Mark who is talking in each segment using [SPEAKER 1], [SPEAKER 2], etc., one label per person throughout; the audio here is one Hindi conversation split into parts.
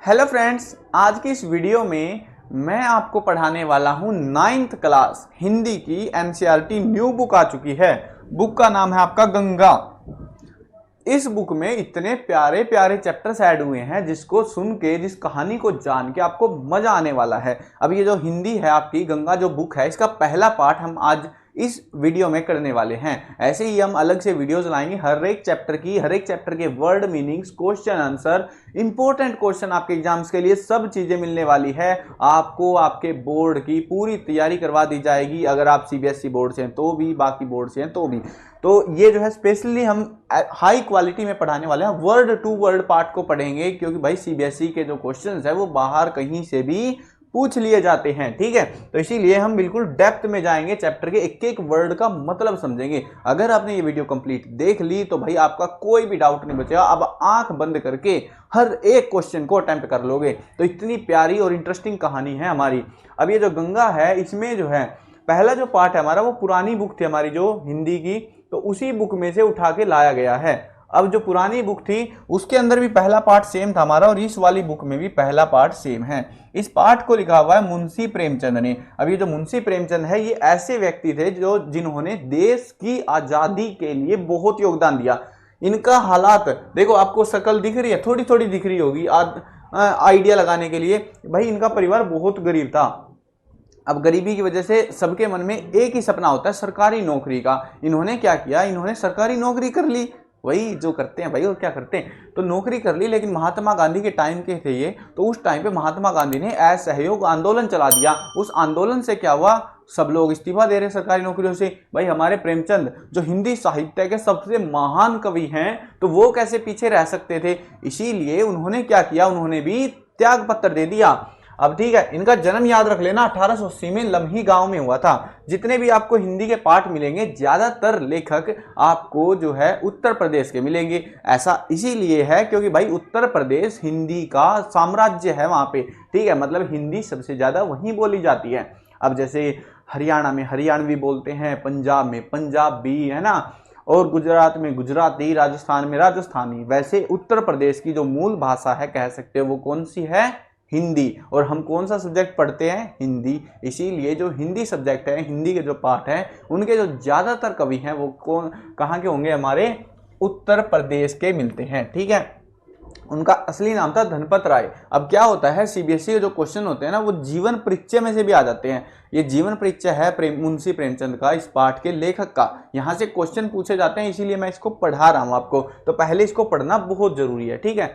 [SPEAKER 1] हेलो फ्रेंड्स, आज की इस वीडियो में मैं आपको पढ़ाने वाला हूं 9th क्लास हिंदी की एनसीईआरटी न्यू बुक आ चुकी है। बुक का नाम है आपका गंगा। इस बुक में इतने प्यारे प्यारे चैप्टर्स ऐड हुए हैं जिसको सुन के, जिस कहानी को जान के आपको मजा आने वाला है। अब ये जो हिंदी है आपकी गंगा जो बुक है, इसका पहला पार्ट हम आज इस वीडियो में करने वाले हैं। ऐसे ही हम अलग से वीडियोस लाएंगे हर एक चैप्टर के word meanings, question answer, important question आपके एग्जाम्स के लिए सब चीजें मिलने वाली है। आपको आपके बोर्ड की पूरी तैयारी करवा दी जाएगी, अगर आप सीबीएसई बोर्ड से हैं तो भी, बाकी बोर्ड से हैं तो भी। तो ये जो है स्पेशली हम हाई क्वालिटी में पढ़ाने वाले हैं। वर्ड टू वर्ड पार्ट को पढ़ेंगे क्योंकि भाई सीबीएसई के जो क्वेश्चंस है वो बाहर कहीं से भी पूछ लिए जाते हैं, ठीक है। तो इसीलिए हम बिल्कुल डेप्थ में जाएंगे, चैप्टर के एक एक वर्ड का मतलब समझेंगे। अगर आपने ये वीडियो कंप्लीट देख ली तो भाई आपका कोई भी डाउट नहीं बचेगा। अब आंख बंद करके हर एक क्वेश्चन को अटेम्प्ट कर लोगे। तो इतनी प्यारी और इंटरेस्टिंग कहानी है हमारी। अब ये जो गंगा है, इसमें जो है पहला जो पार्ट है हमारा, वो पुरानी बुक थी हमारी जो हिंदी की, तो उसी बुक में से उठा के लाया गया है। अब जो पुरानी बुक थी उसके अंदर भी पहला पार्ट सेम था हमारा, और इस वाली बुक में भी पहला पार्ट सेम है। इस पार्ट को लिखा हुआ है मुंशी प्रेमचंद ने। अब ये जो मुंशी प्रेमचंद है, ये ऐसे व्यक्ति थे जिन्होंने देश की आजादी के लिए बहुत योगदान दिया। इनका हालात देखो, आपको शक्ल दिख रही है, थोड़ी थोड़ी दिख रही होगी आइडिया लगाने के लिए। भाई इनका परिवार बहुत गरीब था। अब गरीबी की वजह से सबके मन में एक ही सपना होता है, सरकारी नौकरी का। इन्होंने क्या किया, इन्होंने सरकारी नौकरी कर ली, वही जो करते हैं भाई, और क्या करते हैं, तो नौकरी कर ली। लेकिन महात्मा गांधी के टाइम के थे ये, तो उस टाइम पे महात्मा गांधी ने असहयोग आंदोलन चला दिया। उस आंदोलन से क्या हुआ, सब लोग इस्तीफा दे रहे सरकारी नौकरियों से। भाई हमारे प्रेमचंद जो हिंदी साहित्य के सबसे महान कवि हैं, तो वो कैसे पीछे रह सकते थे। इसीलिए उन्होंने क्या किया, उन्होंने भी त्याग पत्र दे दिया। अब ठीक है, इनका जन्म याद रख लेना, 1880 में लम्ही गांव में हुआ था। जितने भी आपको हिंदी के पाठ मिलेंगे, ज्यादातर लेखक आपको जो है उत्तर प्रदेश के मिलेंगे। ऐसा इसीलिए है क्योंकि भाई उत्तर प्रदेश हिंदी का साम्राज्य है वहां पे, ठीक है। मतलब हिंदी सबसे ज्यादा वहीं बोली जाती है। अब जैसे हरियाणा में हरियाणवी बोलते हैं, पंजाब में पंजाबी, है ना, और गुजरात में गुजराती, राजस्थान में राजस्थानी। वैसे उत्तर प्रदेश की जो मूल भाषा है, कह सकते हो, वो कौन सी है, हिंदी। और हम कौन सा सब्जेक्ट पढ़ते हैं, हिंदी। इसीलिए जो हिंदी सब्जेक्ट है, हिंदी के जो पाठ हैं, उनके जो ज्यादातर कवि हैं वो कहाँ के होंगे, हमारे उत्तर प्रदेश के मिलते हैं, ठीक है। उनका असली नाम था धनपत राय। अब क्या होता है, सीबीएसई के जो क्वेश्चन होते हैं ना, वो जीवन परिचय में से भी आ जाते हैं। ये जीवन परिचय है मुंशी प्रेमचंद का, इस पाठ के लेखक का। यहाँ से क्वेश्चन पूछे जाते हैं, इसीलिए मैं इसको पढ़ा रहा हूँ आपको। तो पहले इसको पढ़ना बहुत जरूरी है, ठीक है।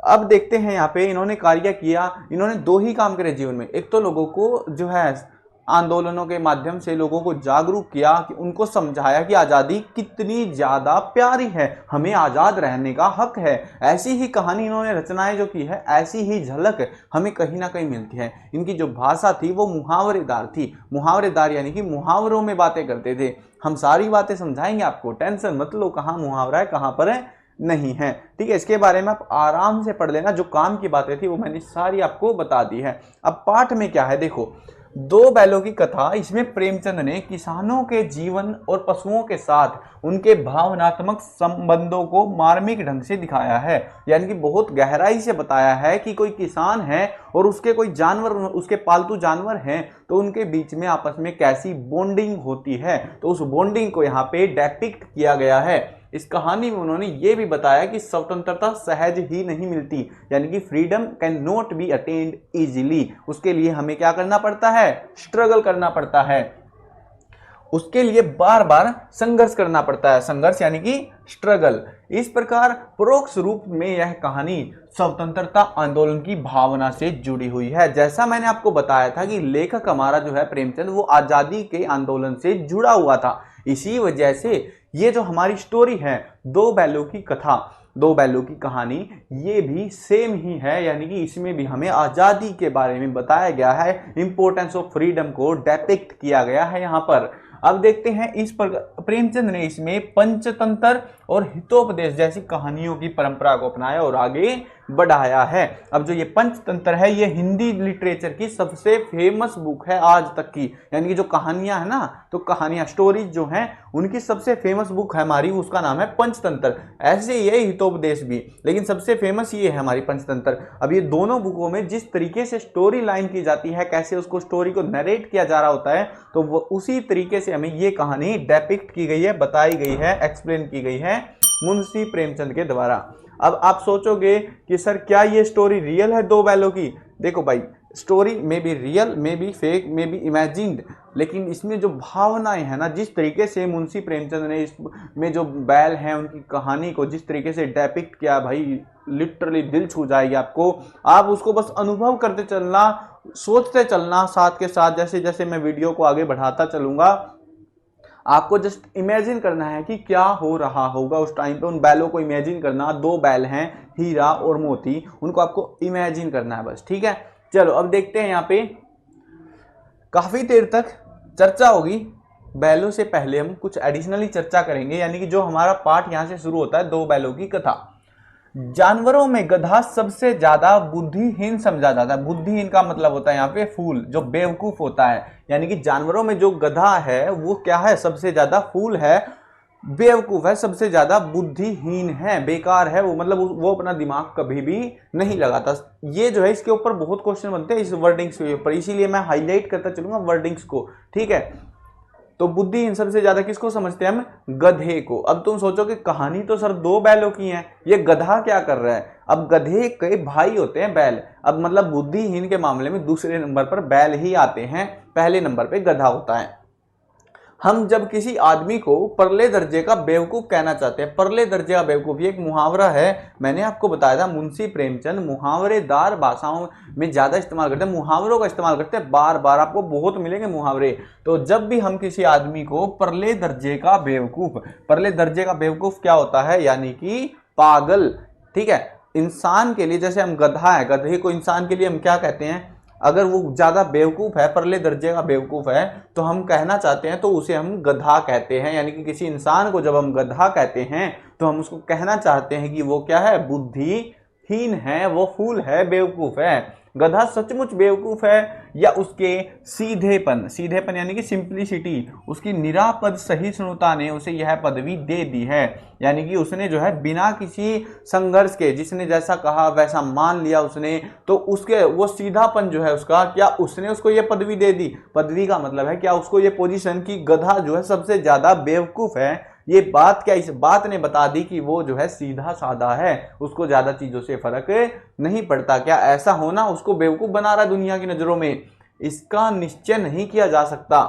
[SPEAKER 1] अब देखते हैं यहाँ पे इन्होंने कार्य किया। इन्होंने दो ही काम करे जीवन में। एक तो लोगों को जो है आंदोलनों के माध्यम से लोगों को जागरूक किया, कि उनको समझाया कि आज़ादी कितनी ज़्यादा प्यारी है, हमें आज़ाद रहने का हक है। ऐसी ही कहानी इन्होंने रचनाएं जो की है, ऐसी ही झलक हमें कहीं ना कहीं मिलती है। इनकी जो भाषा थी वो मुहावरेदार थी। मुहावरेदार यानी कि मुहावरों में बातें करते थे। हम सारी बातें समझाएंगे आपको, टेंशन मत लो, कहाँ मुहावरा है कहाँ पर है नहीं है, ठीक है। इसके बारे में आप आराम से पढ़ लेना। जो काम की बातें थी वो मैंने सारी आपको बता दी है। अब पाठ में क्या है देखो, दो बैलों की कथा। इसमें प्रेमचंद ने किसानों के जीवन और पशुओं के साथ उनके भावनात्मक संबंधों को मार्मिक ढंग से दिखाया है। यानी कि बहुत गहराई से बताया है कि कोई किसान है और उसके कोई जानवर, उसके पालतू जानवर हैं, तो उनके बीच में आपस में कैसी बॉन्डिंग होती है। तो उस बॉन्डिंग को यहाँ पे डेपिक्ट किया गया है। इस कहानी में उन्होंने ये भी बताया कि स्वतंत्रता सहज ही नहीं मिलती, यानी कि freedom can not be attend easily. उसके लिए हमें क्या करना पड़ता है, स्ट्रगल करना पड़ता है। उसके लिए बार बार संघर्ष करना पड़ता है। संघर्ष यानी कि स्ट्रगल। इस प्रकार परोक्ष रूप में यह कहानी स्वतंत्रता आंदोलन की भावना से जुड़ी हुई है। जैसा मैंने आपको बताया था कि लेखक हमारा जो है प्रेमचंद, वो आजादी के आंदोलन से जुड़ा हुआ था। इसी वजह से ये जो हमारी स्टोरी है, दो बैलों की कथा, दो बैलों की कहानी, ये भी सेम ही है। यानी कि इसमें भी हमें आजादी के बारे में बताया गया है, इंपॉर्टेंस ऑफ फ्रीडम को डेपिक्ट किया गया है यहाँ पर। अब देखते हैं इस पर प्रेमचंद ने इसमें पंचतंत्र और हितोपदेश जैसी कहानियों की परंपरा को अपनाया और आगे बढ़ाया है। अब जो ये पंचतंत्र है ये हिंदी लिटरेचर की सबसे फेमस बुक है आज तक की, यानी कि जो कहानियां है ना, तो कहानियां स्टोरीज जो हैं उनकी सबसे फेमस बुक है हमारी, उसका नाम है पंचतंत्र। ऐसे ये हितोपदेश भी, लेकिन सबसे फेमस ये है हमारी पंचतंत्र। अब ये दोनों बुकों में जिस तरीके से स्टोरी लाइन की जाती है, कैसे उसको स्टोरी को नरेट किया जा रहा होता है, तो वो उसी तरीके से हमें ये कहानी डेपिक्ट की गई है, बताई गई है, एक्सप्लेन की गई है मुंशी प्रेमचंद के द्वारा। अब आप सोचोगे कि सर क्या ये स्टोरी रियल है दो बैलों की? देखो भाई, स्टोरी में भी रियल, में भी फेक, में भी इमेजिन्ड, लेकिन इसमें जो भावनाएं हैं ना, जिस तरीके से मुंशी प्रेमचंद ने इसमें जो बैल हैं उनकी कहानी को जिस तरीके से डेपिक्ट किया, भाई लिटरली दिल छू जाएगी आपको। आप उसको बस अनुभव करते चलना, सोचते चलना साथ के साथ, जैसे जैसे मैं वीडियो को आगे बढ़ाता चलूंगा आपको जस्ट इमेजिन करना है कि क्या हो रहा होगा उस टाइम पे। उन बैलों को इमेजिन करना, दो बैल हैं हीरा और मोती, उनको आपको इमेजिन करना है बस, ठीक है। चलो अब देखते हैं, यहाँ पे काफी देर तक चर्चा होगी। बैलों से पहले हम कुछ एडिशनली चर्चा करेंगे, यानी कि जो हमारा पार्ट यहाँ से शुरू होता है दो बैलों की कथा। जानवरों में गधा सबसे ज्यादा बुद्धिहीन समझा जाता है। बुद्धिहीन का मतलब होता है यहाँ पे फूल, जो बेवकूफ होता है, यानी कि जानवरों में जो गधा है वो क्या है, सबसे ज्यादा फूल है, बेवकूफ है, सबसे ज्यादा बुद्धिहीन है, बेकार है वो, मतलब वो अपना दिमाग कभी भी नहीं लगाता। ये जो है इसके ऊपर बहुत क्वेश्चन बनते हैं इस वर्डिंग्स के ऊपर, इसीलिए मैं हाईलाइट करता चलूंगा वर्डिंग्स को, ठीक है। तो बुद्धिहीन सबसे ज्यादा किसको समझते हैं हम? गधे को। अब तुम सोचो कि कहानी तो सर दो बैलों की है, ये गधा क्या कर रहा है? अब गधे के भाई होते हैं बैल, अब मतलब बुद्धिहीन के मामले में दूसरे नंबर पर बैल ही आते हैं, पहले नंबर पे गधा होता है। हम जब किसी आदमी को परले दर्जे का बेवकूफ कहना चाहते हैं, परले दर्जे का बेवकूफ ये एक मुहावरा है, मैंने आपको बताया था मुंशी प्रेमचंद मुहावरेदार भाषाओं में ज्यादा इस्तेमाल करते हैं, मुहावरों का इस्तेमाल करते हैं, बार बार आपको बहुत मिलेंगे मुहावरे। तो जब भी हम किसी आदमी को परले दर्जे का बेवकूफ, परले दर्जे का बेवकूफ क्या होता है, यानी कि पागल, ठीक है। इंसान के लिए जैसे हम गधा है, गधे को इंसान के लिए हम क्या कहते हैं? अगर वो ज्यादा बेवकूफ है, परले दर्जे का बेवकूफ है, तो हम कहना चाहते हैं तो उसे हम गधा कहते हैं। यानी कि किसी इंसान को जब हम गधा कहते हैं तो हम उसको कहना चाहते हैं कि वो क्या है, बुद्धिहीन है, वो फूल है, बेवकूफ है। गधा सचमुच बेवकूफ है या उसके सीधेपन, सीधेपन यानी कि सिंप्लिसिटी, उसकी निरापद सहिष्णुता ने उसे यह पदवी दे दी है। यानी कि उसने जो है बिना किसी संघर्ष के, जिसने जैसा कहा वैसा मान लिया उसने, तो उसके वो सीधापन जो है उसका, क्या उसने उसको ये पदवी दे दी? पदवी का मतलब है क्या उसको ये पोजीशन की गधा जो है सबसे ज्यादा बेवकूफ है। ये बात क्या इस बात ने बता दी कि वो जो है सीधा साधा है, उसको ज्यादा चीजों से फर्क नहीं पड़ता। क्या ऐसा होना उसको बेवकूफ बना रहा है दुनिया की नजरों में? इसका निश्चय नहीं किया जा सकता।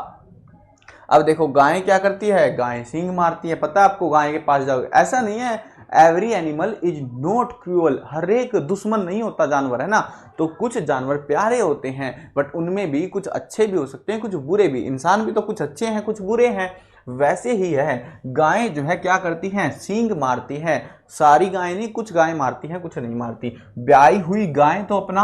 [SPEAKER 1] अब देखो गाय क्या करती है, गाय सींग मारती है, पता है आपको? गाय के पास जाओगे, ऐसा नहीं है every animal is not cruel, हर एक दुश्मन नहीं होता जानवर, है ना। तो कुछ जानवर प्यारे होते हैं, बट उनमें भी कुछ अच्छे भी हो सकते हैं, कुछ बुरे भी। इंसान भी तो कुछ अच्छे हैं, कुछ बुरे हैं, वैसे ही है गाय जो है क्या करती हैं, सींग मारती है। सारी गाय नहीं, कुछ गाय मारती हैं, कुछ नहीं मारती। ब्याई हुई गाय तो अपना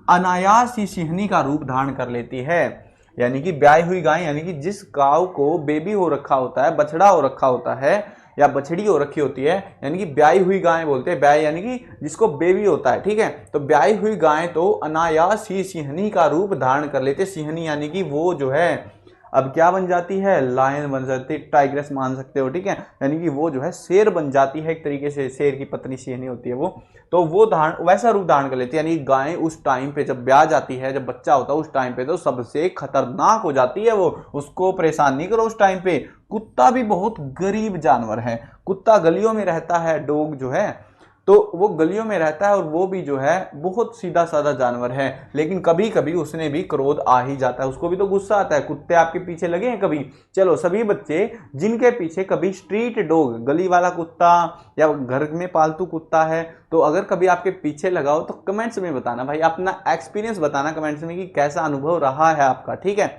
[SPEAKER 1] अनायास ही सिंहनी का रूप धारण कर लेती है। यानी कि ब्याई हुई गाय, यानी कि जिस गाय को बेबी हो रखा होता है, बछड़ा हो रखा होता है या बछड़ी हो रखी होती है, यानी कि ब्याई हुई गाय बोलते हैं। ब्याई यानी कि जिसको बेबी होता है, ठीक है। तो ब्याई हुई गाय तो अनायास ही सिंहनी का रूप धारण कर लेते। सिंहनी यानी कि वो जो है अब क्या बन जाती है, लायन बन जाती है, टाइग्रेस मान सकते हो, ठीक है। यानी कि वो जो है शेर बन जाती है, एक तरीके से शेर की पत्नी सिंहनी होती है वो, तो वो धारण वैसा रूप धारण कर लेती है। यानी गाय उस टाइम पे जब ब्याह जाती है, जब बच्चा होता है उस टाइम पे तो सबसे खतरनाक हो जाती है वो, उसको परेशान नहीं करो उस टाइम पे। कुत्ता भी बहुत गरीब जानवर है, कुत्ता गलियों में रहता है, डॉग जो है तो वो गलियों में रहता है और वो भी जो है बहुत सीधा साधा जानवर है, लेकिन कभी कभी उसने भी क्रोध आ ही जाता है, उसको भी तो गुस्सा आता है। कुत्ते आपके पीछे लगे हैं कभी? चलो सभी बच्चे जिनके पीछे कभी स्ट्रीट डॉग, गली वाला कुत्ता या घर में पालतू कुत्ता है, तो अगर कभी आपके पीछे लगा हो तो कमेंट्स में बताना भाई, अपना एक्सपीरियंस बताना कमेंट्स में कि कैसा अनुभव रहा है आपका, ठीक है।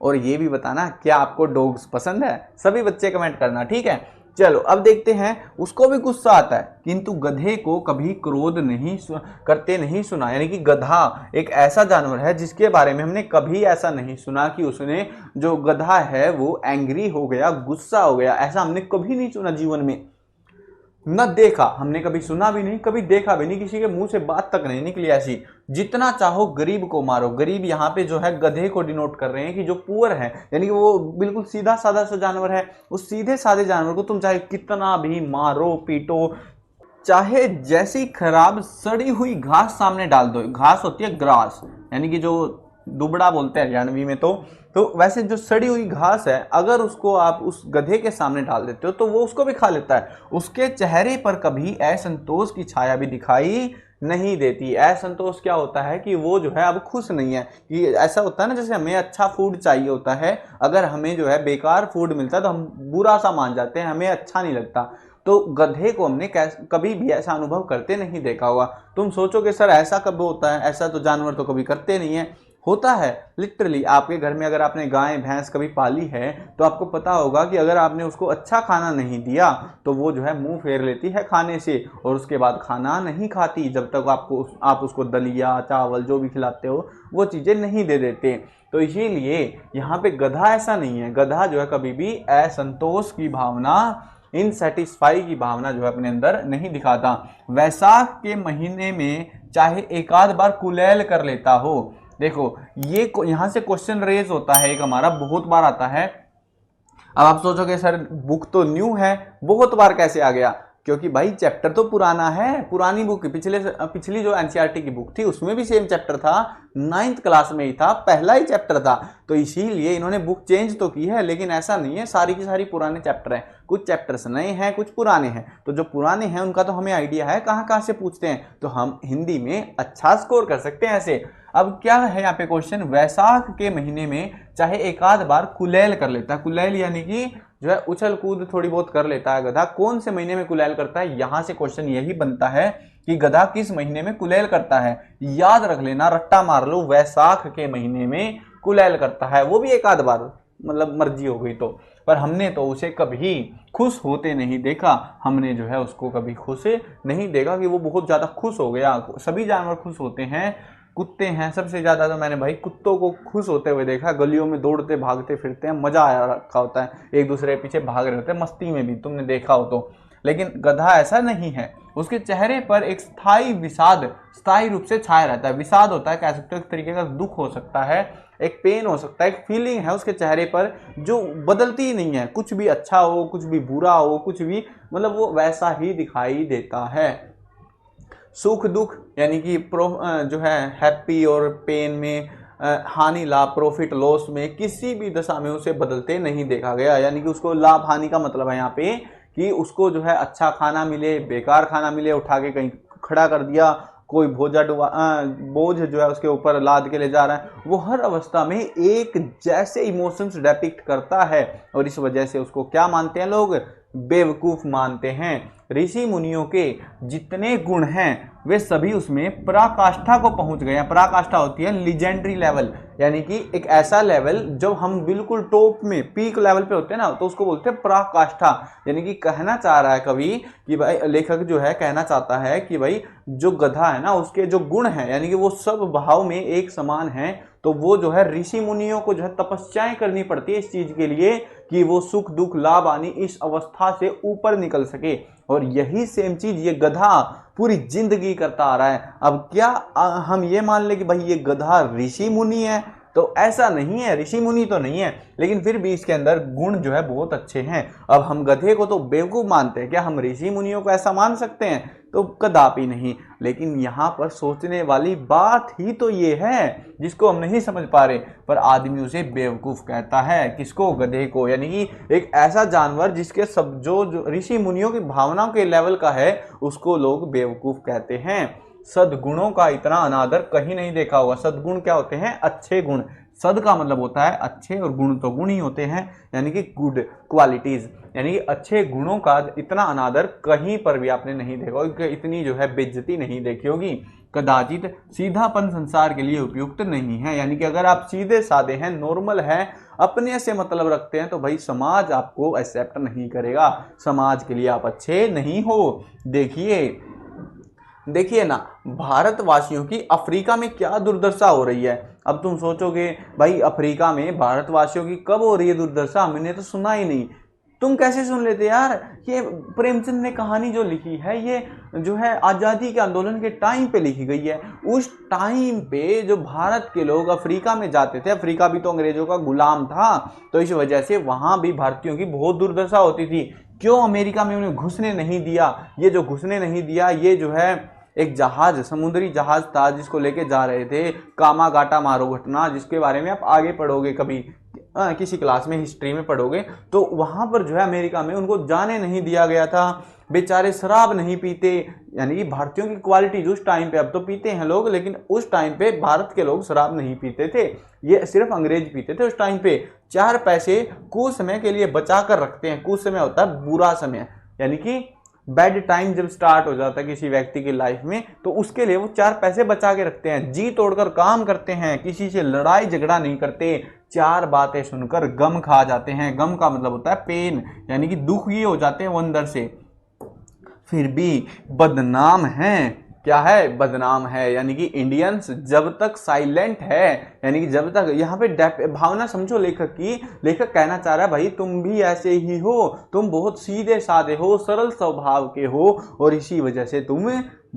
[SPEAKER 1] और ये भी बताना क्या आपको डॉग्स पसंद है, सभी बच्चे कमेंट करना, ठीक है। चलो अब देखते हैं, उसको भी गुस्सा आता है किंतु गधे को कभी क्रोध करते नहीं सुना। यानी कि गधा एक ऐसा जानवर है जिसके बारे में हमने कभी ऐसा नहीं सुना कि उसने, जो गधा है वो एंग्री हो गया, गुस्सा हो गया, ऐसा हमने कभी नहीं सुना जीवन में। न देखा, हमने कभी सुना भी नहीं, कभी देखा भी नहीं, किसी के मुंह से बात तक नहीं निकली ऐसी। जितना चाहो गरीब को मारो। गरीब यहाँ पे जो है गधे को डिनोट कर रहे हैं कि जो पुअर है, यानी कि वो बिल्कुल सीधा साधा सा जानवर है। उस सीधे साधे जानवर को तुम चाहे कितना भी मारो पीटो, चाहे जैसी खराब सड़ी हुई घास सामने डाल दो, घास होती है ग्रास, यानी कि जो दुबड़ा बोलते हैं हरियाणवी में, तो वैसे जो सड़ी हुई घास है, अगर उसको आप उस गधे के सामने डाल देते हो तो वो उसको भी खा लेता है। उसके चेहरे पर कभी असंतोष की छाया भी दिखाई नहीं देती। असंतोष क्या होता है कि वो जो है अब खुश नहीं है। कि ऐसा होता है ना, जैसे हमें अच्छा फूड चाहिए होता है, अगर हमें जो है बेकार फूड मिलता है तो हम बुरा सा मान जाते हैं, हमें अच्छा नहीं लगता। तो गधे को हमने कभी भी ऐसा अनुभव करते नहीं देखा होगा। तुम सोचोगे सर ऐसा कब होता है, ऐसा तो जानवर तो कभी करते नहीं है। होता है लिटरली। आपके घर में अगर आपने गाय भैंस कभी पाली है तो आपको पता होगा कि अगर आपने उसको अच्छा खाना नहीं दिया तो वो जो है मुंह फेर लेती है खाने से, और उसके बाद खाना नहीं खाती जब तक आप उसको दलिया चावल जो भी खिलाते हो वो चीज़ें नहीं दे देते। तो इसीलिए यहाँ पे गधा ऐसा नहीं है। गधा जो है कभी भी असंतोष की भावना, इनसेटिस्फाई की भावना जो है अपने अंदर नहीं दिखाता। वैसाख के महीने में चाहे एक आध बार कुलैल कर लेता हो। देखो ये यहाँ से क्वेश्चन रेज होता है, एक हमारा बहुत बार आता है। अब आप सोचोगे सर बुक तो न्यू है, बहुत बार कैसे आ गया? क्योंकि भाई चैप्टर तो पुराना है, पुरानी बुक, पिछली जो एनसीईआरटी की बुक थी उसमें भी सेम चैप्टर था, 9th क्लास में ही था, पहला ही चैप्टर था। तो इसीलिए इन्होंने बुक चेंज तो की है, लेकिन ऐसा नहीं है सारी की सारी पुराने चैप्टर हैं। कुछ चैप्टर्स नए हैं, कुछ पुराने हैं। तो जो पुराने हैं उनका तो हमें आइडिया है कहाँ कहाँ से पूछते हैं, तो हम हिंदी में अच्छा स्कोर कर सकते हैं ऐसे। अब क्या है यहाँ पे क्वेश्चन, वैसाख के महीने में चाहे एक आध बार कुलैल कर लेता है। कुलैल यानी कि जो है उछल कूद थोड़ी बहुत कर लेता है गधा। कौन से महीने में कुलैल करता है, यहां से क्वेश्चन यही बनता है कि गधा किस महीने में कुलैल करता है। याद रख लेना, रट्टा मार लो, वैसाख के महीने में कुलैल करता है। वो भी एक आध बार, मतलब मर्जी हो गई तो। पर हमने तो उसे कभी खुश होते नहीं देखा। हमने जो है उसको कभी खुश नहीं देखा कि वो बहुत ज्यादा खुश हो गया। सभी जानवर खुश होते हैं, कुत्ते हैं सबसे ज्यादा। तो मैंने भाई कुत्तों को खुश होते हुए देखा, गलियों में दौड़ते भागते फिरते हैं, मजा आया रखा होता है, एक दूसरे के पीछे भाग रहे होते हैं मस्ती में भी, तुमने देखा हो तो। लेकिन गधा ऐसा नहीं है, उसके चेहरे पर एक स्थायी विषाद स्थायी रूप से छाया रहता है। विषाद होता है, कह सकते हो एक तरीके का दुख हो सकता है, एक पेन हो सकता है, एक फीलिंग है उसके चेहरे पर जो बदलती ही नहीं है। कुछ भी अच्छा हो, कुछ भी बुरा हो, कुछ भी, मतलब वो वैसा ही दिखाई देता है। सुख दुख यानी कि जो है हैप्पी और पेन में, हानि लाभ, प्रॉफिट लॉस में, किसी भी दशा में उसे बदलते नहीं देखा गया। यानी कि उसको लाभ हानि का मतलब है यहाँ पे कि उसको जो है अच्छा खाना मिले, बेकार खाना मिले, उठा के कहीं खड़ा कर दिया, कोई बोझ जो है उसके ऊपर लाद के ले जा रहा है, वो हर अवस्था में एक जैसे इमोशंस डिपिक्ट करता है। और इस वजह से उसको क्या मानते हैं लोग, बेवकूफ मानते हैं। ऋषि मुनियों के जितने गुण हैं वे सभी उसमें पराकाष्ठा को पहुंच गए हैं। पराकाष्ठा होती है लीजेंडरी लेवल, यानी कि एक ऐसा लेवल जब हम बिल्कुल टॉप में पीक लेवल पे होते हैं ना, तो उसको बोलते हैं पराकाष्ठा। यानी कि कहना चाह रहा है कवि कि भाई, लेखक जो है कहना चाहता है कि भाई जो गधा है ना उसके जो गुण हैं, यानी कि वो सब भाव में एक समान है। तो वो जो है ऋषि मुनियों को जो है तपस्याएं करनी पड़ती है इस चीज के लिए कि वो सुख दुख लाभ हानि इस अवस्था से ऊपर निकल सके। और यही सेम चीज ये गधा पूरी जिंदगी करता आ रहा है। अब क्या हम ये मान ले कि भाई ये गधा ऋषि मुनि है? तो ऐसा नहीं है, ऋषि मुनि तो नहीं है, लेकिन फिर भी इसके अंदर गुण जो है बहुत अच्छे हैं। अब हम गधे को तो बेवकूफ मानते हैं, क्या हम ऋषि मुनियों को ऐसा मान सकते हैं? तो कदापि नहीं। लेकिन यहाँ पर सोचने वाली बात ही तो ये है जिसको हम नहीं समझ पा रहे, पर आदमी उसे बेवकूफ कहता है। किसको? गधे को। यानी कि एक ऐसा जानवर जिसके सब जो ऋषि मुनियों की भावनाओं के लेवल का है उसको लोग बेवकूफ कहते हैं। सद्गुणों का इतना अनादर कहीं नहीं देखा होगा। सद्गुण क्या होते हैं? अच्छे गुण। सद का मतलब होता है अच्छे, और गुण तो गुण ही होते हैं, यानी कि गुड क्वालिटीज। यानी कि अच्छे गुणों का इतना अनादर कहीं पर भी आपने नहीं देखा होगा, इतनी जो है बेइज्जती नहीं देखी होगी। कदाचित सीधापन संसार के लिए उपयुक्त नहीं है। यानी कि अगर आप सीधे साधे हैं, नॉर्मल हैं, अपने से मतलब रखते हैं, तो भाई समाज आपको एक्सेप्ट नहीं करेगा। समाज के लिए आप अच्छे नहीं हो। देखिए ना, भारतवासियों की अफ्रीका में क्या दुर्दशा हो रही है। अब तुम सोचोगे भाई अफ्रीका में भारतवासियों की कब हो रही है दुर्दशा, हमने तो सुना ही नहीं। तुम कैसे सुन लेते यार? ये प्रेमचंद ने कहानी जो लिखी है ये जो है आज़ादी के आंदोलन के टाइम पे लिखी गई है। उस टाइम पे जो भारत के लोग अफ्रीका में जाते थे, अफ्रीका भी तो अंग्रेजों का गुलाम था, तो इस वजह से वहां भी भारतीयों की बहुत दुर्दशा होती थी। क्यों अमेरिका में उन्हें घुसने नहीं दिया? ये जो घुसने नहीं दिया, ये जो है एक जहाज, समुद्री जहाज था जिसको लेके जा रहे थे, कामागाटा मारो घटना, जिसके बारे में आप आगे पढ़ोगे कभी किसी क्लास में हिस्ट्री में पढ़ोगे, तो वहां पर जो है अमेरिका में उनको जाने नहीं दिया गया था। बेचारे शराब नहीं पीते, यानी कि भारतीयों की क्वालिटी जो उस टाइम पे, अब तो पीते हैं लोग, लेकिन उस टाइम पे भारत के लोग शराब नहीं पीते थे, ये सिर्फ अंग्रेज पीते थे उस टाइम पे। 4 पैसे कुछ समय के लिए बचा कर रखते हैं। कुछ समय होता है बुरा समय, यानी कि बैड टाइम जब स्टार्ट हो जाता है किसी व्यक्ति की लाइफ में, तो उसके लिए वो 4 पैसे बचा के रखते हैं, जी तोड़कर काम करते हैं, किसी से लड़ाई झगड़ा नहीं करते, 4 बातें सुनकर गम खा जाते हैं। गम का मतलब होता है पेन, यानी कि दुखी हो जाते हैं वो अंदर से, फिर भी बदनाम हैं। क्या है? बदनाम है। यानी कि इंडियंस जब तक साइलेंट है, यानी कि जब तक, यहाँ पे भावना समझो लेखक की, लेखक कहना चाह रहा है भाई तुम भी ऐसे ही हो, तुम बहुत सीधे साधे हो, सरल स्वभाव के हो, और इसी वजह से तुम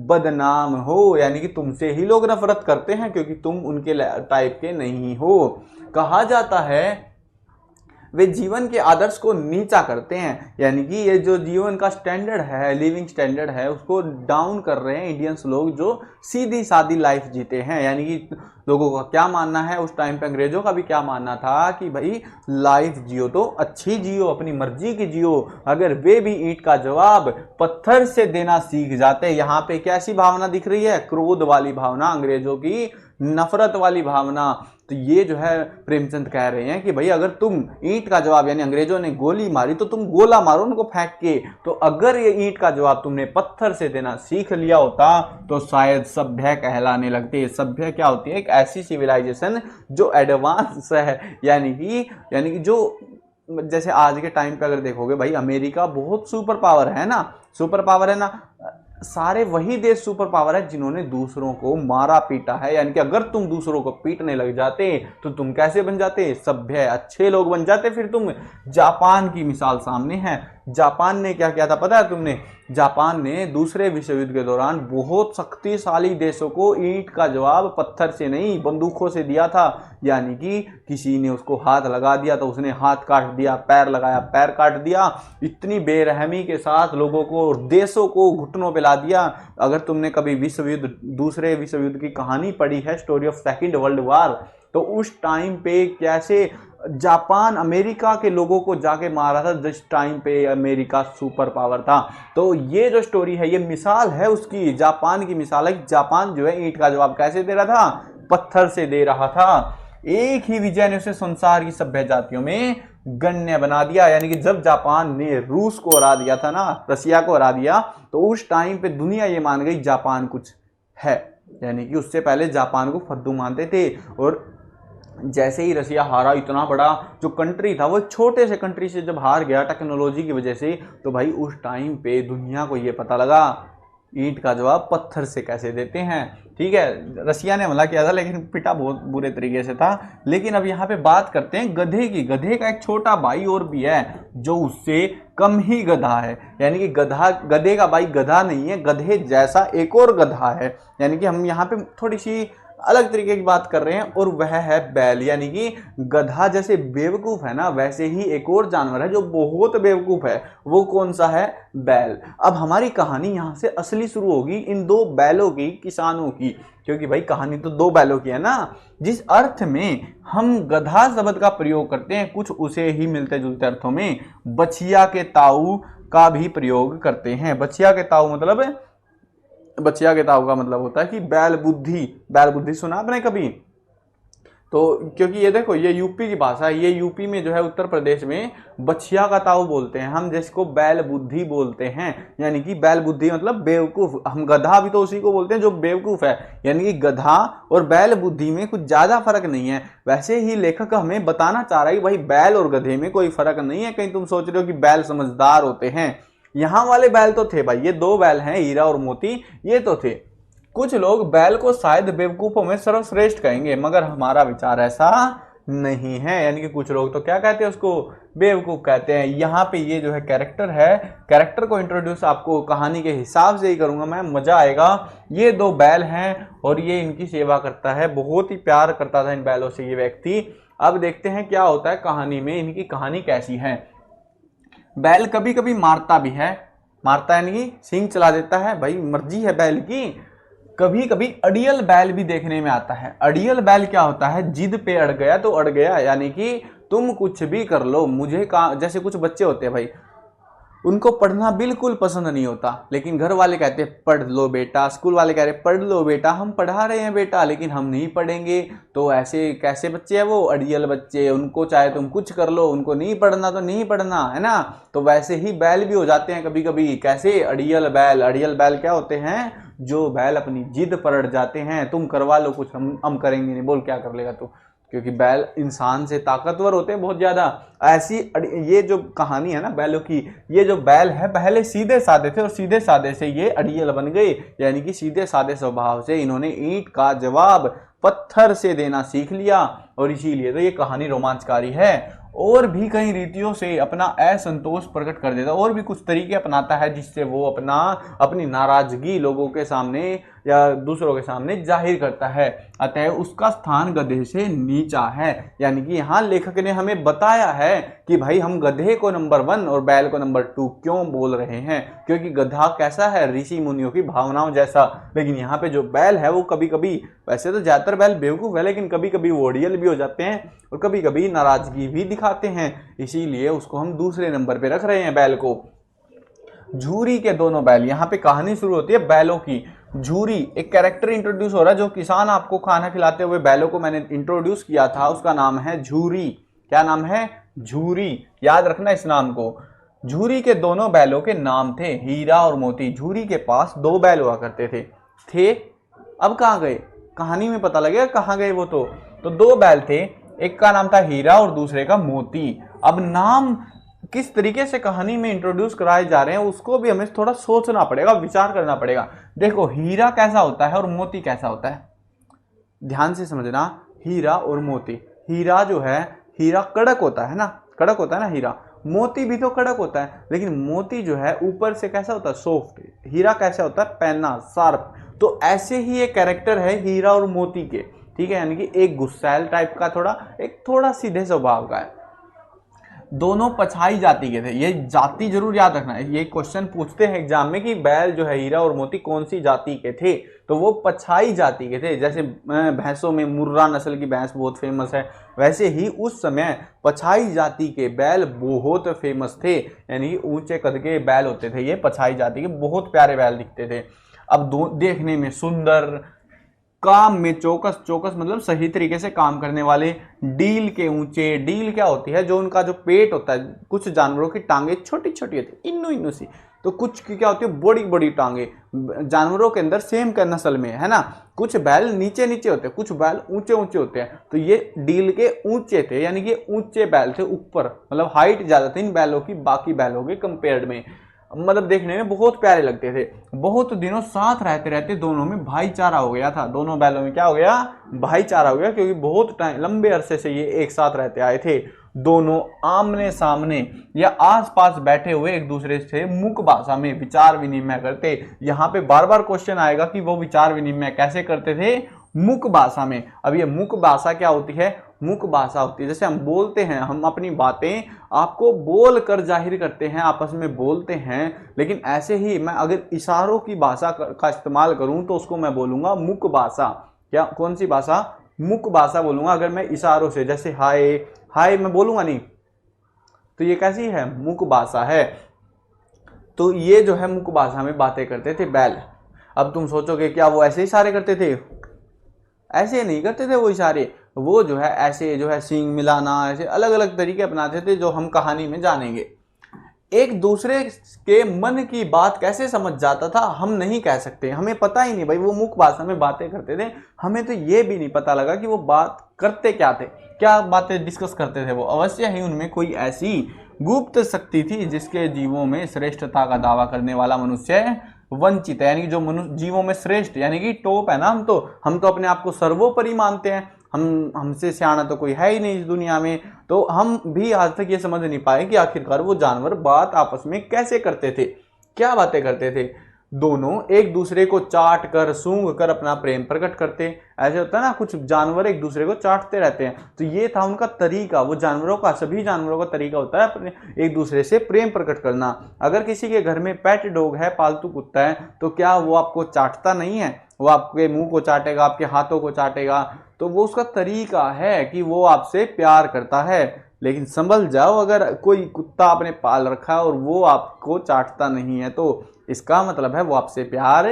[SPEAKER 1] बदनाम हो, यानी कि तुमसे ही लोग नफरत करते हैं क्योंकि तुम उनके टाइप के नहीं हो। कहा जाता है वे जीवन के आदर्श को नीचा करते हैं, यानी कि ये जो जीवन का स्टैंडर्ड है, लिविंग स्टैंडर्ड है, उसको डाउन कर रहे हैं इंडियंस लोग जो सीधी सादी लाइफ जीते हैं। यानी कि लोगों का क्या मानना है, उस टाइम पे अंग्रेजों का भी क्या मानना था कि भाई लाइफ जियो तो अच्छी जियो, अपनी मर्जी की जियो। अगर वे भी ईंट का जवाब पत्थर से देना सीख जाते, यहाँ पे कैसी भावना दिख रही है? क्रोध वाली भावना, अंग्रेजों की नफरत वाली भावना। तो ये जो है प्रेमचंद कह रहे हैं कि भाई अगर तुम ईंट का जवाब, यानी अंग्रेजों ने गोली मारी तो तुम गोला मारो उनको फेंक के, तो अगर ये ईंट का जवाब तुमने पत्थर से देना सीख लिया होता तो शायद सभ्य कहलाने लगते। सभ्य क्या होती है? एक ऐसी सिविलाइजेशन जो एडवांस है, यानी कि जो, जैसे आज के टाइम पे अगर देखोगे भाई अमेरिका बहुत सुपर पावर है ना, सुपर पावर है ना, सारे वही देश सुपर पावर है जिन्होंने दूसरों को मारा पीटा है। यानी कि अगर तुम दूसरों को पीटने लग जाते तो तुम कैसे बन जाते? सभ्य अच्छे लोग बन जाते। फिर तुम, जापान की मिसाल सामने है। जापान ने क्या किया था पता है तुमने? जापान ने दूसरे विश्व युद्ध के दौरान बहुत शक्तिशाली देशों को ईंट का जवाब पत्थर से नहीं बंदूकों से दिया था। यानी कि किसी ने उसको हाथ लगा दिया तो उसने हाथ काट दिया, पैर लगाया पैर काट दिया, इतनी बेरहमी के साथ लोगों को, देशों को घुटनों पे ला दिया। अगर तुमने कभी दूसरे विश्व युद्ध की कहानी पढ़ी है, story of second world war, तो उस टाइम पे कैसे जापान अमेरिका के लोगों को जाके मारा था, जिस टाइम पे अमेरिका सुपर पावर था। तो ये जो स्टोरी है ये मिसाल है उसकी, जापान की मिसाल है कि जापान जो है ईंट का जवाब कैसे दे रहा था? पत्थर से दे रहा था। एक ही विजय ने उसे संसार की सभ्य जातियों में गण्य बना दिया। यानी कि जब जापान ने रूस को हरा दिया था ना, रसिया को हरा दिया, तो उस टाइम पे दुनिया ये मान गई जापान कुछ है। यानी कि उससे पहले जापान को फद्दू मानते थे, और जैसे ही रसिया हारा, इतना बड़ा जो कंट्री था वो छोटे से कंट्री से जब हार गया टेक्नोलॉजी की वजह से, तो भाई उस टाइम पे दुनिया को ये पता लगा ईंट का जवाब पत्थर से कैसे देते हैं। ठीक है, रसिया ने हमला किया था लेकिन पिटा बहुत बुरे तरीके से था। लेकिन अब यहाँ पे बात करते हैं गधे की। गधे का एक छोटा भाई और भी है जो उससे कम ही गधा है। यानी कि गधे का भाई गधा नहीं है, गधे जैसा एक और गधा है। यानी कि हम यहाँ पे थोड़ी सी अलग तरीके की बात कर रहे हैं, और वह है बैल। यानी कि गधा जैसे बेवकूफ है ना, वैसे ही एक और जानवर है जो बहुत बेवकूफ है। वो कौन सा है? बैल। अब हमारी कहानी यहाँ से असली शुरू होगी, इन 2 बैलों की, किसानों की, क्योंकि भाई कहानी तो 2 बैलों की है ना। जिस अर्थ में हम गधा शब्द का प्रयोग करते हैं, कुछ उसे ही मिलते जुलते अर्थों में बछिया के ताऊ का भी प्रयोग करते हैं। बछिया के ताऊ मतलब, बछिया के ताऊ का मतलब होता है कि बैल बुद्धि। बैल बुद्धि सुना आपने कभी? तो क्योंकि ये देखो ये यूपी की भाषा है, ये यूपी में जो है उत्तर प्रदेश में बछिया का ताऊ बोलते हैं हम, जिसको बैल बुद्धि बोलते हैं। यानी कि बैल बुद्धि मतलब बेवकूफ। हम गधा भी तो उसी को बोलते हैं जो बेवकूफ है। यानी कि गधा और बैल बुद्धि में कुछ ज्यादा फर्क नहीं है। वैसे ही लेखक हमें बताना चाह रहा है कि भाई बैल और गधे में कोई फर्क नहीं है। कहीं तुम सोच रहे हो कि बैल समझदार होते हैं, यहाँ वाले बैल तो थे भाई, ये 2 बैल हैं हीरा और मोती, ये तो थे। कुछ लोग बैल को शायद बेवकूफों में सर्वश्रेष्ठ कहेंगे, मगर हमारा विचार ऐसा नहीं है। यानी कि कुछ लोग तो क्या कहते हैं उसको, बेवकूफ़ कहते हैं। यहाँ पे ये जो है कैरेक्टर है, कैरेक्टर को इंट्रोड्यूस आपको कहानी के हिसाब से ही करूँगा मैं, मज़ा आएगा। ये दो बैल हैं और ये इनकी सेवा करता है, बहुत ही प्यार करता था इन बैलों से ये व्यक्ति। अब देखते हैं क्या होता है कहानी में, इनकी कहानी कैसी है। बैल कभी कभी मारता भी है, मारता है यानी कि सींग चला देता है, भाई मर्जी है बैल की। कभी कभी अड़ियल बैल भी देखने में आता है। अड़ियल बैल क्या होता है, जिद पे अड़ गया तो अड़ गया, यानी कि तुम कुछ भी कर लो मुझे का, जैसे कुछ बच्चे होते हैं भाई, उनको पढ़ना बिल्कुल पसंद नहीं होता, लेकिन घर वाले कहते हैं पढ़ लो बेटा, स्कूल वाले कह रहे हैं पढ़ लो बेटा, हम पढ़ा रहे हैं बेटा, लेकिन हम नहीं पढ़ेंगे। तो ऐसे कैसे बच्चे हैं वो, अड़ियल बच्चे, उनको चाहे तुम कुछ कर लो, उनको नहीं पढ़ना तो नहीं पढ़ना, है ना। तो वैसे ही बैल भी हो जाते हैं कभी कभी, कैसे, अड़ियल बैल। अड़ियल बैल क्या होते हैं, जो बैल अपनी जिद पर अड़ जाते हैं, तुम करवा लो कुछ, हम करेंगे नहीं। बोल क्या कर लेगा तू, क्योंकि बैल इंसान से ताकतवर होते हैं बहुत ज़्यादा। ऐसी ये जो कहानी है ना बैलों की, ये जो बैल है पहले सीधे साधे थे और सीधे साधे से ये अड़ियल बन गए, यानी कि सीधे साधे स्वभाव से इन्होंने ईंट का जवाब पत्थर से देना सीख लिया, और इसीलिए तो ये कहानी रोमांचकारी है। और भी कई रीतियों से अपना असंतोष प्रकट कर देता है, और भी कुछ तरीके अपनाता है जिससे वो अपनी नाराजगी लोगों के सामने या दूसरों के सामने जाहिर करता है। अतः उसका स्थान गधे से नीचा है। यानी कि यहाँ लेखक ने हमें बताया है कि भाई हम गधे को नंबर 1 और बैल को नंबर 2 क्यों बोल रहे हैं, क्योंकि गधा कैसा है, ऋषि मुनियों की भावनाओं जैसा। लेकिन यहाँ पे जो बैल है वो कभी कभी, वैसे तो ज्यादातर बैल बेवकूफ है, लेकिन कभी कभी वो अड़ियल भी हो जाते हैं और कभी कभी नाराजगी भी दिखाते हैं, इसीलिए उसको हम दूसरे नंबर पे रख रहे हैं बैल को। झूरी के दोनों बैल, यहाँ पे कहानी शुरू होती है बैलों की। झूरी एक कैरेक्टर इंट्रोड्यूस हो रहा है, जो किसान आपको खाना खिलाते हुए बैलों को मैंने इंट्रोड्यूस किया था, उसका नाम है झूरी। क्या नाम है, झूरी, याद रखना इस नाम को। झूरी के दोनों बैलों के नाम थे हीरा और मोती। झूरी के पास 2 बैल हुआ करते थे। अब कहाँ गए, कहानी में पता लगेगा कहाँ गए वो। तो 2 बैल थे, एक का नाम था हीरा और दूसरे का मोती। अब नाम किस तरीके से कहानी में इंट्रोड्यूस कराए जा रहे हैं उसको भी हमें थोड़ा सोचना पड़ेगा, विचार करना पड़ेगा। देखो हीरा कैसा होता है और मोती कैसा होता है, ध्यान से समझना। हीरा और मोती, हीरा जो है, हीरा कड़क होता है ना, कड़क होता है ना हीरा। मोती भी तो कड़क होता है, लेकिन मोती जो है ऊपर से कैसा होता है, सॉफ्ट। हीरा कैसा होता है, पैना, शार्प। तो ऐसे ही एक कैरेक्टर है हीरा और मोती के, ठीक है। यानी कि एक गुस्सैल टाइप का, एक थोड़ा सीधे स्वभाव का है। दोनों पछाई जाति के थे। ये जाति जरूर याद रखना है, ये क्वेश्चन पूछते हैं एग्जाम में कि बैल जो है हीरा और मोती कौन सी जाति के थे, तो वो पछाई जाति के थे। जैसे भैंसों में मुर्रा नस्ल की भैंस बहुत फेमस है, वैसे ही उस समय पछाई जाति के बैल बहुत फेमस थे। यानी ऊंचे कद के बैल होते थे ये, पछाई जाति के, बहुत प्यारे बैल दिखते थे। अब देखने में सुंदर, काम में चौकस, चौकस मतलब सही तरीके से काम करने वाले, डील के ऊंचे। डील क्या होती है, जो उनका जो पेट होता है, कुछ जानवरों की टांगे छोटी छोटी होती है, इन्नू इन्नू सी, तो कुछ की क्या होती है, बड़ी बड़ी टांगे जानवरों के अंदर सेम का नस्ल में, है ना। कुछ बैल नीचे नीचे होते हैं, कुछ बैल ऊंचे ऊंचे होते हैं। तो ये डील के ऊंचे थे, यानी कि ऊंचे बैल थे, ऊपर, मतलब हाइट ज्यादा थी इन बैलों की बाकी बैलों के कंपेयर में। मतलब देखने में बहुत प्यारे लगते थे। बहुत दिनों साथ रहते रहते दोनों में भाईचारा हो गया था। दोनों बैलों में क्या हो गया, भाईचारा हो गया, क्योंकि बहुत टाइम, लंबे अरसे से ये एक साथ रहते आए थे। दोनों आमने सामने या आसपास बैठे हुए एक दूसरे से मुख भाषा में विचार विनिमय करते। यहाँ पे बार बार क्वेश्चन आएगा कि वो विचार विनिमय कैसे करते थे, मुख भाषा में। अब ये मुख भाषा क्या होती है, मुख भाषा होती है जैसे हम बोलते हैं, हम अपनी बातें आपको बोल कर जाहिर करते हैं, आपस में बोलते हैं। लेकिन ऐसे ही मैं अगर इशारों की भाषा का इस्तेमाल करूं तो उसको मैं बोलूंगा मुख भाषा। क्या, कौन सी भाषा, मुख भाषा बोलूंगा। अगर मैं इशारों से, जैसे हाय, हाय मैं बोलूंगा नहीं, तो ये कैसी है, मुख भाषा है। तो ये जो है मुख भाषा में बातें करते थे बैल। अब तुम सोचोगे क्या वो ऐसे इशारे करते थे, ऐसे नहीं करते थे वो इशारे। वो जो है ऐसे जो है सींग मिलाना, ऐसे अलग अलग तरीके अपनाते थे, जो हम कहानी में जानेंगे। एक दूसरे के मन की बात कैसे समझ जाता था हम नहीं कह सकते, हमें पता ही नहीं भाई। वो मुख भाषा में बातें करते थे, हमें तो ये भी नहीं पता लगा कि वो बात करते क्या थे, क्या बातें डिस्कस करते थे वो। अवश्य ही उनमें कोई ऐसी गुप्त शक्ति थी जिसके जीवों में श्रेष्ठता का दावा करने वाला मनुष्य वंचित है। यानी कि जो मनुष्य जीवों में श्रेष्ठ, यानी कि टॉप है ना, हम तो अपने आप को सर्वोपरि मानते हैं। हमसे सियाना तो कोई है ही नहीं इस दुनिया में। तो हम भी आज तक ये समझ नहीं पाए कि आखिरकार वो जानवर बात आपस में कैसे करते थे, क्या बातें करते थे। दोनों एक दूसरे को चाट कर सूंघ कर अपना प्रेम प्रकट करते। ऐसे होता है ना, कुछ जानवर एक दूसरे को चाटते रहते हैं, तो ये था उनका तरीका। वो जानवरों का, सभी जानवरों का तरीका होता है अपने एक दूसरे से प्रेम प्रकट करना। अगर किसी के घर में पेट डॉग है, पालतू कुत्ता है, तो क्या वो आपको चाटता नहीं है? वो आपके मुंह को चाटेगा, आपके हाथों को चाटेगा। तो वो उसका तरीका है कि वो आपसे प्यार करता है। लेकिन संभल जाओ, अगर कोई कुत्ता आपने पाल रखा है और वो आपको चाटता नहीं है, तो इसका मतलब है वो आपसे प्यार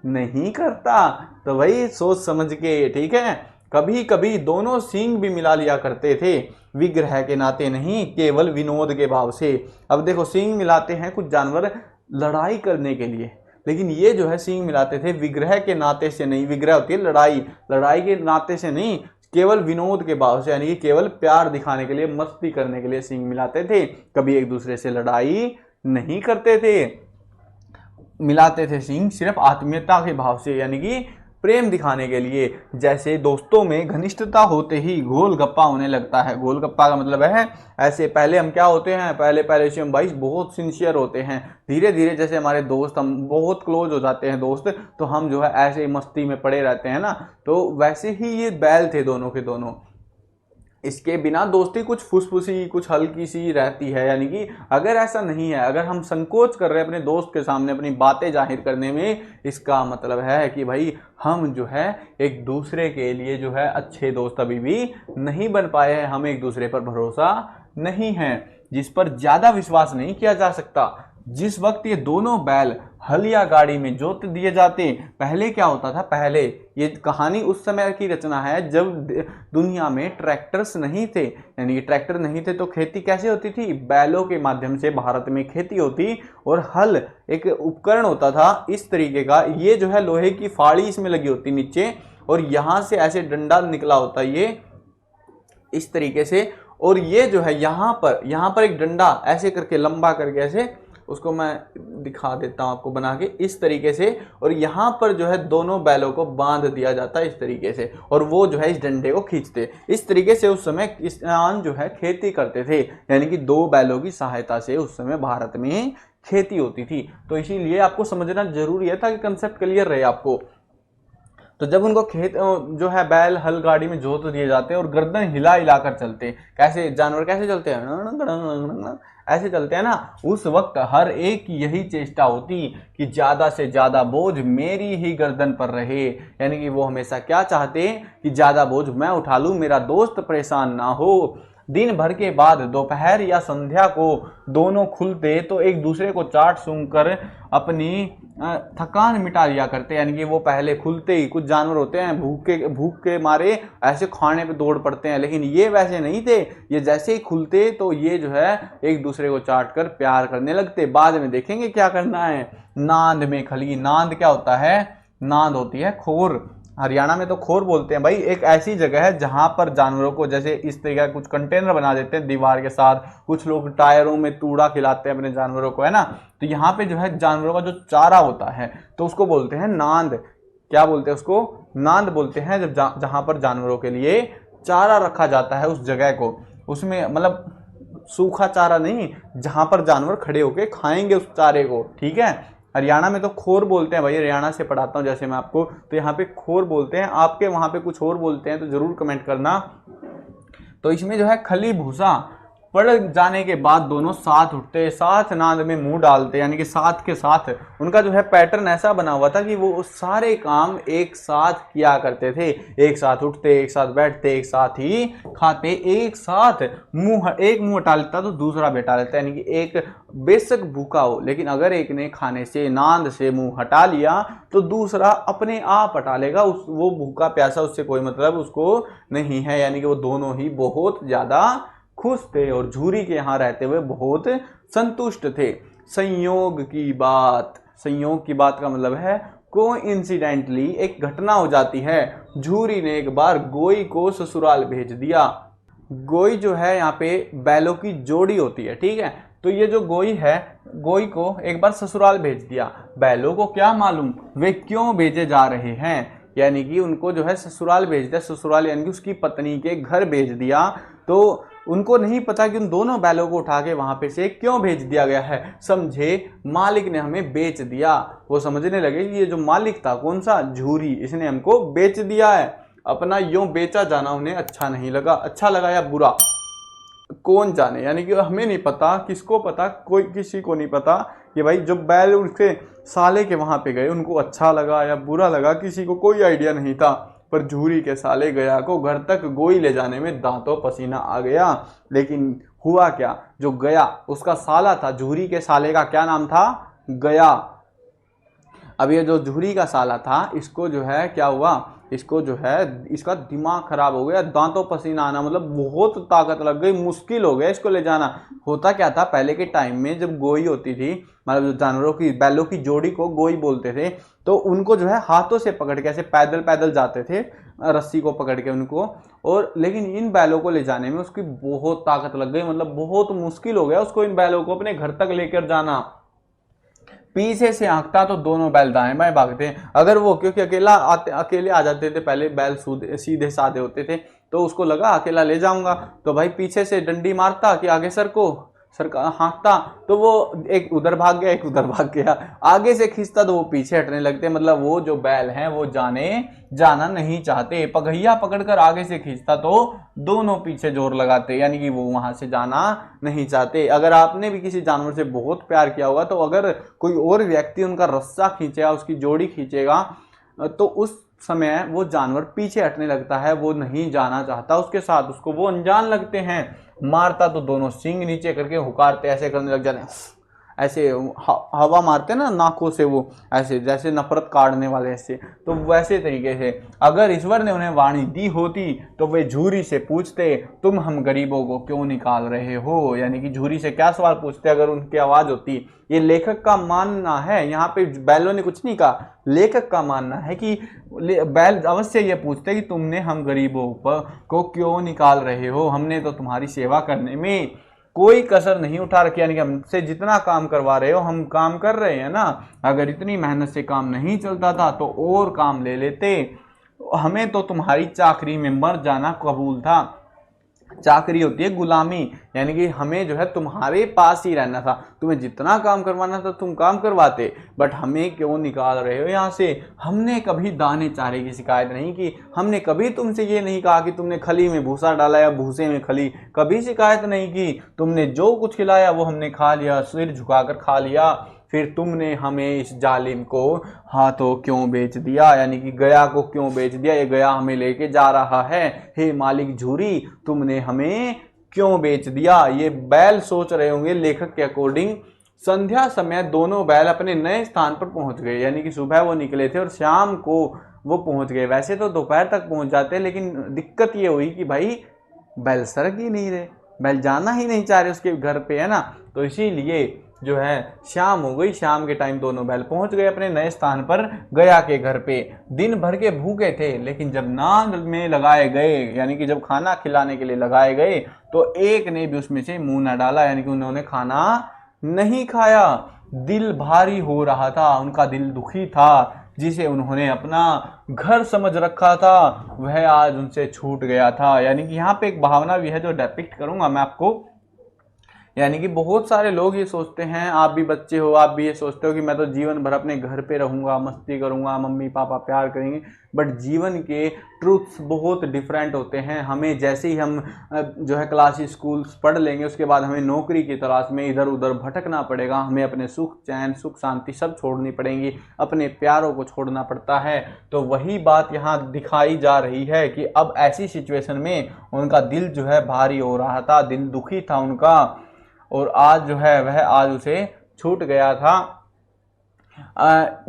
[SPEAKER 1] नहीं करता। तो भाई सोच समझ के, ठीक है। कभी कभी दोनों सींग भी मिला लिया करते थे, विग्रह के नाते नहीं, केवल विनोद के भाव से। अब देखो, सींग मिलाते हैं कुछ जानवर लड़ाई करने के लिए, लेकिन ये जो है सींग मिलाते थे विग्रह के नाते से नहीं। विग्रह होती है लड़ाई, लड़ाई के नाते से नहीं, केवल विनोद के भाव से, यानी कि केवल प्यार दिखाने के लिए, मस्ती करने के लिए सींग मिलाते थे। कभी एक दूसरे से लड़ाई नहीं करते थे। मिलाते थे सींग सिर्फ आत्मीयता के भाव से, यानी कि प्रेम दिखाने के लिए। जैसे दोस्तों में घनिष्ठता होते ही गोलगप्पा होने लगता है। गोलगप्पा का मतलब है ऐसे, पहले हम क्या होते हैं, पहले से हम भाई बहुत सिंसियर होते हैं। धीरे धीरे जैसे हमारे दोस्त, हम बहुत क्लोज हो जाते हैं दोस्त, तो हम जो है ऐसे मस्ती में पड़े रहते हैं ना। तो वैसे ही ये बैल थे दोनों के दोनों। इसके बिना दोस्ती कुछ फुसफुसी, कुछ हल्की सी रहती है। यानी कि अगर ऐसा नहीं है, अगर हम संकोच कर रहे हैं अपने दोस्त के सामने अपनी बातें जाहिर करने में, इसका मतलब है कि भाई हम जो है एक दूसरे के लिए जो है अच्छे दोस्त अभी भी नहीं बन पाए हैं। हम एक दूसरे पर भरोसा नहीं है, जिस पर ज्यादा विश्वास नहीं किया जा सकता। जिस वक्त ये दोनों बैल हल या गाड़ी में जोत दिए जाते, पहले क्या होता था, पहले ये कहानी उस समय की रचना है जब दुनिया में ट्रैक्टर्स नहीं थे। यानी कि ट्रैक्टर नहीं थे तो खेती कैसे होती थी? बैलों के माध्यम से भारत में खेती होती। और हल एक उपकरण होता था इस तरीके का, ये जो है लोहे की फाड़ी इसमें लगी होती नीचे, और यहाँ से ऐसे डंडा निकला होता ये इस तरीके से। और ये जो है यहाँ पर एक डंडा ऐसे करके लंबा करके, ऐसे उसको मैं दिखा देता हूँ आपको बना के इस तरीके से। और यहाँ पर जो है दोनों बैलों को बांध दिया जाता है इस तरीके से, और वो जो है इस डंडे को खींचते। इस तरीके से उस समय किसान जो है खेती करते थे। यानी कि दो बैलों की सहायता से उस समय भारत में खेती होती थी। तो इसीलिए आपको समझना जरूरी है ताकि कंसेप्ट क्लियर रहे आपको। तो जब उनको खेत जो है बैल हल गाड़ी में जोत दिए जाते हैं और गर्दन हिला हिला कर चलते हैं, कैसे जानवर कैसे चलते हैं, ऐसे चलते हैं ना, उस वक्त हर एक की यही चेष्टा होती कि ज्यादा से ज्यादा बोझ मेरी ही गर्दन पर रहे। यानी कि वो हमेशा क्या चाहते कि ज्यादा बोझ मैं उठा लूं, मेरा दोस्त परेशान ना हो। दिन भर के बाद दोपहर या संध्या को दोनों खुलते तो एक दूसरे को चाट सूंघ कर अपनी थकान मिटा लिया करते। यानी कि वो पहले खुलते ही, कुछ जानवर होते हैं भूख के मारे ऐसे खाने पे दौड़ पड़ते हैं, लेकिन ये वैसे नहीं थे। ये जैसे ही खुलते तो ये जो है एक दूसरे को चाट कर प्यार करने लगते। बाद में देखेंगे क्या करना है। नांद में खली, नांद क्या होता है? नांद होती है खोर। हरियाणा में तो खोर बोलते हैं भाई। एक ऐसी जगह है जहां पर जानवरों को जैसे इस तरीके कुछ कंटेनर बना देते हैं दीवार के साथ, कुछ लोग टायरों में तूड़ा खिलाते हैं अपने जानवरों को, है ना। तो यहाँ पे जो है जानवरों का जो चारा होता है तो उसको बोलते हैं नांद। क्या बोलते हैं उसको? नांद बोलते हैं। जब जहां पर जानवरों के लिए चारा रखा जाता है उस जगह को, उसमें मतलब सूखा चारा नहीं, जहां पर जानवर खड़े होके खाएंगे उस चारे को, ठीक है। हरियाणा में तो खोर बोलते हैं भाई, हरियाणा से पढ़ाता हूँ जैसे मैं आपको, तो यहाँ पे खोर बोलते हैं। आपके वहां पे कुछ और बोलते हैं तो जरूर कमेंट करना। तो इसमें जो है खली भूसा पड़ जाने के बाद दोनों साथ उठते, साथ नांद में मुंह डालते। यानी कि साथ के साथ उनका जो है पैटर्न ऐसा बना हुआ था कि वो सारे काम एक साथ किया करते थे। एक साथ उठते, एक साथ बैठते, एक साथ ही खाते, एक साथ एक मुंह हटा लेता तो दूसरा बैठा लेता। यानी कि एक बेशक भूखा हो, लेकिन अगर एक ने खाने से, नांद से मुंह हटा लिया तो दूसरा अपने आप हटा लेगा। वो भूखा प्यासा, उससे कोई मतलब उसको नहीं है। यानी कि वो दोनों ही बहुत ज्यादा खुश थे और झूरी के यहाँ रहते हुए बहुत संतुष्ट थे। संयोग की बात, संयोग की बात का मतलब है कोइंसिडेंटली एक घटना हो जाती है। झूरी ने एक बार गोई को ससुराल भेज दिया। गोई जो है यहाँ पे बैलों की जोड़ी होती है, ठीक है। तो ये जो गोई है, गोई को एक बार ससुराल भेज दिया। बैलों को क्या मालूम वे क्यों भेजे जा रहे हैं। यानी कि उनको जो है ससुराल भेज दिया। ससुराल यानी कि उसकी पत्नी के घर भेज दिया। तो उनको नहीं पता कि उन दोनों बैलों को उठा के वहां पे से क्यों भेज दिया गया है। समझे, मालिक ने हमें बेच दिया। वो समझने लगे कि ये जो मालिक था कौन सा, झूरी, इसने हमको बेच दिया है। अपना यूं बेचा जाना उन्हें अच्छा नहीं लगा। अच्छा लगा या बुरा कौन जाने, यानी कि हमें नहीं पता, किसको पता, कोई किसी को नहीं पता कि भाई जो बैल उसके साले के वहां पे गए उनको अच्छा लगा या बुरा लगा, किसी को कोई आइडिया नहीं था। पर झूरी के साले गया को घर तक गोई ले जाने में दांतों पसीना आ गया। लेकिन हुआ क्या, जो गया उसका साला था, झूरी के साले का क्या नाम था, गया। अब ये जो झूरी का साला था, इसको जो है क्या हुआ, इसको जो है इसका दिमाग खराब हो गया, दांतों पसीना आना, मतलब बहुत ताकत लग गई, मुश्किल हो गया इसको ले जाना। होता क्या था पहले के टाइम में, जब गोई होती थी, मतलब जो जानवरों की, बैलों की जोड़ी को गोई बोलते थे, तो उनको जो है हाथों से पकड़ के ऐसे पैदल पैदल जाते थे, रस्सी को पकड़ के उनको। और लेकिन इन बैलों को ले जाने में उसकी बहुत ताकत लग गई, मतलब बहुत मुश्किल हो गया उसको इन बैलों को अपने घर तक लेकर जाना। पीछे से हाँकता तो दोनों बैल दाएं बाएं भागते हैं। अगर वो, क्योंकि अकेले आ जाते थे, पहले बैल सीधे साधे होते थे, तो उसको लगा अकेला ले जाऊंगा, तो भाई पीछे से डंडी मारता कि आगे सर हाँकता, तो वो एक उधर भाग गया, एक उधर भाग गया। आगे से खींचता तो वो पीछे हटने लगते। मतलब वो जो बैल हैं वो जाना नहीं चाहते। पगहिया पकड़कर आगे से खींचता तो दोनों पीछे जोर लगाते, यानी कि वो वहां से जाना नहीं चाहते। अगर आपने भी किसी जानवर से बहुत प्यार किया होगा, तो अगर कोई और व्यक्ति उनका रस्सा खींचेगा, उसकी जोड़ी खींचेगा, तो उस समय वो जानवर पीछे हटने लगता है, वो नहीं जाना चाहता उसके साथ, उसको वो अनजान लगते हैं। मारता तो दोनों सींग नीचे करके हुकारते, ऐसे करने लग जाते हैं, ऐसे हवा मारते ना नाकों से, वो ऐसे जैसे नफरत काटने वाले ऐसे। तो वैसे तरीके से अगर ईश्वर ने उन्हें वाणी दी होती तो वे झूरी से पूछते, तुम हम गरीबों को क्यों निकाल रहे हो, यानी कि झूरी से क्या सवाल पूछते अगर उनकी आवाज होती। ये लेखक का मानना है, यहाँ पे बैलों ने कुछ नहीं कहा, लेखक का मानना है कि बैल अवश्य ये पूछते कि तुमने हम गरीबों को क्यों निकाल रहे हो, हमने तो तुम्हारी सेवा करने में कोई कसर नहीं उठा रखी, यानी कि हमसे जितना काम करवा रहे हो हम काम कर रहे हैं ना। अगर इतनी मेहनत से काम नहीं चलता था तो और काम ले लेते, हमें तो तुम्हारी चाकरी में मर जाना कबूल था। चाकरी होती है गुलामी, यानी कि हमें जो है तुम्हारे पास ही रहना था, तुम्हें जितना काम करवाना था तुम काम करवाते, बट हमें क्यों निकाल रहे हो यहाँ से। हमने कभी दाने चारे की शिकायत नहीं की, हमने कभी तुमसे ये नहीं कहा कि तुमने खली में भूसा डाला या भूसे में खली, कभी शिकायत नहीं की। तुमने जो कुछ खिलाया वो हमने खा लिया, सिर झुकाकर खा लिया। फिर तुमने हमें इस जालिम को हाथों क्यों बेच दिया, यानी कि गया को क्यों बेच दिया, ये गया हमें लेके जा रहा है। हे मालिक झूरी, तुमने हमें क्यों बेच दिया। ये बैल सोच रहे होंगे लेखक के अकॉर्डिंग। संध्या समय दोनों बैल अपने नए स्थान पर पहुंच गए, यानी कि सुबह वो निकले थे और शाम को वो पहुंच गए। वैसे तो दोपहर तक पहुंच जाते, लेकिन दिक्कत ये हुई कि भाई बैल सरक ही नहीं रहे, बैल जाना ही नहीं चाह रहे उसके घर पे, है ना। तो इसीलिए जो है शाम हो गई, शाम के टाइम दोनों बैल पहुंच गए अपने नए स्थान पर, गया के घर पे। दिन भर के भूखे थे, लेकिन जब नाद में लगाए गए, यानी कि जब खाना खिलाने के लिए लगाए गए, तो एक ने भी उसमें से मुंह न डाला, यानी कि उन्होंने खाना नहीं खाया। दिल भारी हो रहा था, उनका दिल दुखी था। जिसे उन्होंने अपना घर समझ रखा था वह आज उनसे छूट गया था। यानी कि यहाँ पे एक भावना भी है जो डिपिक्ट करूंगा मैं आपको। यानी कि बहुत सारे लोग ये सोचते हैं, आप भी बच्चे हो, आप भी ये सोचते हो कि मैं तो जीवन भर अपने घर पे रहूंगा, मस्ती करूंगा, मम्मी पापा प्यार करेंगे। बट जीवन के ट्रूथ्स बहुत डिफरेंट होते हैं। हमें जैसे ही हम जो है क्लासेस स्कूल्स पढ़ लेंगे, उसके बाद हमें नौकरी की तलाश में इधर उधर भटकना पड़ेगा। हमें अपने सुख चैन सुख शांति सब छोड़नी पड़ेंगी, अपने प्यारों को छोड़ना पड़ता है। तो वही बात यहाँ दिखाई जा रही है कि अब ऐसी सिचुएशन में उनका दिल जो है भारी हो रहा था, दिल दुखी था उनका, और आज जो है वह आज उसे छूट गया था।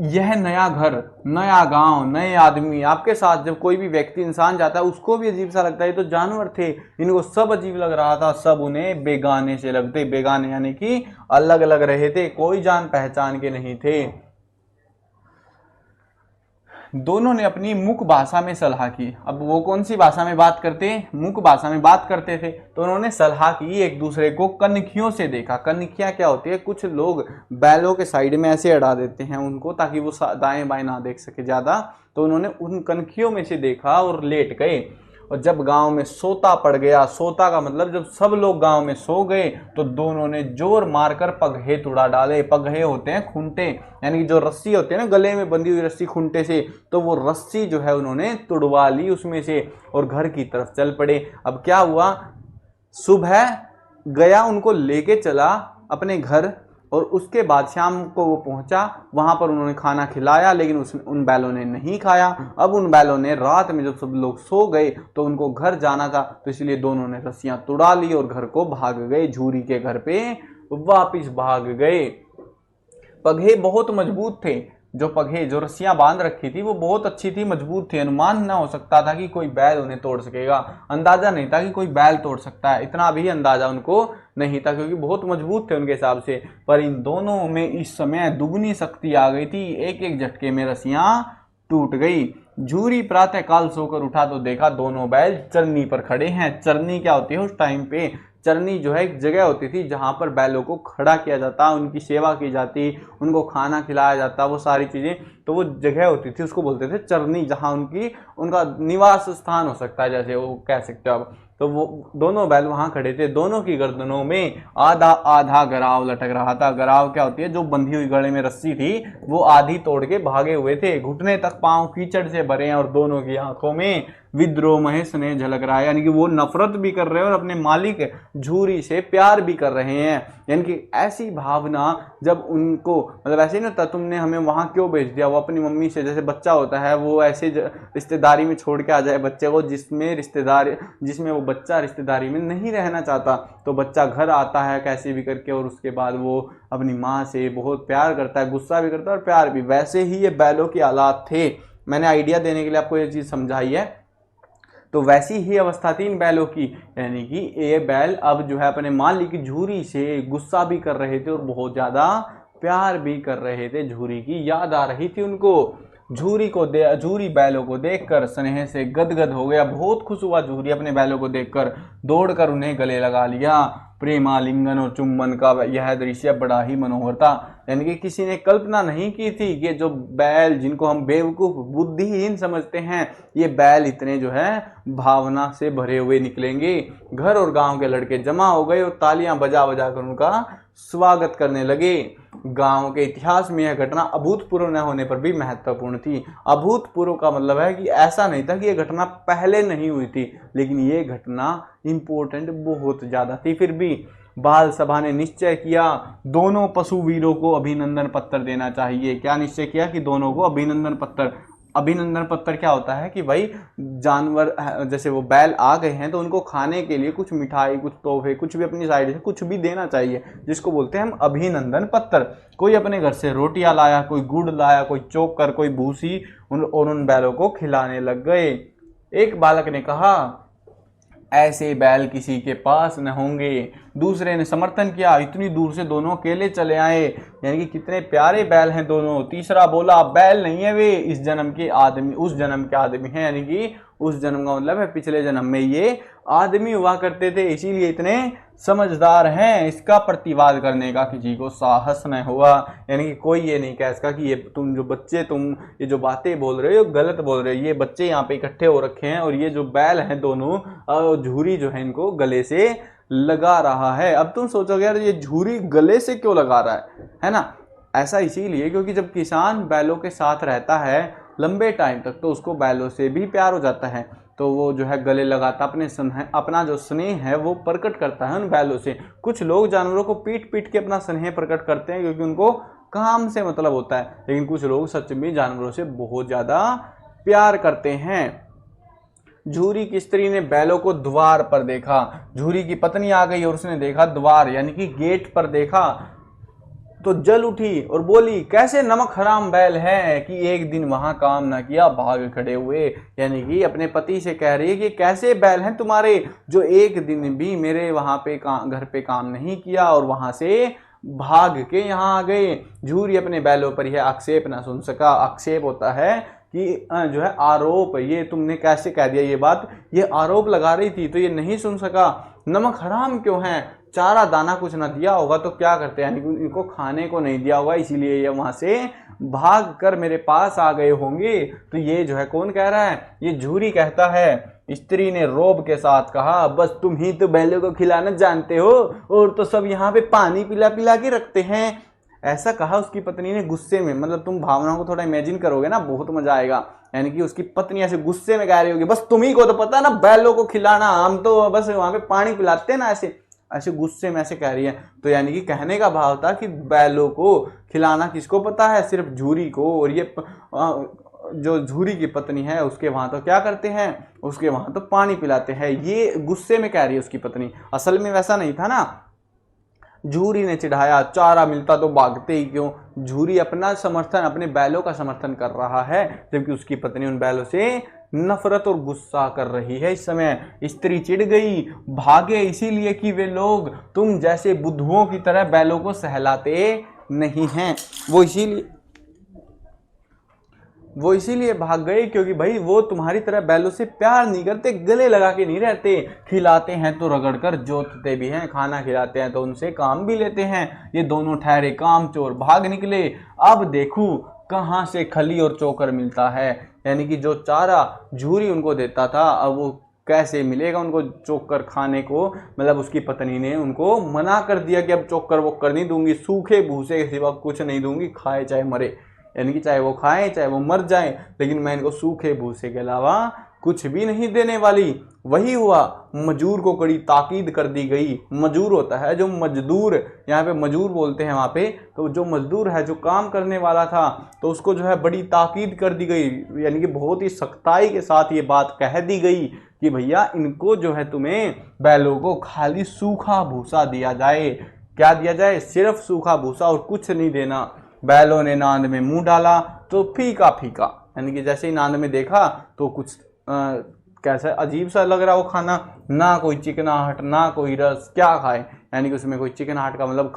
[SPEAKER 1] यह नया घर, नया गांव, नए आदमी आपके साथ, जब कोई भी व्यक्ति इंसान जाता है उसको भी अजीब सा लगता है। ये तो जानवर थे, इनको सब अजीब लग रहा था, सब उन्हें बेगाने से लगते। बेगाने यानी कि अलग अलग रहे थे, कोई जान पहचान के नहीं थे। दोनों ने अपनी मुख भाषा में सलाह की। अब वो कौन सी भाषा में बात करते, मुख भाषा में बात करते थे। तो उन्होंने सलाह की, एक दूसरे को कनखियों से देखा। कनखियां क्या होती है, कुछ लोग बैलों के साइड में ऐसे अड़ा देते हैं उनको, ताकि वो दाएं बाएं ना देख सके ज्यादा। तो उन्होंने उन कनखियों में से देखा और लेट गए। और जब गांव में सोता पड़ गया, सोता का मतलब जब सब लोग गांव में सो गए, तो दोनों ने जोर मारकर पगहे तुड़ा डाले। पगहे होते हैं खूंटे, यानी कि जो रस्सी होती है ना गले में बंधी हुई रस्सी खूंटे से, तो वो रस्सी जो है उन्होंने तुड़वा ली उसमें से और घर की तरफ चल पड़े। अब क्या हुआ, सुबह गया उनको लेके चला अपने घर, और उसके बाद शाम को वो पहुंचा, वहां पर उन्होंने खाना खिलाया, लेकिन उन बैलों ने नहीं खाया। अब उन बैलों ने रात में जब सब लोग सो गए तो उनको घर जाना था, तो इसलिए दोनों ने रस्सियां तुड़ा ली और घर को भाग गए, झूरी के घर पे वापिस भाग गए। पगहे बहुत मजबूत थे, जो पगहे जो रस्सियां बांध रखी थी वो बहुत अच्छी थी, मजबूत थी। अनुमान ना हो सकता था कि कोई बैल उन्हें तोड़ सकेगा, अंदाजा नहीं था कि कोई बैल तोड़ सकता है, इतना भी अंदाजा उनको नहीं था, क्योंकि बहुत मजबूत थे उनके हिसाब से। पर इन दोनों में इस समय दुगनी शक्ति आ गई थी, एक एक झटके में रस्सियां टूट गई। झूरी प्रातः काल सोकर उठा तो देखा दोनों बैल चरनी पर खड़े हैं। चरनी क्या होती है उस टाइम पे, चरनी जो है एक जगह होती थी जहां पर बैलों को खड़ा किया जाता, उनकी सेवा की जाती, उनको खाना खिलाया जाता, वो सारी चीजें, तो वो जगह होती थी उसको बोलते थे चरनी, जहां उनका निवास स्थान हो सकता है, जैसे वो कह सकते हो आप। तो वो दोनों बैल वहां खड़े थे, दोनों की गर्दनों में आधा आधा गराव लटक रहा था। गराव क्या होती है, जो बंधी हुई गले में रस्सी थी वो आधी तोड़ के भागे हुए थे। घुटने तक पांव कीचड़ से भरे हैं और दोनों की आंखों में विद्रोह मह स्नेह झलक रहा है, यानी कि वो नफरत भी कर रहे हैं और अपने मालिक झूरी से प्यार भी कर रहे हैं। यानी कि ऐसी भावना जब उनको, मतलब ऐसे नहीं होता तुमने हमें वहां क्यों भेज दिया, वो अपनी मम्मी से, जैसे बच्चा होता है वो ऐसे रिश्तेदारी में छोड़ के आ जाए बच्चे को, जिसमें वो बच्चा रिश्तेदारी में नहीं रहना चाहता, तो बच्चा घर आता है कैसे भी करके और उसके बाद वो अपनी माँ से बहुत प्यार करता है, गुस्सा भी करता है और प्यार भी। वैसे ही ये बैलों की हालात थे, मैंने आइडिया देने के लिए आपको ये चीज समझाई है। तो वैसी ही अवस्था थी इन बैलों की, यानी कि ये बैल अब जो है अपने मालिक की झूरी से गुस्सा भी कर रहे थे और बहुत ज्यादा प्यार भी कर रहे थे। झूरी की याद आ रही थी उनको। झूरी बैलों को देखकर स्नेह से गदगद हो गया, बहुत खुश हुआ झूरी अपने बैलों को देखकर, दौड़कर उन्हें गले लगा लिया। प्रेमालिंगन और चुंबन का यह दृश्य बड़ा ही मनोहर था। यानी कि किसी ने कल्पना नहीं की थी कि जो बैल, जिनको हम बेवकूफ बुद्धिहीन समझते हैं, ये बैल इतने जो है भावना से भरे हुए निकलेंगे। घर और गांव के लड़के जमा हो गए और तालियां बजा बजा कर उनका स्वागत करने लगे। गांव के इतिहास में यह घटना अभूतपूर्व न होने पर भी महत्वपूर्ण थी। अभूतपूर्व का मतलब है कि ऐसा नहीं था कि यह घटना पहले नहीं हुई थी, लेकिन ये घटना इंपॉर्टेंट बहुत ज्यादा थी। फिर भी बाल सभा ने निश्चय किया दोनों पशु वीरों को अभिनंदन पत्र देना चाहिए। क्या निश्चय किया कि दोनों को अभिनंदन पत्र। अभिनंदन पत्र क्या होता है कि भाई जानवर, जैसे वो बैल आ गए हैं तो उनको खाने के लिए कुछ मिठाई, कुछ तोहफे, कुछ भी अपनी साइड से कुछ भी देना चाहिए, जिसको बोलते हैं हम अभिनंदन पत्र। कोई अपने घर से रोटियां लाया, कोई गुड़ लाया, कोई चोकर, कोई भूसी, और उन बैलों को खिलाने लग गए। एक बालक ने कहा ऐसे बैल किसी के पास न होंगे। दूसरे ने समर्थन किया, इतनी दूर से दोनों अकेले चले आए, यानी कि कितने प्यारे बैल हैं दोनों। तीसरा बोला बैल नहीं है वे, इस जन्म के आदमी, उस जन्म के आदमी हैं, यानी कि उस जन्म का मतलब है पिछले जन्म में ये आदमी हुआ करते थे, इसीलिए इतने समझदार हैं। इसका प्रतिवाद करने का किसी को साहस न हुआ, यानी कि कोई ये नहीं कह सका कि ये तुम जो बच्चे, तुम ये जो बातें बोल रहे हो गलत बोल रहे हो। ये बच्चे यहाँ पे इकट्ठे हो रखे हैं और ये जो बैल हैं दोनों, झूरी जो है इनको गले से लगा रहा है। अब तुम सोचोगे यार ये झूरी गले से क्यों लगा रहा है ना? ऐसा इसीलिए क्योंकि जब किसान बैलों के साथ रहता है लंबे टाइम तक तो उसको बैलों से भी प्यार हो जाता है, तो वो जो है गले लगाता, अपना जो स्नेह है वो प्रकट करता है उन बैलों से। कुछ लोग जानवरों को पीट पीट के अपना स्नेह प्रकट करते हैं क्योंकि उनको काम से मतलब होता है, लेकिन कुछ लोग सच में जानवरों से बहुत ज्यादा प्यार करते हैं। झूरी की स्त्री ने बैलों को द्वार पर देखा। झूरी की पत्नी आ गई और उसने देखा द्वार, यानी कि गेट पर देखा, तो जल उठी और बोली कैसे नमक हराम बैल है कि एक दिन वहां काम ना किया, भाग खड़े हुए। यानी कि अपने पति से कह रही है कि कैसे बैल हैं तुम्हारे जो एक दिन भी मेरे वहां पे घर पे काम नहीं किया और वहां से भाग के यहाँ आ गए। झूरी अपने बैलों पर यह आक्षेप ना सुन सका। आक्षेप होता है कि जो है आरोप, ये तुमने कैसे कह दिया ये बात, ये आरोप लगा रही थी तो ये नहीं सुन सका। नमक हराम क्यों है, चारा दाना कुछ ना दिया होगा तो क्या करते हैं, यानी इनको खाने को नहीं दिया होगा इसीलिए ये वहां से भाग कर मेरे पास आ गए होंगे। तो ये जो है कौन कह रहा है, ये झूरी कहता है। स्त्री ने रोब के साथ कहा, बस तुम ही तो बैलों को खिलाना जानते हो, और तो सब यहाँ पे पानी पिला पिला के रखते हैं। ऐसा कहा उसकी पत्नी ने गुस्से में, मतलब तुम भावनाओं को थोड़ा इमेजिन करोगे ना, बहुत मजा आएगा। यानी कि उसकी पत्नी ऐसे गुस्से में कह रही होगी, बस तुम्ही को तो पता ना बैलों को खिलाना, हम तो बस वहां पे पानी पिलाते हैं ना, ऐसे ऐसे गुस्से में ऐसे कह रही है। तो यानी कि कहने का भाव था कि बैलों को खिलाना किसको पता है, सिर्फ झूरी को। और ये जो झूरी की पत्नी है उसके वहां तो क्या करते हैं, उसके वहां तो पानी पिलाते हैं। ये गुस्से में कह रही है उसकी पत्नी, असल में वैसा नहीं था ना। झूरी ने चिढ़ाया, चारा मिलता तो भागते ही क्यों। झूरी अपना समर्थन, अपने बैलों का समर्थन कर रहा है, जबकि उसकी पत्नी उन बैलों से नफरत और गुस्सा कर रही है। इस समय स्त्री चिढ़ गई, भागे इसीलिए कि वे लोग तुम जैसे बुद्धुओं की तरह बैलों को सहलाते नहीं हैं। वो इसीलिए भाग गए क्योंकि भाई वो तुम्हारी तरह बैलों से प्यार नहीं करते, गले लगा के नहीं रहते। खिलाते हैं तो रगड़ कर जोतते भी हैं, खाना खिलाते हैं तो उनसे काम भी लेते हैं। ये दोनों ठहरे कामचोर भाग निकले। अब देखो कहाँ से खली और चोकर मिलता है, यानी कि जो चारा झूरी उनको देता था अब वो कैसे मिलेगा उनको चोकर खाने को। मतलब उसकी पत्नी ने उनको मना कर दिया कि अब चोकर वोकर नहीं दूंगी, सूखे भूसे के सिवा कुछ नहीं दूंगी, खाए चाहे मरे, यानी कि चाहे वो खाएं चाहे वो मर जाएं, लेकिन मैं इनको सूखे भूसे के अलावा कुछ भी नहीं देने वाली। वही हुआ, मजूर को कड़ी ताकीद कर दी गई। मजूर होता है जो मजदूर, यहाँ पे मजूर बोलते हैं वहाँ पे, तो जो मजदूर है जो काम करने वाला था तो उसको जो है बड़ी ताकीद कर दी गई, यानी कि बहुत ही सख्ताई के साथ ये बात कह दी गई कि भैया इनको जो है तुम्हें बैलों को खाली सूखा भूसा दिया जाए। क्या दिया जाए, सिर्फ सूखा भूसा और कुछ नहीं देना। बैलों ने नांद में मुंह डाला तो फीका फीका, यानी कि जैसे ही नांद में देखा तो कुछ कैसा अजीब सा लग रहा वो खाना, ना कोई चिकनाहट ना कोई रस, क्या खाए, यानी कि उसमें कोई चिकनाहट का मतलब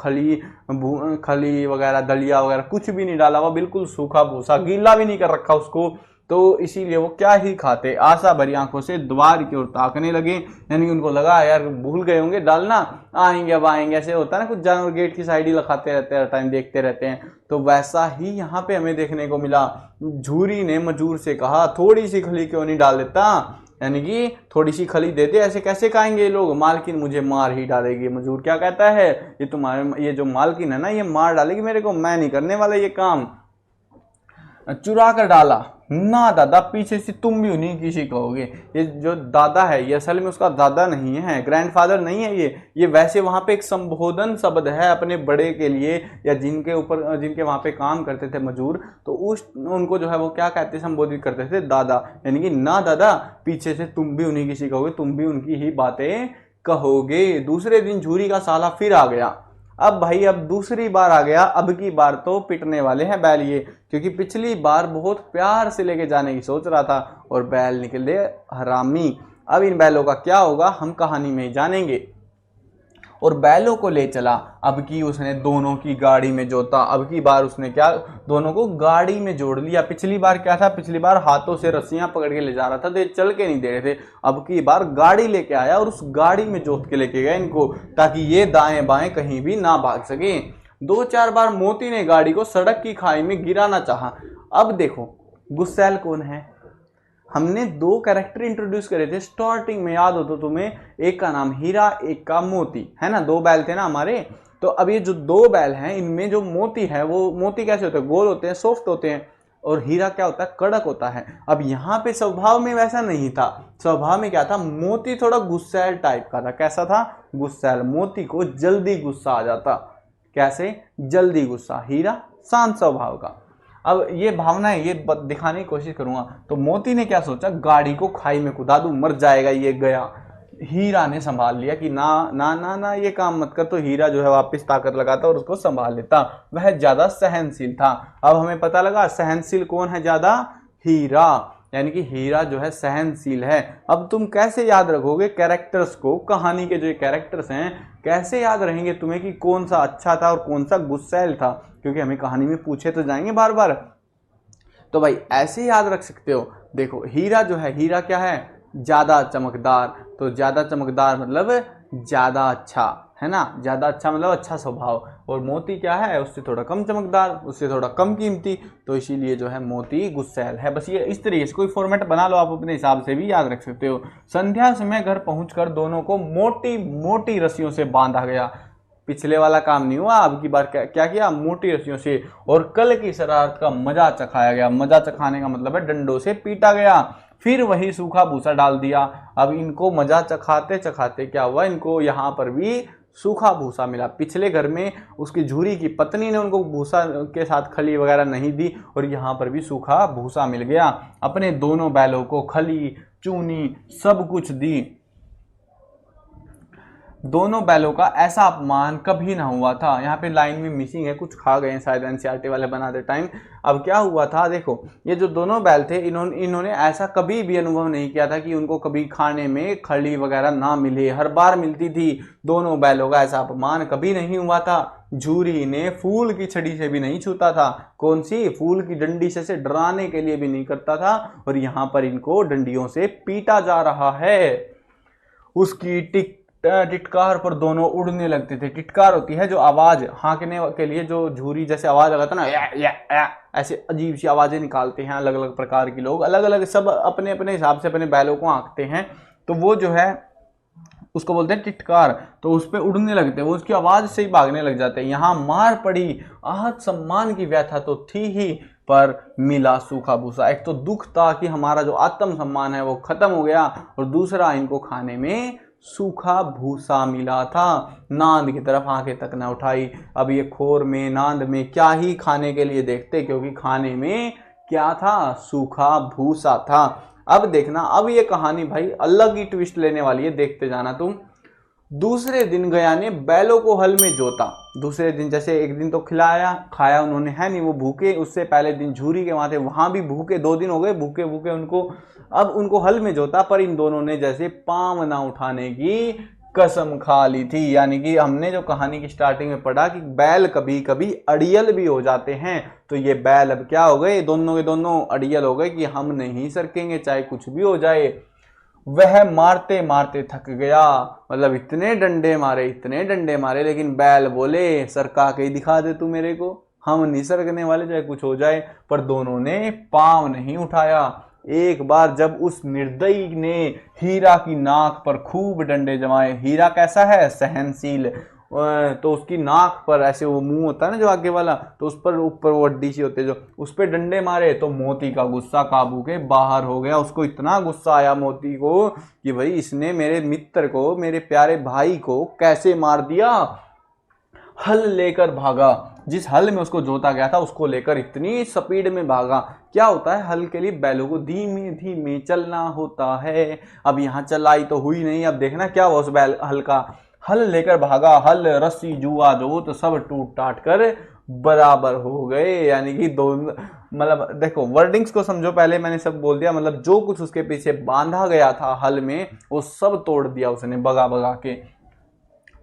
[SPEAKER 1] खली वगैरह दलिया वगैरह कुछ भी नहीं डाला हुआ, बिल्कुल सूखा भूसा, गीला भी नहीं कर रखा उसको। तो इसीलिए वो क्या ही खाते। आशा भरी आंखों से द्वार की ओर ताकने लगे, यानी कि उनको लगा यार भूल गए होंगे डालना, आएंगे अब आएंगे, ऐसे होता है ना कुछ जानवर गेट की साइड ही लगाते रहते हैं, टाइम देखते रहते हैं। तो वैसा ही यहाँ पे हमें देखने को मिला। झूरी ने मजूर से कहा थोड़ी सी खली क्यों नहीं डाल देता, यानी कि थोड़ी सी खली देते, ऐसे कैसे खाएंगे ये लोग, मालकिन मुझे मार ही डालेगी। मजूर क्या कहता है, ये तुम्हारे ये जो मालकिन है ना ये मार डालेगी मेरे को, मैं नहीं करने वाला ये काम। चुरा कर डाला ना दादा, पीछे से तुम भी उन्हीं की सी कहोगे। ये जो दादा है ये असल में उसका दादा नहीं है, ग्रैंडफादर नहीं है ये वैसे वहां पे एक संबोधन शब्द है अपने बड़े के लिए, या जिनके वहां पे काम करते थे मजूर, तो उनको जो है वो क्या कहते संबोधित करते थे, दादा। यानी कि ना दादा, पीछे से तुम भी उन्हीं की सी कहोगे, तुम भी उनकी ही बातें कहोगे। दूसरे दिन झूरी का साला फिर आ गया। अब भाई अब दूसरी बार आ गया, अब की बार तो पिटने वाले हैं बैल ये, क्योंकि पिछली बार बहुत प्यार से लेके जाने की सोच रहा था और बैल निकले हरामी। अब इन बैलों का क्या होगा हम कहानी में ही जानेंगे। और बैलों को ले चला, अब की उसने दोनों की गाड़ी में जोता। अब की बार उसने क्या, दोनों को गाड़ी में जोड़ लिया। पिछली बार क्या था, पिछली बार हाथों से रस्सियां पकड़ के ले जा रहा था तो ये चल के नहीं दे रहे थे। अब की बार गाड़ी लेके आया और उस गाड़ी में जोत के लेके गया इनको, ताकि ये दाएं बाएं कहीं भी ना भाग सके। 2-4 बार मोती ने गाड़ी को सड़क की खाई में गिराना चाहा। अब देखो गुस्सैल कौन है, हमने 2 कैरेक्टर इंट्रोड्यूस करे थे स्टार्टिंग में, याद हो तो तुम्हें, एक का नाम हीरा एक का मोती, है ना, 2 बैल थे ना हमारे। तो अब ये जो 2 बैल हैं इनमें जो मोती है वो मोती कैसे होते हैं, गोल होते हैं, सॉफ्ट होते हैं, और हीरा क्या होता है, कड़क होता है। अब यहाँ पे स्वभाव में वैसा नहीं था, स्वभाव में क्या था, मोती थोड़ा गुस्सैल टाइप का था। कैसा था, गुस्सैल। मोती को जल्दी गुस्सा आ जाता, कैसे, जल्दी गुस्सा। हीरा शांत स्वभाव का। अब ये भावना है, ये दिखाने की कोशिश करूंगा। तो मोती ने क्या सोचा, गाड़ी को खाई में कुदा दूं, मर जाएगा ये, गया। हीरा ने संभाल लिया कि ना ना ना ना ये काम मत कर। तो हीरा जो है वापस ताकत लगाता और उसको संभाल लेता, वह ज्यादा सहनशील था। अब हमें पता लगा सहनशील कौन है ज्यादा, हीरा। यानी कि हीरा जो है सहनशील है। अब तुम कैसे याद रखोगे कैरेक्टर्स को, कहानी के जो कैरेक्टर्स हैं कैसे याद रहेंगे तुम्हें कि कौन सा अच्छा था और कौन सा गुस्सैल था, क्योंकि हमें कहानी में पूछे तो जाएंगे बार बार। तो भाई ऐसे याद रख सकते हो। देखो हीरा जो है, हीरा क्या है, ज्यादा चमकदार, तो ज्यादा चमकदार मतलब ज्यादा अच्छा, है ना, ज्यादा अच्छा मतलब अच्छा स्वभाव। और मोती क्या है, उससे थोड़ा कम चमकदार, उससे थोड़ा कम कीमती, तो इसीलिए जो है मोती गुस्सैल है। बस ये इस तरीके से कोई फॉर्मेट बना लो, आप अपने हिसाब से भी याद रख सकते हो। संध्या समय घर पहुंचकर दोनों को मोटी मोटी रस्सियों से बांधा गया। पिछले वाला काम नहीं हुआ, अब की बार क्या किया, मोटी रस्सियों से। और कल की शरारत का मजा चखाया गया। मजा चखाने का मतलब है डंडों से पीटा गया। फिर वही सूखा भूसा डाल दिया। अब इनको मजा चखाते चखाते क्या हुआ, इनको यहाँ पर भी सूखा भूसा मिला। पिछले घर में उसकी झूरी की पत्नी ने उनको भूसा के साथ खली वगैरह नहीं दी, और यहाँ पर भी सूखा भूसा मिल गया। अपने दोनों बैलों को खली चूनी सब कुछ दी। दोनों बैलों का ऐसा अपमान कभी ना हुआ था। यहाँ पे लाइन में मिसिंग है, कुछ खा गए हैं शायद एनसीईआरटी वाले बनाते टाइम। अब क्या हुआ था, देखो ये जो दोनों बैल थे, इन्होंने ऐसा कभी भी अनुभव नहीं किया था कि उनको कभी खाने में खली वगैरह ना मिले, हर बार मिलती थी। दोनों बैलों का ऐसा अपमान कभी नहीं हुआ था। झूरी ने फूल की छड़ी से भी नहीं छूता था। कौन सी, फूल की डंडी से डराने के लिए भी नहीं करता था, और यहाँ पर इनको डंडियों से पीटा जा रहा है। उसकी टिटकार पर दोनों उड़ने लगते थे। टिटकार होती है जो आवाज हाँकने के लिए, जो झूरी जैसे आवाज लगाता ना, या ऐसे अजीब सी आवाजें निकालते हैं अलग अलग प्रकार के लोग, अलग अलग सब अपने अपने हिसाब से अपने बैलों को हाँकते हैं। तो वो जो है उसको बोलते हैं टिटकार। तो उस पर उड़ने लगते हैं, वो उसकी आवाज से ही भागने लग जाते हैं। यहाँ मार पड़ी, आहत सम्मान की व्यथा तो थी ही, पर मिला सूखा भूसा। एक तो दुख था कि हमारा जो आत्म सम्मान है वो खत्म हो गया, और दूसरा इनको खाने में सूखा भूसा मिला था। नांद की तरफ आंखें तक न उठाई। अब ये खोर में नांद में क्या ही खाने के लिए देखते, क्योंकि खाने में क्या था, सूखा भूसा था। अब देखना, अब ये कहानी भाई अलग ही ट्विस्ट लेने वाली है, देखते जाना तुम। दूसरे दिन गया ने बैलों को हल में जोता। दूसरे दिन, जैसे एक दिन तो खिलाया खाया उन्होंने, है नहीं, वो भूखे, उससे पहले दिन झूरी के वहां थे, वहां भी भूखे, 2 दिन हो गए भूखे भूखे उनको। अब उनको हल में जोता, पर इन दोनों ने जैसे पांव ना उठाने की कसम खा ली थी। यानी कि हमने जो कहानी की स्टार्टिंग में पढ़ा कि बैल कभी कभी अड़ियल भी हो जाते हैं, तो ये बैल अब क्या हो गए, दोनों के दोनों अड़ियल हो गए कि हम नहीं सरकेंगे चाहे कुछ भी हो जाए। वह मारते मारते थक गया। मतलब इतने डंडे मारे, लेकिन बैल बोले सरका के ही दिखा दे तू मेरे को, हम नहीं सरकने वाले चाहे कुछ हो जाए। पर दोनों ने पांव नहीं उठाया। एक बार जब उस निर्दयी ने हीरा की नाक पर खूब डंडे जमाए। हीरा कैसा है, सहनशील, तो उसकी नाक पर ऐसे वो मुंह होता है ना जो आगे वाला, तो उस पर ऊपर वो हड्डी सी होती है जो, उस पर डंडे मारे, तो मोती का गुस्सा काबू के बाहर हो गया। उसको इतना गुस्सा आया मोती को कि भाई इसने मेरे मित्र को, मेरे प्यारे भाई को कैसे मार दिया। हल लेकर भागा। जिस हल में उसको जोता गया था उसको लेकर इतनी स्पीड में भागा। क्या होता है, हल के लिए बैलों को धीमे धीमे चलना होता है। अब यहाँ चलाई तो हुई नहीं, अब देखना क्या हुआ उस बैल हल का। हल लेकर भागा, हल रस्सी जुआ जोत तो सब टूट टाट कर बराबर हो गए। यानी कि दोनों, मतलब देखो वर्डिंग्स को समझो, पहले मैंने सब बोल दिया, मतलब जो कुछ उसके पीछे बांधा गया था हल में वो सब तोड़ दिया उसने भगा भगा के।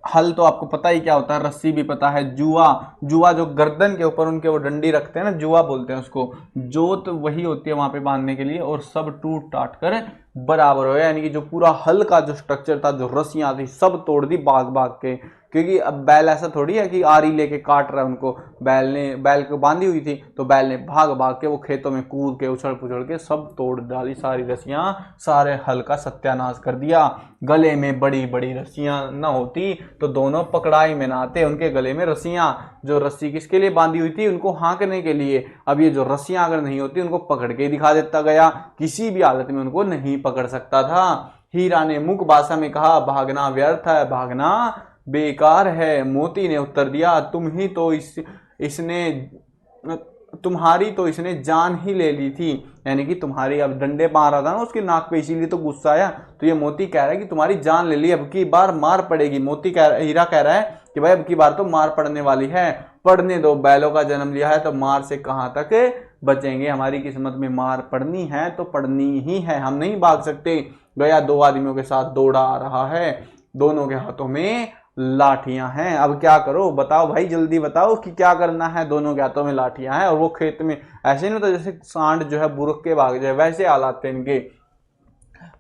[SPEAKER 1] हल तो आपको पता ही क्या होता है, रस्सी भी पता है। जुआ, जुआ जो गर्दन के ऊपर उनके वो डंडी रखते हैं ना, जुआ बोलते हैं उसको। जोत वही होती है वहां पे बांधने के लिए, और सब टूट टाट कर बराबर हो गया। यानी कि जो पूरा हल का जो स्ट्रक्चर था, जो रस्सियां थी, सब तोड़ दी भाग भाग के। क्योंकि अब बैल ऐसा थोड़ी है कि आरी लेके काट रहा है उनको, बैल को बांधी हुई थी, तो बैल ने भाग भाग के वो खेतों में कूद के उछल पुछल के सब तोड़ डाली सारी रस्सियां, सारे हल का सत्यानाश कर दिया। गले में बड़ी बड़ी रस्सियां न होती तो दोनों पकड़ाई में ना आते। उनके गले में रस्सियां, जो रस्सी किसके लिए बांधी हुई थी, उनको हाँकने के लिए। अब ये जो रस्सियां अगर नहीं होती उनको पकड़ के दिखा देता गया, किसी भी हालत में उनको नहीं पकड़ सकता था। हीरा ने मुख भाषा में कहा, भागना व्यर्थ है, भागना बेकार है। मोती ने उत्तर दिया, तुम्हारी तो इसने जान ही ले ली थी। यानी कि तुम्हारी, अब डंडे मार रहा था ना उसकी नाक पे, इसीलिए तो गुस्सा आया। तो ये मोती कह रहा है कि तुम्हारी जान ले ली, अब की बार मार पड़ेगी। हीरा कह रहा है कि भाई अब की बार तो मार पड़ने वाली है, पढ़ने दो, बैलों का जन्म लिया है तो मार से कहां तक बचेंगे। हमारी किस्मत में मार पड़नी है तो पड़नी ही है, हम नहीं भाग सकते। गया 2 आदमियों के साथ दौड़ा आ रहा है, दोनों के हाथों में लाठियां हैं। अब क्या करो, बताओ भाई, जल्दी बताओ कि क्या करना है। दोनों के हाथों में लाठियां हैं और वो खेत में ऐसे नहीं होता जैसे सांड जो है बुरक के भाग जाए, वैसे हालात थे इनके।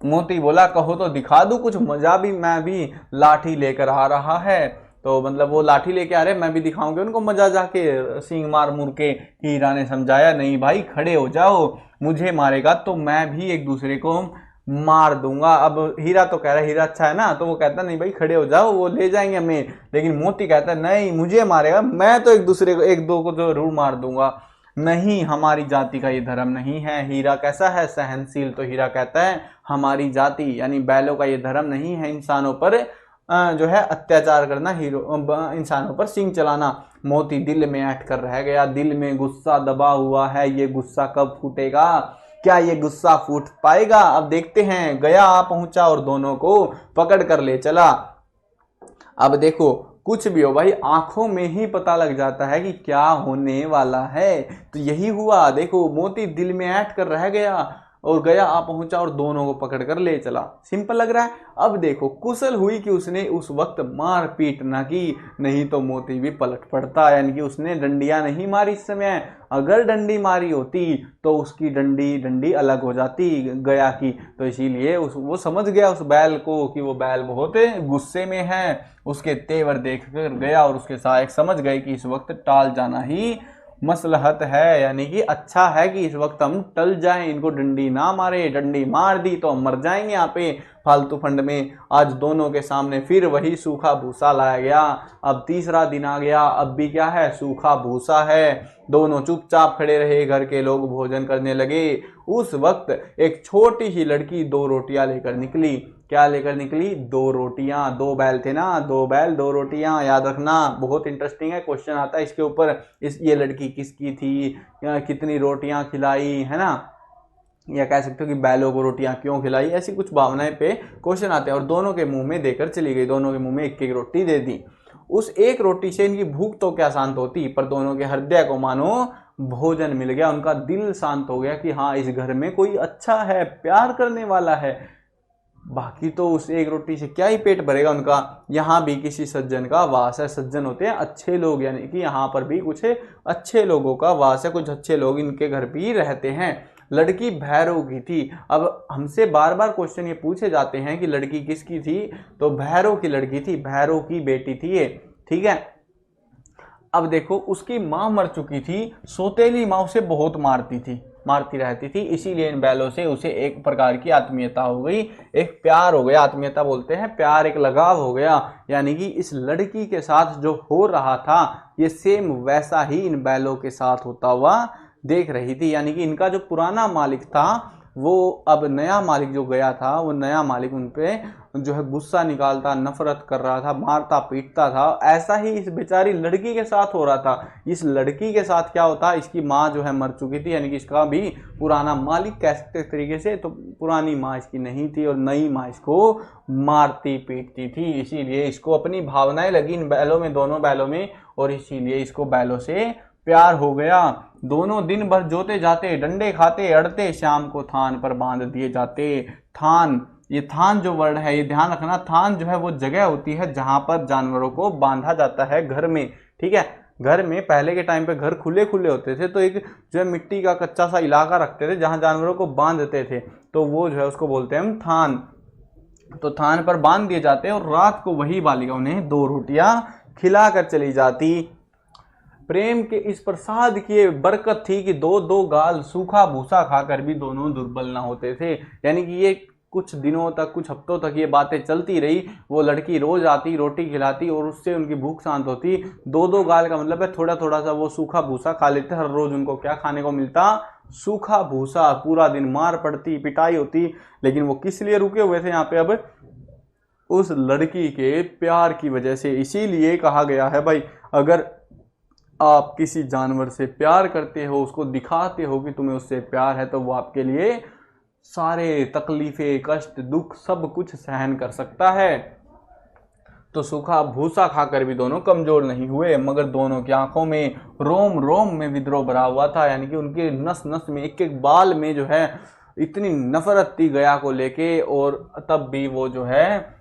[SPEAKER 1] मोती बोला कहो तो दिखा दूं कुछ मजा भी, मैं भी लाठी लेकर आ रहा है। तो मतलब वो लाठी लेके आ रहे, मैं भी दिखाऊंगे उनको मजा जाके सींग मार मुर के। हीरा ने समझाया नहीं भाई खड़े हो जाओ, मुझे मारेगा तो मैं भी एक दूसरे को मार दूंगा। अब हीरा तो कह रहा है, हीरा अच्छा है ना, तो वो कहता नहीं भाई खड़े हो जाओ, वो ले जाएंगे हमें। लेकिन मोती कहता है नहीं मुझे मारेगा, मैं तो एक दूसरे को एक दो को जरूर मार दूंगा। नहीं हमारी जाति का ये धर्म नहीं है। हीरा कैसा है, सहनशील। तो हीरा कहता है हमारी जाति यानी बैलों का ये धर्म नहीं है इंसानों पर जो है अत्याचार करना, इंसानों पर सींग चलाना। मोती दिल में ऐंठ कर रह गया, दिल में गुस्सा दबा हुआ है। ये गुस्सा कब फूटेगा, क्या ये गुस्सा फूट पाएगा, अब देखते हैं। गया आ पहुंचा और दोनों को पकड़ कर ले चला। अब देखो कुछ भी हो भाई, आंखों में ही पता लग जाता है कि क्या होने वाला है। तो यही हुआ, देखो मोती दिल में ऐंठ कर रह गया और गया आ पहुंचा और दोनों को पकड़ कर ले चला। सिंपल लग रहा है। अब देखो कुशल हुई कि उसने उस वक्त मार पीट ना की, नहीं तो मोती भी पलट पड़ता। यानी कि उसने डंडियां नहीं मारी इस समय। अगर डंडी मारी होती तो उसकी डंडी अलग हो जाती गया की। तो इसीलिए वो समझ गया उस बैल को कि वो बैल बहुत गुस्से में है। उसके तेवर देख कर गया और उसके सहायक समझ गए कि इस वक्त टाल जाना ही मसलहत है, यानी कि अच्छा है कि इस वक्त हम टल जाएं, इनको डंडी ना मारे। डंडी मार दी तो हम मर जाएंगे यहाँ पे फालतू फंड में। आज दोनों के सामने फिर वही सूखा भूसा लाया गया। अब तीसरा दिन आ गया, अब भी क्या है, सूखा भूसा है। दोनों चुपचाप खड़े रहे, घर के लोग भोजन करने लगे। उस वक्त एक छोटी ही लड़की 2 रोटियां लेकर निकली। क्या लेकर निकली, 2 रोटियां। 2 बैल थे ना, 2 बैल 2 रोटियां, याद रखना। बहुत इंटरेस्टिंग है, क्वेश्चन आता है इसके ऊपर। ये लड़की किसकी थी, कितनी रोटियां खिलाई, है ना, या कह सकते हो कि बैलों को रोटियां क्यों खिलाई, ऐसी कुछ भावनाएं पे क्वेश्चन आते हैं। और दोनों के मुंह में देकर चली गई, दोनों के मुंह में एक एक रोटी दे दी। उस एक रोटी से इनकी भूख तो क्या शांत होती, पर दोनों के हृदय को मानो भोजन मिल गया। उनका दिल शांत हो गया कि हाँ इस घर में कोई अच्छा है, प्यार करने वाला है। बाकी तो उस एक रोटी से क्या ही पेट भरेगा उनका। यहाँ भी किसी सज्जन का वास है। सज्जन होते हैं अच्छे लोग, यानी कि यहाँ पर भी कुछ अच्छे लोगों का वास है, कुछ अच्छे लोग इनके घर भी रहते हैं। लड़की भैरव की थी। अब हमसे बार बार क्वेश्चन ये पूछे जाते हैं कि लड़की किसकी थी, तो भैरव की लड़की थी, भैरव की बेटी थी ये, ठीक है। अब देखो उसकी माँ मर चुकी थी, सौतेली माँ उसे बहुत मारती रहती थी। इसीलिए इन बैलों से उसे एक प्रकार की आत्मीयता हो गई, एक प्यार हो गया। आत्मीयता बोलते हैं प्यार, एक लगाव हो गया। यानी कि इस लड़की के साथ जो हो रहा था ये सेम वैसा ही इन बैलों के साथ होता हुआ देख रही थी। यानी कि इनका जो पुराना मालिक था वो अब नया मालिक जो गया था, वो नया मालिक उन पे जो है गुस्सा निकालता, नफरत कर रहा था, मारता पीटता था। ऐसा ही इस बेचारी लड़की के साथ हो रहा था। इस लड़की के साथ क्या होता, इसकी माँ जो है मर चुकी थी, यानी कि इसका भी पुराना मालिक कह सकते तरीके से। तो पुरानी माँ इसकी नहीं थी और नई माँ इसको मारती पीटती थी। इसीलिए इसको अपनी भावनाएं लगी इन बैलों में, दोनों बैलों में, और इसीलिए इसको बैलों से प्यार हो गया। दोनों दिन भर जोते जाते, डंडे खाते, अड़ते, शाम को थान पर बांध दिए जाते। थान, ये थान जो वर्ड है ये ध्यान रखना, थान जो है वो जगह होती है जहां पर जानवरों को बांधा जाता है घर में, ठीक है। घर में पहले के टाइम पे घर खुले खुले होते थे, तो एक जो है मिट्टी का कच्चा सा इलाका रखते थे जहां जानवरों को बांधते थे, तो वो जो है उसको बोलते हैं हम थान। तो थान पर बांध दिए जाते और रात को वही बालिका उन्हें 2 रोटियां खिलाकर चली जाती। प्रेम के इस प्रसाद की बरकत थी कि 2-2 गाल सूखा भूसा खाकर भी दोनों दुर्बल ना होते थे। यानी कि ये कुछ दिनों तक, कुछ हफ्तों तक ये बातें चलती रही। वो लड़की रोज आती, रोटी खिलाती और उससे उनकी भूख शांत होती। 2-2 गाल का मतलब है थोड़ा थोड़ा सा वो सूखा भूसा खा लेते। हर रोज उनको क्या खाने को मिलता, सूखा भूसा। पूरा दिन मार पड़ती, पिटाई होती, लेकिन वो किस लिए रुके हुए थे यहाँ पे, अब उस लड़की के प्यार की वजह से। इसीलिए कहा गया है भाई, अगर आप किसी जानवर से प्यार करते हो, उसको दिखाते हो कि तुम्हें उससे प्यार है, तो वो आपके लिए सारे तकलीफें, कष्ट, दुख सब कुछ सहन कर सकता है। तो सूखा भूसा खाकर भी दोनों कमजोर नहीं हुए, मगर दोनों की आंखों में, रोम रोम में विद्रोह भरा हुआ था। यानी कि उनके नस नस में, एक एक बाल में जो है इतनी नफरत थी गया को लेके, और तब भी वो जो है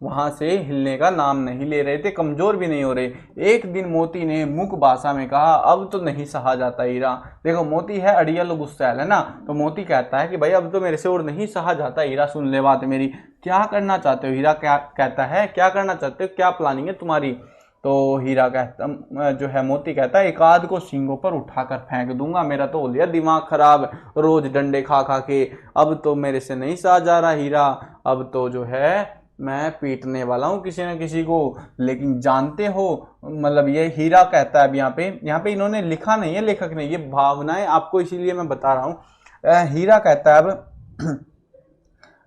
[SPEAKER 1] वहां से हिलने का नाम नहीं ले रहे थे, कमजोर भी नहीं हो रहे। एक दिन मोती ने मुख भाषा में कहा, अब तो नहीं सहा जाता हीरा। देखो मोती है अड़ियल गुस्सैल है ना, तो मोती कहता है कि भाई अब तो मेरे से और नहीं सहा जाता हीरा, सुन ले बात मेरी, क्या करना चाहते हो। हीरा क्या कहता है, क्या करना चाहते हो, क्या प्लानिंग है तुम्हारी। तो हीरा कहता, जो है मोती कहता है, एक आध को सींगों पर उठाकर फेंक दूंगा, मेरा तो हो लिया दिमाग खराब रोज डंडे खा खा के, अब तो मेरे से नहीं सहा जा रहा हीरा, अब तो जो है मैं पीटने वाला हूँ किसी न किसी को। लेकिन जानते हो, मतलब ये हीरा कहता है, अब यहाँ पे इन्होंने लिखा नहीं है लेखक ने, ये भावनाएं आपको इसीलिए मैं बता रहा हूँ। हीरा कहता है अब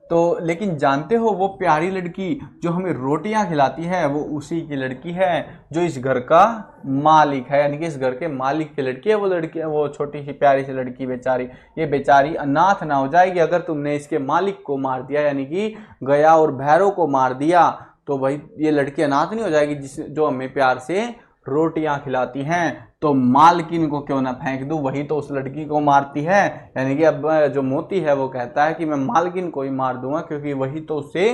[SPEAKER 1] तो, लेकिन जानते हो वो प्यारी लड़की जो हमें रोटियां खिलाती है वो उसी की लड़की है जो इस घर का मालिक है, यानी कि इस घर के मालिक की लड़की है वो लड़की, वो छोटी सी प्यारी सी लड़की बेचारी, ये बेचारी अनाथ ना हो जाएगी अगर तुमने इसके मालिक को मार दिया, यानी कि गया और भैरव को मार दिया, तो भाई ये लड़की अनाथ नहीं हो जाएगी जो हमें प्यार से रोटियां खिलाती हैं। तो मालकिन को क्यों ना फेंक दूं, वही तो उस लड़की को मारती है। यानी कि अब जो मोती है वो कहता है कि मैं मालकिन को ही मार दूंगा क्योंकि वही तो उससे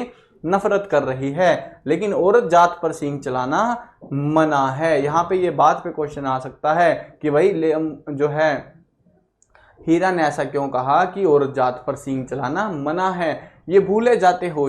[SPEAKER 1] नफरत कर रही है। लेकिन औरत जात पर सींग चलाना मना है। यहाँ पे ये बात पे क्वेश्चन आ सकता है कि भाई जो है हीरा ने ऐसा क्यों कहा कि औरत जात पर सींग चलाना मना है, ये भूल जाते हो।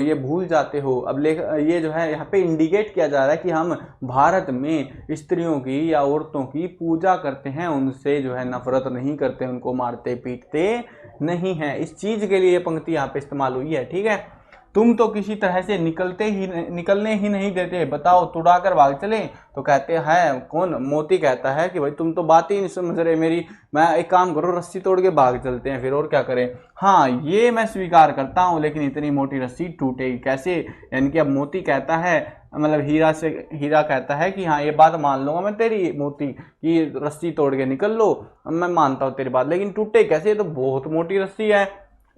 [SPEAKER 1] अब ये जो है यहाँ पे इंडिकेट किया जा रहा है कि हम भारत में स्त्रियों की या औरतों की पूजा करते हैं, उनसे जो है नफरत नहीं करते, उनको मारते पीटते नहीं हैं। इस चीज के लिए ये पंक्ति यहाँ पे इस्तेमाल हुई है, ठीक है। तुम तो किसी तरह से निकलने ही नहीं देते, बताओ तुड़ाकर भाग चले। तो कहते हैं कौन, मोती कहता है कि भाई तुम तो बात ही नहीं समझ रहे मेरी, मैं एक काम करो रस्सी तोड़ के भाग चलते हैं फिर, और क्या करें। हाँ ये मैं स्वीकार करता हूँ, लेकिन इतनी मोटी रस्सी टूटेगी कैसे। यानी कि अब मोती कहता है, मतलब हीरा कहता है कि हाँ ये बात मान लूंगा मैं तेरी मोती कि रस्सी तोड़ के निकल लो, मैं मानता हूँ तेरी बात, लेकिन टूटे कैसे, तो बहुत मोटी रस्सी है।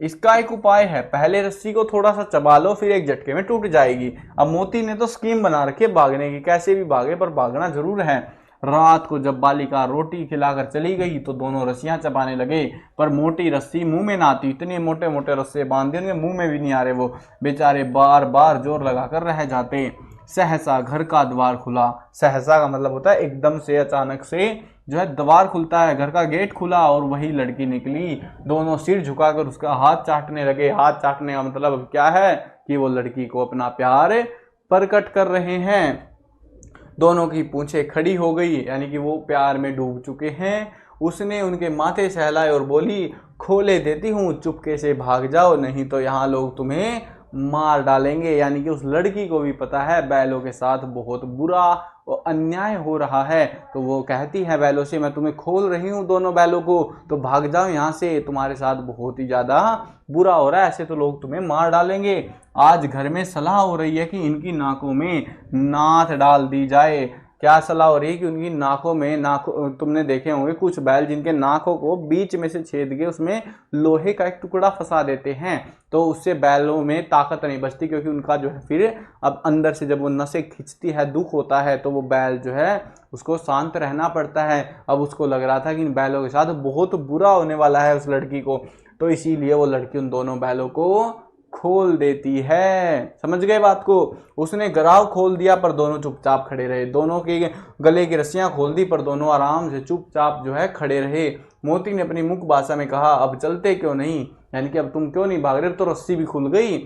[SPEAKER 1] इसका एक उपाय है, पहले रस्सी को थोड़ा सा चबा लो फिर एक झटके में टूट जाएगी। अब मोती ने तो स्कीम बना रखी है भागने की, कैसे भी भागे पर भागना जरूर है। रात को जब बालिका रोटी खिलाकर चली गई तो दोनों रस्सियां चबाने लगे, पर मोटी रस्सी मुंह में ना आती, इतने मोटे मोटे रस्से बांध दिए मुंह में भी नहीं आ रहे, वो बेचारे बार बार जोर लगाकर रह जाते। सहसा घर का द्वार खुला, सहसा का मतलब होता है एकदम से, अचानक से जो है द्वार खुलता है, घर का गेट खुला और वही लड़की निकली। दोनों सिर झुकाकर उसका हाथ चाटने लगे। हाथ चाटने का मतलब अब क्या है कि वो लड़की को अपना प्यार प्रकट कर रहे हैं। दोनों की पूंछें खड़ी हो गई, यानी कि वो प्यार में डूब चुके हैं। उसने उनके माथे सहलाए और बोली, खोले देती हूँ, चुपके से भाग जाओ, नहीं तो यहाँ लोग तुम्हें मार डालेंगे। यानी कि उस लड़की को भी पता है बैलों के साथ बहुत बुरा और अन्याय हो रहा है, तो वो कहती है बैलों से, मैं तुम्हें खोल रही हूँ दोनों बैलों को, तो भाग जाओ यहाँ से, तुम्हारे साथ बहुत ही ज़्यादा बुरा हो रहा है, ऐसे तो लोग तुम्हें मार डालेंगे। आज घर में सलाह हो रही है कि इनकी नाकों में नाथ डाल दी जाए। क्या सलाह हो रही है कि उनकी नाकों में तुमने देखे होंगे कुछ बैल जिनके नाकों को बीच में से छेद के उसमें लोहे का एक टुकड़ा फंसा देते हैं, तो उससे बैलों में ताकत नहीं बचती, क्योंकि उनका जो है फिर अब अंदर से जब वो नसें खिंचती है, दुख होता है, तो वो बैल जो है उसको शांत रहना पड़ता है। अब उसको लग रहा था कि इन बैलों के साथ बहुत बुरा होने वाला है उस लड़की को, तो इसीलिए वो लड़की उन दोनों बैलों को खोल देती है। समझ गए बात को। उसने गराव खोल दिया पर दोनों चुपचाप खड़े रहे। दोनों के गले की रस्सियां खोल दी पर दोनों आराम से चुपचाप जो है खड़े रहे। मोती ने अपनी मुख भाषा में कहा, अब चलते क्यों नहीं, यानी कि अब तुम क्यों नहीं भाग रहे, तो रस्सी भी खुल गई।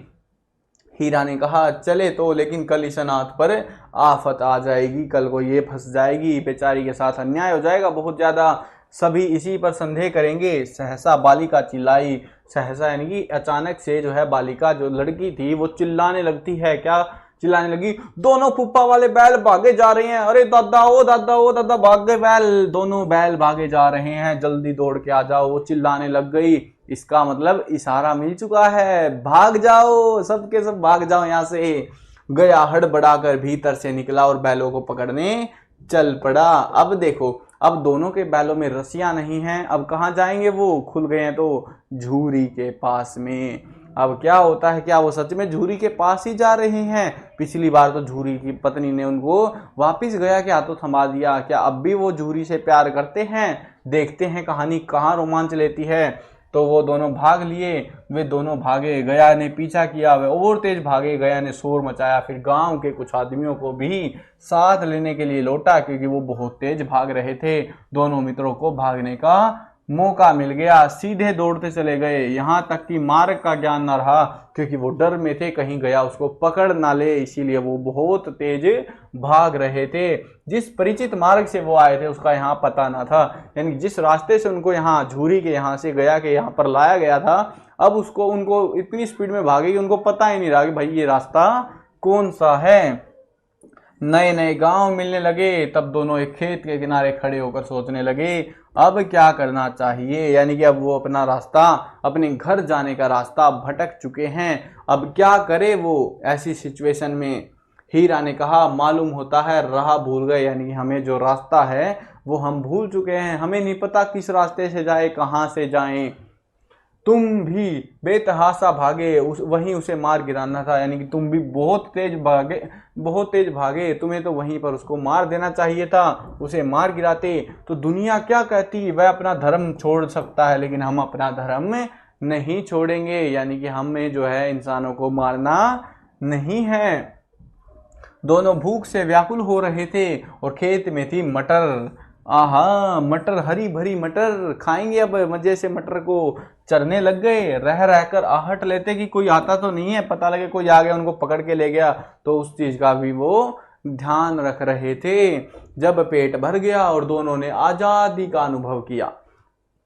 [SPEAKER 1] हीरा ने कहा, चले तो, लेकिन कल इस अनाथ पर आफत आ जाएगी, कल को ये फंस जाएगी, बेचारी के साथ अन्याय हो जाएगा बहुत ज्यादा, सभी इसी पर संदेह करेंगे। सहसा बालिका चिल्लाई, सहसा यानी कि अचानक से जो है बालिका जो लड़की थी वो चिल्लाने लगती है। क्या चिल्लाने लगी, दोनों फुप्पा वाले बैल भागे जा रहे हैं, अरे दादा ओ दादा ओ दादा, भाग गए बैल, दोनों बैल भागे जा रहे हैं, जल्दी दौड़ के आ जाओ। वो चिल्लाने लग गई, इसका मतलब इशारा मिल चुका है, भाग जाओ, सबके सब भाग जाओ यहाँ से। गया हड़बड़ाकर भीतर से निकला और बैलों को पकड़ने चल पड़ा। अब देखो, अब दोनों के बैलों में रस्सियां नहीं हैं, अब कहाँ जाएंगे, वो खुल गए हैं तो झूरी के पास में। अब क्या होता है, क्या वो सच में झूरी के पास ही जा रहे हैं। पिछली बार तो झूरी की पत्नी ने उनको वापिस गया के हाथों थमा दिया, क्या अब भी वो झूरी से प्यार करते हैं। देखते हैं कहानी कहाँ रोमांच लेती है। तो वो दोनों भाग लिए। वे दोनों भागे, गया ने पीछा किया, वे और तेज भागे। गया ने शोर मचाया, फिर गांव के कुछ आदमियों को भी साथ लेने के लिए लौटा, क्योंकि वो बहुत तेज भाग रहे थे। दोनों मित्रों को भागने का मौका मिल गया, सीधे दौड़ते चले गए। यहां तक कि मार्ग का ज्ञान न रहा, क्योंकि वो डर में थे कहीं गया उसको पकड़ ना ले, इसीलिए वो बहुत तेज भाग रहे थे। जिस परिचित मार्ग से वो आए थे उसका यहाँ पता ना था, यानी जिस रास्ते से उनको यहाँ झूरी के यहाँ से गया के यहाँ पर लाया गया था, अब उसको उनको इतनी स्पीड में भागे कि उनको पता ही नहीं रहा कि भाई ये रास्ता कौन सा है। नए नए गांव मिलने लगे, तब दोनों एक खेत के किनारे खड़े होकर सोचने लगे अब क्या करना चाहिए, यानी कि अब वो अपना रास्ता, अपने घर जाने का रास्ता भटक चुके हैं, अब क्या करे वो ऐसी सिचुएशन में। हीरा ने कहा मालूम होता है राह भूल गए, यानी कि हमें जो रास्ता है वो हम भूल चुके हैं, हमें नहीं पता किस रास्ते से जाए, कहाँ से जाएं। तुम भी बेतहाशा भागे, वहीं उसे मार गिराना था, यानी कि तुम भी बहुत तेज भागे, तुम्हें तो वहीं पर उसको मार देना चाहिए था, उसे मार गिराते तो दुनिया क्या कहती, वह अपना धर्म छोड़ सकता है लेकिन हम अपना धर्म नहीं छोड़ेंगे, यानी कि हमें जो है इंसानों को मारना नहीं है। दोनों भूख से व्याकुल हो रहे थे और खेत में थी मटर। आहा, मटर, हरी भरी मटर खाएंगे अब मजे से। मटर को चरने लग गए, रह रहकर आहट लेते कि कोई आता तो नहीं है, पता लगे कोई आ गया उनको पकड़ के ले गया, तो उस चीज का भी वो ध्यान रख रहे थे। जब पेट भर गया और दोनों ने आजादी का अनुभव किया।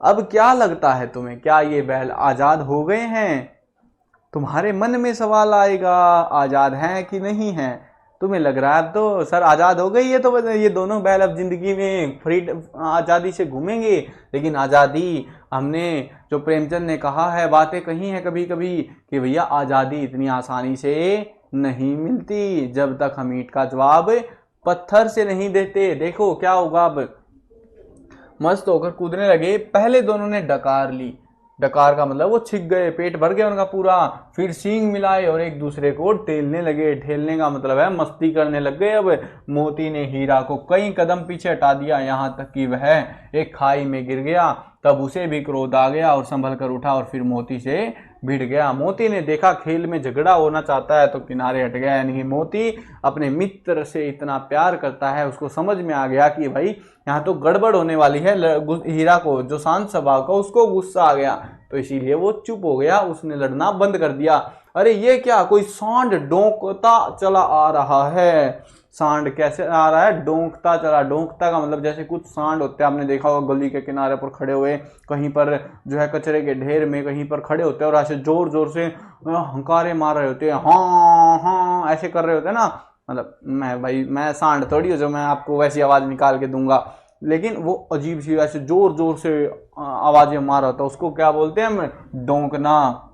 [SPEAKER 1] अब क्या लगता है तुम्हें, क्या ये बैल आजाद हो गए हैं? तुम्हारे मन में सवाल आएगा, आजाद हैं कि नहीं हैं? तुम्हें लग रहा है अब तो सर आज़ाद हो गई है, तो ये दोनों बैल अब जिंदगी में फ्री आज़ादी से घूमेंगे। लेकिन आज़ादी, हमने जो प्रेमचंद ने कहा है, बातें कही हैं कभी कभी कि भैया आज़ादी इतनी आसानी से नहीं मिलती जब तक हम ईंट का जवाब पत्थर से नहीं देते। देखो क्या होगा। अब मस्त होकर कूदने लगे। पहले दोनों ने डकार ली, डकार का मतलब वो छिक गए, पेट भर गया उनका पूरा। फिर सींग मिलाए और एक दूसरे को टेलने लगे। टेलने का मतलब है मस्ती करने लग गए। अब मोती ने हीरा को कई कदम पीछे हटा दिया, यहाँ तक कि वह एक खाई में गिर गया। तब उसे भी क्रोध आ गया और संभल कर उठा और फिर मोती से भिड़ गया। मोती ने देखा खेल में झगड़ा होना चाहता है तो किनारे हट गया, यानी कि मोती अपने मित्र से इतना प्यार करता है, उसको समझ में आ गया कि भाई यहाँ तो गड़बड़ होने वाली है। हीरा को, जो शांत स्वभाव का, उसको गुस्सा आ गया, तो इसीलिए वो चुप हो गया, उसने लड़ना बंद कर दिया। अरे ये क्या, कोई सांड डोंकता चला आ रहा है। सांड कैसे आ रहा है? डोंकता चला। डोंकता का मतलब जैसे कुछ सांड होते हैं, आपने देखा होगा गली के किनारे पर खड़े हुए, कहीं पर जो है कचरे के ढेर में कहीं पर खड़े होते हैं और ऐसे जोर जोर से हंकारे मार रहे होते हैं, हाँ हाँ ऐसे कर रहे होते हैं ना। मतलब मैं सांड थोड़ी हूँ जो मैं आपको वैसी आवाज निकाल के दूंगा, लेकिन वो अजीब सी ऐसे जोर जोर से आवाजें मार रहा था, उसको क्या बोलते हैं हम? डोंकना।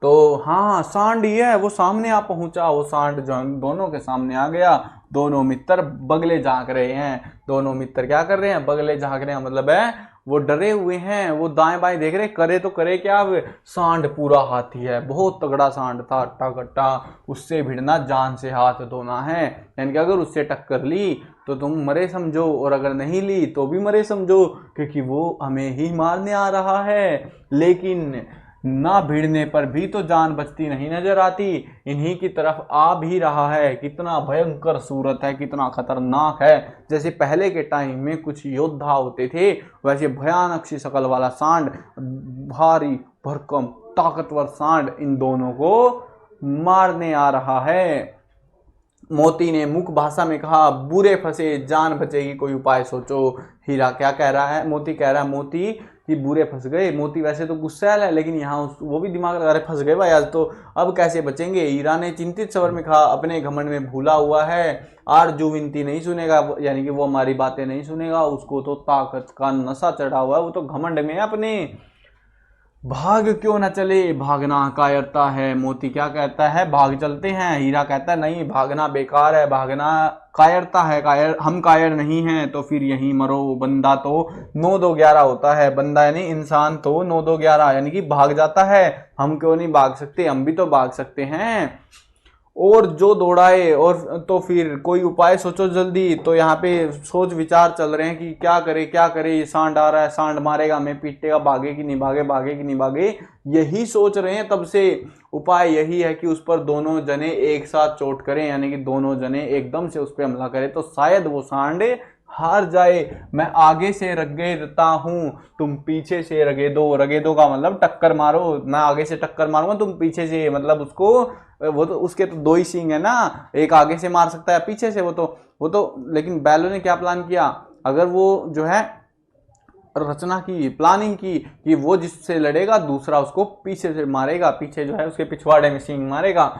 [SPEAKER 1] तो हाँ, सांड ही है, वो सामने आ पहुंचा। वो सांड जो दोनों के सामने आ गया। दोनों मित्र बगले झांक रहे हैं। दोनों मित्र क्या कर रहे हैं? बगले झांक रहे हैं, मतलब है वो डरे हुए हैं, वो दाएं बाएं देख रहे, करे तो करे क्या। सांड पूरा हाथी है, बहुत तगड़ा सांड था, अट्टा कट्टा। उससे भिड़ना जान से हाथ धोना है, यानी कि अगर उससे टक्कर ली तो तुम मरे समझो, और अगर नहीं ली तो भी मरे समझो, क्योंकि वो हमें ही मारने आ रहा है। लेकिन ना भिड़ने पर भी तो जान बचती नहीं नजर आती, इन्हीं की तरफ आ भी रहा है। कितना भयंकर सूरत है, कितना खतरनाक है। जैसे पहले के टाइम में कुछ योद्धा होते थे, वैसे भयानक सी शकल वाला सांड, भारी भरकम ताकतवर सांड इन दोनों को मारने आ रहा है। मोती ने मुख भाषा में कहा, बुरे फंसे, जान बचेगी, कोई उपाय सोचो। हीरा क्या कह रहा है? मोती कह रहा है मोती कि बुरे फंस गए। मोती वैसे तो गुस्सा है, लेकिन यहाँ वो भी दिमाग लगा रहे, फंस गए भाई आज तो, अब कैसे बचेंगे। हीरा ने चिंतित स्वर में कहा, अपने घमंड में भूला हुआ है, आरजू विनती नहीं सुनेगा, यानी कि वो हमारी बातें नहीं सुनेगा, उसको तो ताकत का नशा चढ़ा हुआ है, वो तो घमंड में है अपने। भाग क्यों न चले, भागना कायरता है। मोती क्या कहता है? भाग चलते हैं। हीरा कहता है नहीं, भागना बेकार है, भागना कायरता है, हम कायर नहीं हैं, तो फिर यहीं मरो। बंदा तो 9-2-11 होता है, बंदा यानी इंसान तो 9-2-11 यानी कि भाग जाता है, हम क्यों नहीं भाग सकते? हम भी तो भाग सकते हैं। और जो दौड़ाए, और तो फिर कोई उपाय सोचो जल्दी। तो यहाँ पे सोच विचार चल रहे हैं कि क्या करे क्या करे, ये सांड आ रहा है, सांड मारेगा हमें, पीटेगा, भागे कि नहीं भागे, भागे कि नहीं भागे, यही सोच रहे हैं तब से। उपाय यही है कि उस पर दोनों जने एक साथ चोट करें, यानी कि दोनों जने एकदम से उस पर हमला करें, तो शायद वो सांड हार जाए। मैं आगे से रगेदता हूं, तुम पीछे से रगेदो। रगेदो का मतलब टक्कर मारो, मैं आगे से टक्कर मारूंगा, तुम पीछे से, मतलब उसको, वो तो उसके तो दो ही सींग है ना, एक आगे से मार सकता है पीछे से, वो तो लेकिन बैलों ने क्या प्लान किया, अगर वो जो है रचना की, प्लानिंग की कि वो जिससे लड़ेगा दूसरा उसको पीछे से मारेगा, पीछे जो है उसके पिछवाड़े में सींग मारेगा,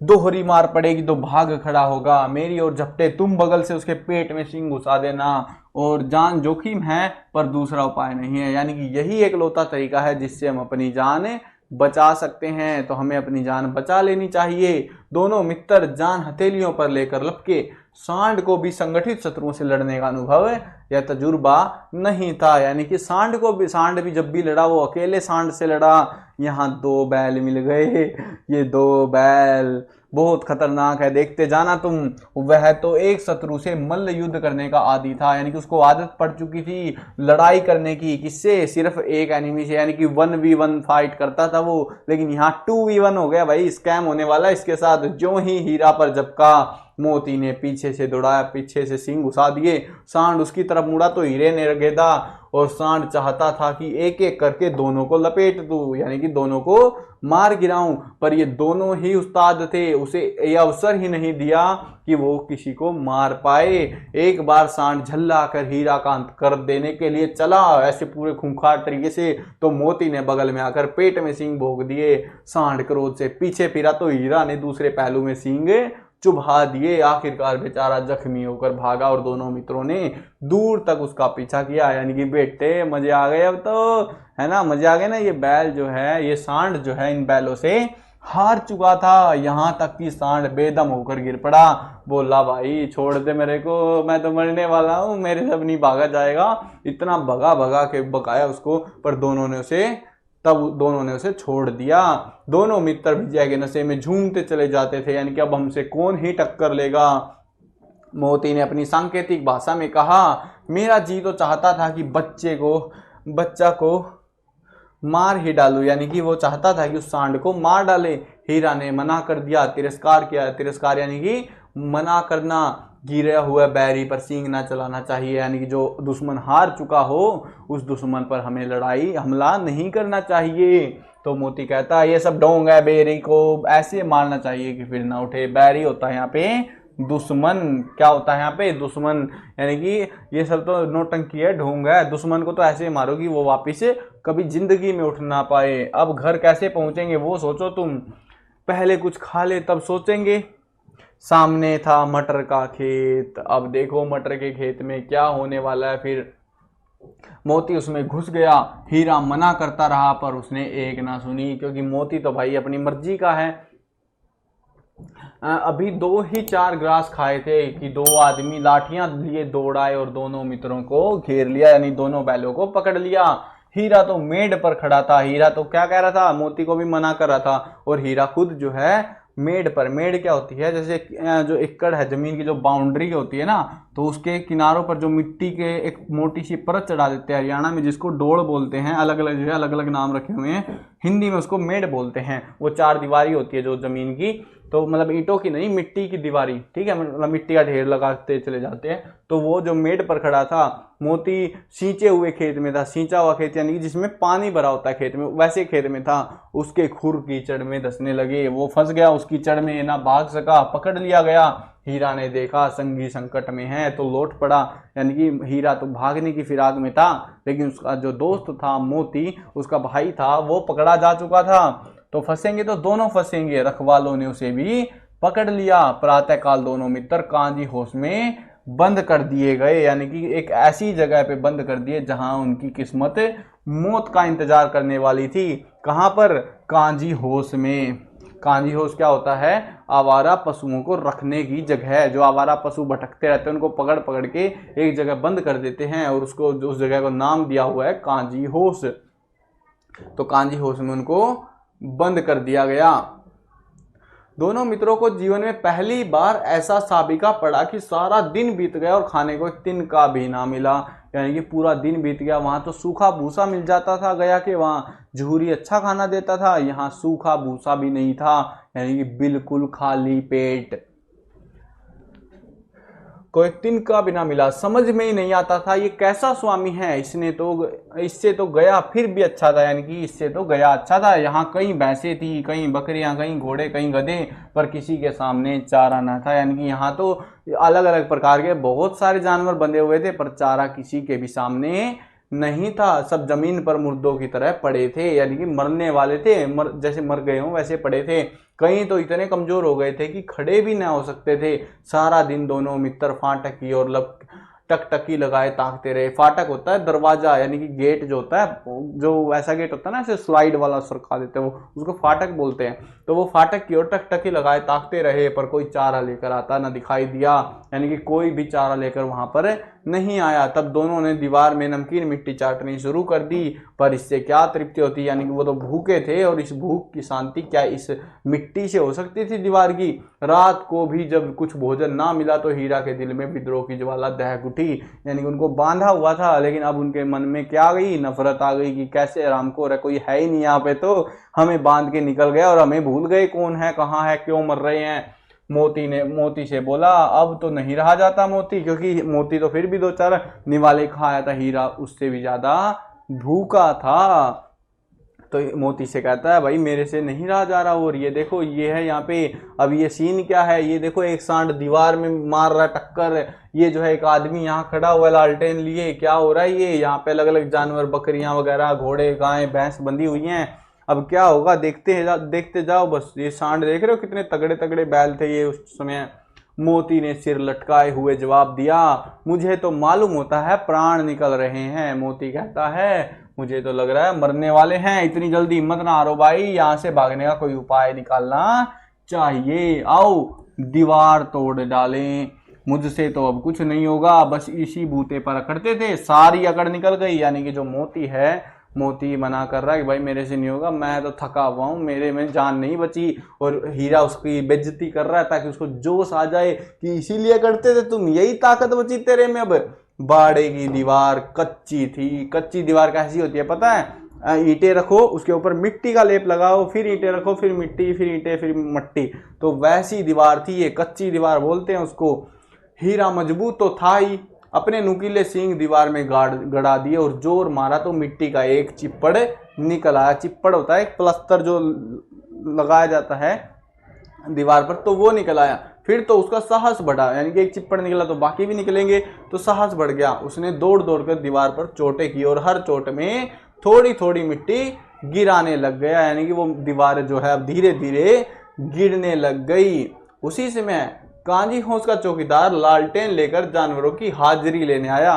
[SPEAKER 1] दोहरी मार पड़ेगी तो भाग खड़ा होगा, मेरी और झपटे, तुम बगल से उसके पेट में सींग घुसा देना, और जान जोखिम है पर दूसरा उपाय नहीं है। यानी कि यही एक लौता तरीका है जिससे हम अपनी जान बचा सकते हैं, तो हमें अपनी जान बचा लेनी चाहिए। दोनों मित्र जान हथेलियों पर लेकर लपके। सांड को भी संगठित शत्रुओं से लड़ने का अनुभव या तजुर्बा नहीं था, यानी कि सांड भी जब भी लड़ा वो अकेले सांड से लड़ा। यहाँ दो बैल मिल गए, ये दो बैल बहुत खतरनाक है, देखते जाना तुम। वह तो एक शत्रु से मल्ल युद्ध करने का आदी था, यानी कि उसको आदत पड़ चुकी थी लड़ाई करने की। किससे? सिर्फ एक एनिमी से, यानी कि 1v1 फाइट करता था वो, लेकिन यहाँ 2v1 हो गया भाई, स्कैम होने वाला इसके साथ। जो ही हीरा पर झपका, मोती ने पीछे से दौड़ाया, पीछे से सींग घुसा दिए। सांड उसकी तरफ मुड़ा तो हीरे ने रगेदा, और सांड चाहता था कि एक एक करके दोनों को लपेट दूं, यानी कि दोनों को मार गिराऊं, पर ये दोनों ही उस्ताद थे, उसे ये अवसर ही नहीं दिया कि वो किसी को मार पाए। एक बार सांड झल्ला कर हीरा का अंत कर देने के लिए चला, ऐसे पूरे खूंखार तरीके से, तो मोती ने बगल में आकर पेट में सींग भोग दिए। सांड क्रोध से पीछे फिरा तो हीरा ने दूसरे पहलू में सींग चुभा दिए। आखिरकार बेचारा जख्मी होकर भागा, और दोनों मित्रों ने दूर तक उसका पीछा किया। यानी कि बेटे मजे आ गए अब तो, है ना, मजे आ गए ना। ये बैल जो है, ये सांड जो है, इन बैलों से हार चुका था, यहां तक कि सांड बेदम होकर गिर पड़ा। बोला भाई छोड़ दे मेरे को, मैं तो मरने वाला हूं, मेरे से नहीं भागा जाएगा। इतना भगा भगा के बकाया उसको, पर दोनों ने उसे छोड़ दिया। दोनों मित्र विजय के नशे में झूमते चले जाते थे, यानी कि अब हमसे कौन ही टक्कर लेगा। मोती ने अपनी सांकेतिक भाषा में कहा, मेरा जी तो चाहता था कि बच्चा को मार ही डालू, यानी कि वो चाहता था कि उस सांड को मार डाले। हीरा ने मना कर दिया, तिरस्कार किया। तिरस्कार यानी कि मना करना। गिरा हुआ बैरी पर सींग ना चलाना चाहिए, यानी कि जो दुश्मन हार चुका हो उस दुश्मन पर हमें हमला नहीं करना चाहिए। तो मोती कहता है ये सब ढोंग है, बैरी को ऐसे मारना चाहिए कि फिर ना उठे। बैरी होता है यहाँ पे दुश्मन। क्या होता है यहाँ पे? दुश्मन, यानी कि ये सब तो नौटंकी है, ढोंग है। दुश्मन को तो ऐसे मारो कि वो वापिस कभी जिंदगी में उठ ना पाए। अब घर कैसे पहुंचेंगे वो सोचो तुम, पहले कुछ खा ले तब सोचेंगे। सामने था मटर का खेत। अब देखो मटर के खेत में क्या होने वाला है। फिर मोती उसमें घुस गया। हीरा मना करता रहा पर उसने एक ना सुनी, क्योंकि मोती तो भाई अपनी मर्जी का है। अभी 2 ही 4 ग्रास खाए थे कि 2 आदमी लाठियां लिए दौड़ आए और दोनों मित्रों को घेर लिया, यानी दोनों बैलों को पकड़ लिया। हीरा तो मेड़ पर खड़ा था। हीरा तो क्या कह रहा था? मोती को भी मना कर रहा था, और हीरा खुद जो है मेड़ पर। मेड़ क्या होती है? जैसे जो एकड़ है जमीन की, जो बाउंड्री होती है ना, तो उसके किनारों पर जो मिट्टी के एक मोटी सी परत चढ़ा देते हैं, हरियाणा में जिसको डोड़ बोलते हैं। अलग अलग जो है अलग अलग नाम रखे हुए हैं, हिंदी में उसको मेड़ बोलते हैं। वो 4 दीवारी होती है जो जमीन की, तो मतलब ईंटों की नहीं, मिट्टी की दीवारी, ठीक है, मतलब मिट्टी का ढेर लगाते चले जाते हैं। तो वो जो मेड़ पर खड़ा था, मोती सींचे हुए खेत में था। सींचा हुआ खेत यानी कि जिसमें पानी भरा होता है खेत में, वैसे खेत में था। उसके खुर कीचड़ में धंसने लगे। वो फंस गया उस कीचड़ में, ना भाग सका, पकड़ लिया गया। हीरा ने देखा संगी संकट में है तो लौट पड़ा, यानी कि हीरा तो भागने की फिराक में था, लेकिन उसका जो दोस्त था मोती, उसका भाई था, वो पकड़ा जा चुका था। तो फंसेंगे तो दोनों फंसेंगे। रखवालों ने उसे भी पकड़ लिया। प्रातःकाल दोनों मित्र कांजी होश में बंद कर दिए गए, यानी कि एक ऐसी जगह पे बंद कर दिए जहां उनकी किस्मत मौत का इंतजार करने वाली थी। कहां पर? कांजी होश में। कांजी होश क्या होता है? आवारा पशुओं को रखने की जगह है। जो आवारा पशु भटकते रहते हैं उनको पकड़ पकड़ के एक जगह बंद कर देते हैं, और उसको उस जगह को नाम दिया हुआ है कांजी होश। तो कांजी होश में उनको बंद कर दिया गया। दोनों मित्रों को जीवन में पहली बार ऐसा साबिका पड़ा कि सारा दिन बीत गया और खाने को एक तिनका भी ना मिला। यानी कि पूरा दिन बीत गया। वहां तो सूखा भूसा मिल जाता था गया के, वहां जहूरी अच्छा खाना देता था, यहाँ सूखा भूसा भी नहीं था। यानी कि बिल्कुल खाली पेट, कोई तिनका भी ना मिला। समझ में ही नहीं आता था ये कैसा स्वामी है, इससे तो गया फिर भी अच्छा था। यानी कि इससे तो गया अच्छा था। यहाँ कई भैंसें थी, कई बकरियां, कई घोड़े, कई गधे, पर किसी के सामने चारा ना था। यानी कि यहाँ तो अलग अलग प्रकार के बहुत सारे जानवर बंधे हुए थे, पर चारा किसी के भी सामने नहीं था। सब जमीन पर मुर्दों की तरह पड़े थे, यानी कि मरने वाले थे, जैसे मर गए हों वैसे पड़े थे। कई तो इतने कमजोर हो गए थे कि खड़े भी ना हो सकते थे। सारा दिन दोनों मित्र फाटक की ओर टकटकी लगाए ताकते रहे। फाटक होता है दरवाजा, यानी कि गेट जो होता है, जो वैसा गेट होता है ना ऐसे स्लाइड वाला सरका देते हैं, वो उसको फाटक बोलते हैं। तो वो फाटक की ओर टकटकी लगाए ताकते रहे, पर कोई चारा लेकर आता ना दिखाई दिया। यानी कि कोई भी चारा लेकर वहां पर नहीं आया। तब दोनों ने दीवार में नमकीन मिट्टी चाटनी शुरू कर दी, पर इससे क्या तृप्ति होती। यानी कि वो तो भूखे थे और इस भूख की शांति क्या इस मिट्टी से हो सकती थी दीवार की। रात को भी जब कुछ भोजन ना मिला तो हीरा के दिल में विद्रोह की ज्वाला दहक उठी। यानी कि उनको बांधा हुआ था, लेकिन अब उनके मन में क्या आ गई, नफरत आ गई कि कैसे रामखोर है, कोई है ही नहीं यहाँ पे, तो हमें बांध के निकल गया और हमें भूल गए कौन है, कहाँ है, क्यों मर रहे हैं। मोती से बोला अब तो नहीं रहा जाता मोती, क्योंकि मोती तो फिर भी दो चार निवाले खाया था, हीरा उससे भी ज्यादा भूखा था। तो मोती से कहता है भाई मेरे से नहीं रहा जा रहा। और ये देखो ये है यहाँ पे, अब ये सीन क्या है, ये देखो एक सांड दीवार में मार रहा है टक्कर, ये जो है एक आदमी यहाँ खड़ा हुआ है लालटेन लिए, क्या हो रहा है ये, यहाँ पे अलग अलग जानवर, बकरियां वगैरह, घोड़े, गाय, भैंस बंधी हुई हैं। अब क्या होगा देखते जाओ बस। ये सांड देख रहे हो कितने तगड़े तगड़े बैल थे ये उस समय। मोती ने सिर लटकाए हुए जवाब दिया, मुझे तो मालूम होता है प्राण निकल रहे हैं। मोती कहता है मुझे तो लग रहा है मरने वाले हैं, इतनी जल्दी हिम्मत ना हारो भाई, यहाँ से भागने का कोई उपाय निकालना चाहिए। आओ दीवार तोड़ डालें, मुझसे तो अब कुछ नहीं होगा। बस इसी बूते पर अकड़ते थे, सारी अकड़ निकल गई। यानी कि जो मोती है, मोती मना कर रहा है कि भाई मेरे से नहीं होगा, मैं तो थका हुआ हूँ, मेरे में जान नहीं बची। और हीरा उसकी बेइज्जती कर रहा है ताकि उसको जोश आ जाए कि इसीलिए करते थे तुम, यही ताकत बची तेरे में। अब बाड़े की दीवार कच्ची थी। कच्ची दीवार कैसी होती है पता है, ईंटें रखो उसके ऊपर मिट्टी का लेप लगाओ, फिर ईंटें रखो, फिर मिट्टी, फिर ईंटें, फिर मिट्टी, तो वैसी दीवार थी ये, कच्ची दीवार बोलते हैं उसको। हीरा मजबूत तो था ही, अपने नुकीले सींग दीवार में गड़ा दिए और जोर मारा तो मिट्टी का एक चिप्पड़ निकल आया। चिप्पड़ होता है एक प्लस्तर जो लगाया जाता है दीवार पर, तो वो निकल आया। फिर तो उसका साहस बढ़ा, यानी कि एक चिप्पड़ निकला तो बाकी भी निकलेंगे, तो साहस बढ़ गया। उसने दौड़ दौड़ कर दीवार पर चोटें की और हर चोट में थोड़ी थोड़ी मिट्टी गिराने लग गया। यानी कि वो दीवार जो है अब धीरे धीरे गिरने लग गई। उसी समय कांजी होश का चौकीदार लालटेन लेकर जानवरों की हाजिरी लेने आया।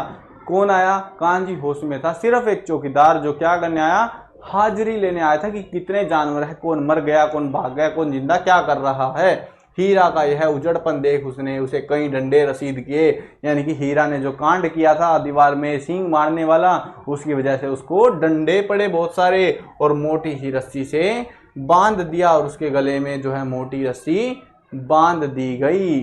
[SPEAKER 1] कौन आया? कांजी होश में था सिर्फ एक चौकीदार, जो क्या करने आया, हाजिरी लेने आया था कि कितने जानवर है, कौन मर गया, कौन भाग गया, कौन जिंदा, क्या कर रहा है। हीरा का यह उजड़पन देख उसने उसे कई डंडे रसीद किए। यानी कि हीरा ने जो कांड किया था दीवार में सींग मारने वाला, उसकी वजह से उसको डंडे पड़े बहुत सारे, और मोटी सी रस्सी से बांध दिया, और उसके गले में जो है मोटी रस्सी बांध दी गई।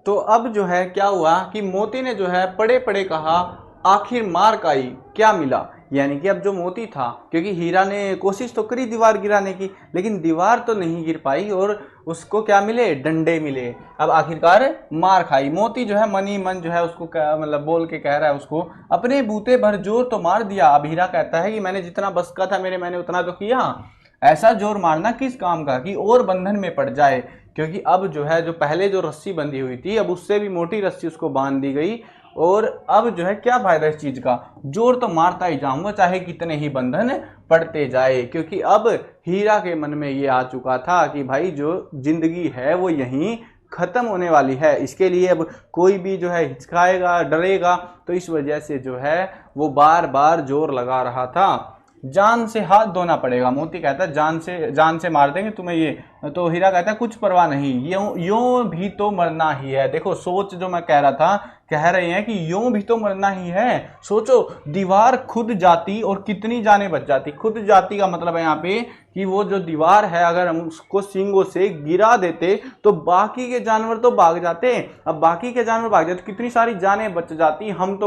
[SPEAKER 1] तो अब जो है क्या हुआ कि मोती ने जो है पड़े पड़े कहा, आखिर मार का आई क्या मिला। यानी कि अब जो मोती था, क्योंकि हीरा ने कोशिश तो करी दीवार गिराने की, लेकिन दीवार तो नहीं गिर पाई, और उसको क्या मिले, डंडे मिले। अब आखिरकार मार खाई। मोती जो है मनी मन जो है उसको मतलब बोल के कह रहा है उसको, अपने बूते भर जोर तो मार दिया। अब हीरा कहता है कि मैंने जितना बस का था मैंने उतना तो किया, ऐसा जोर मारना किस काम का कि और बंधन में पड़ जाए। क्योंकि अब जो है, जो पहले जो रस्सी बंधी हुई थी, अब उससे भी मोटी रस्सी उसको बांध दी गई, और अब जो है क्या फायदा इस चीज का, जोर तो मारता ही जाऊंगा चाहे कितने ही बंधन पड़ते जाए। क्योंकि अब हीरा के मन में ये आ चुका था कि भाई जो जिंदगी है वो यहीं खत्म होने वाली है, इसके लिए अब कोई भी जो है हिचकाएगा, डरेगा, तो इस वजह से जो है वो बार बार जोर लगा रहा था। जान से हाथ धोना पड़ेगा। मोती कहता है जान से मार देंगे तुम्हें ये। तो हीरा कहता है कुछ परवाह नहीं, यूं भी तो मरना ही है। देखो सोच जो मैं कह रहा था, कह रहे हैं कि यूं भी तो मरना ही है। सोचो दीवार खुद जाती और कितनी जानें बच जाती। खुद जाती का मतलब है यहाँ पे कि वो जो दीवार है अगर हम उसको सींगों से गिरा देते तो बाकी के जानवर तो भाग जाते। अब बाकी के जानवर भाग जाते कितनी सारी जानें बच जाती। हमें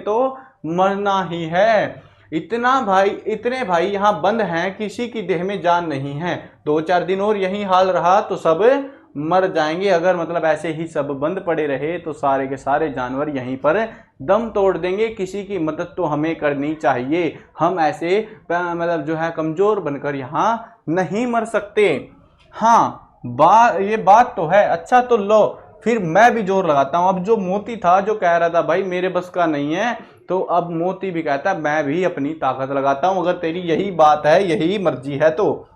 [SPEAKER 1] तो मरना ही है। इतने भाई यहाँ बंद हैं, किसी की देह में जान नहीं है। 2-4 दिन और यही हाल रहा तो सब मर जाएंगे। अगर मतलब ऐसे ही सब बंद पड़े रहे तो सारे के सारे जानवर यहीं पर दम तोड़ देंगे। किसी की मदद तो हमें करनी चाहिए। हम ऐसे मतलब जो है कमजोर बनकर यहाँ नहीं मर सकते। हाँ ये बात तो है। अच्छा तो लो फिर मैं भी जोर लगाता हूँ। अब जो मोती था जो कह रहा था भाई मेरे बस का नहीं है, तो अब मोती भी कहता है मैं भी अपनी ताकत लगाता हूं, अगर तेरी यही बात है, यही मर्जी है। तो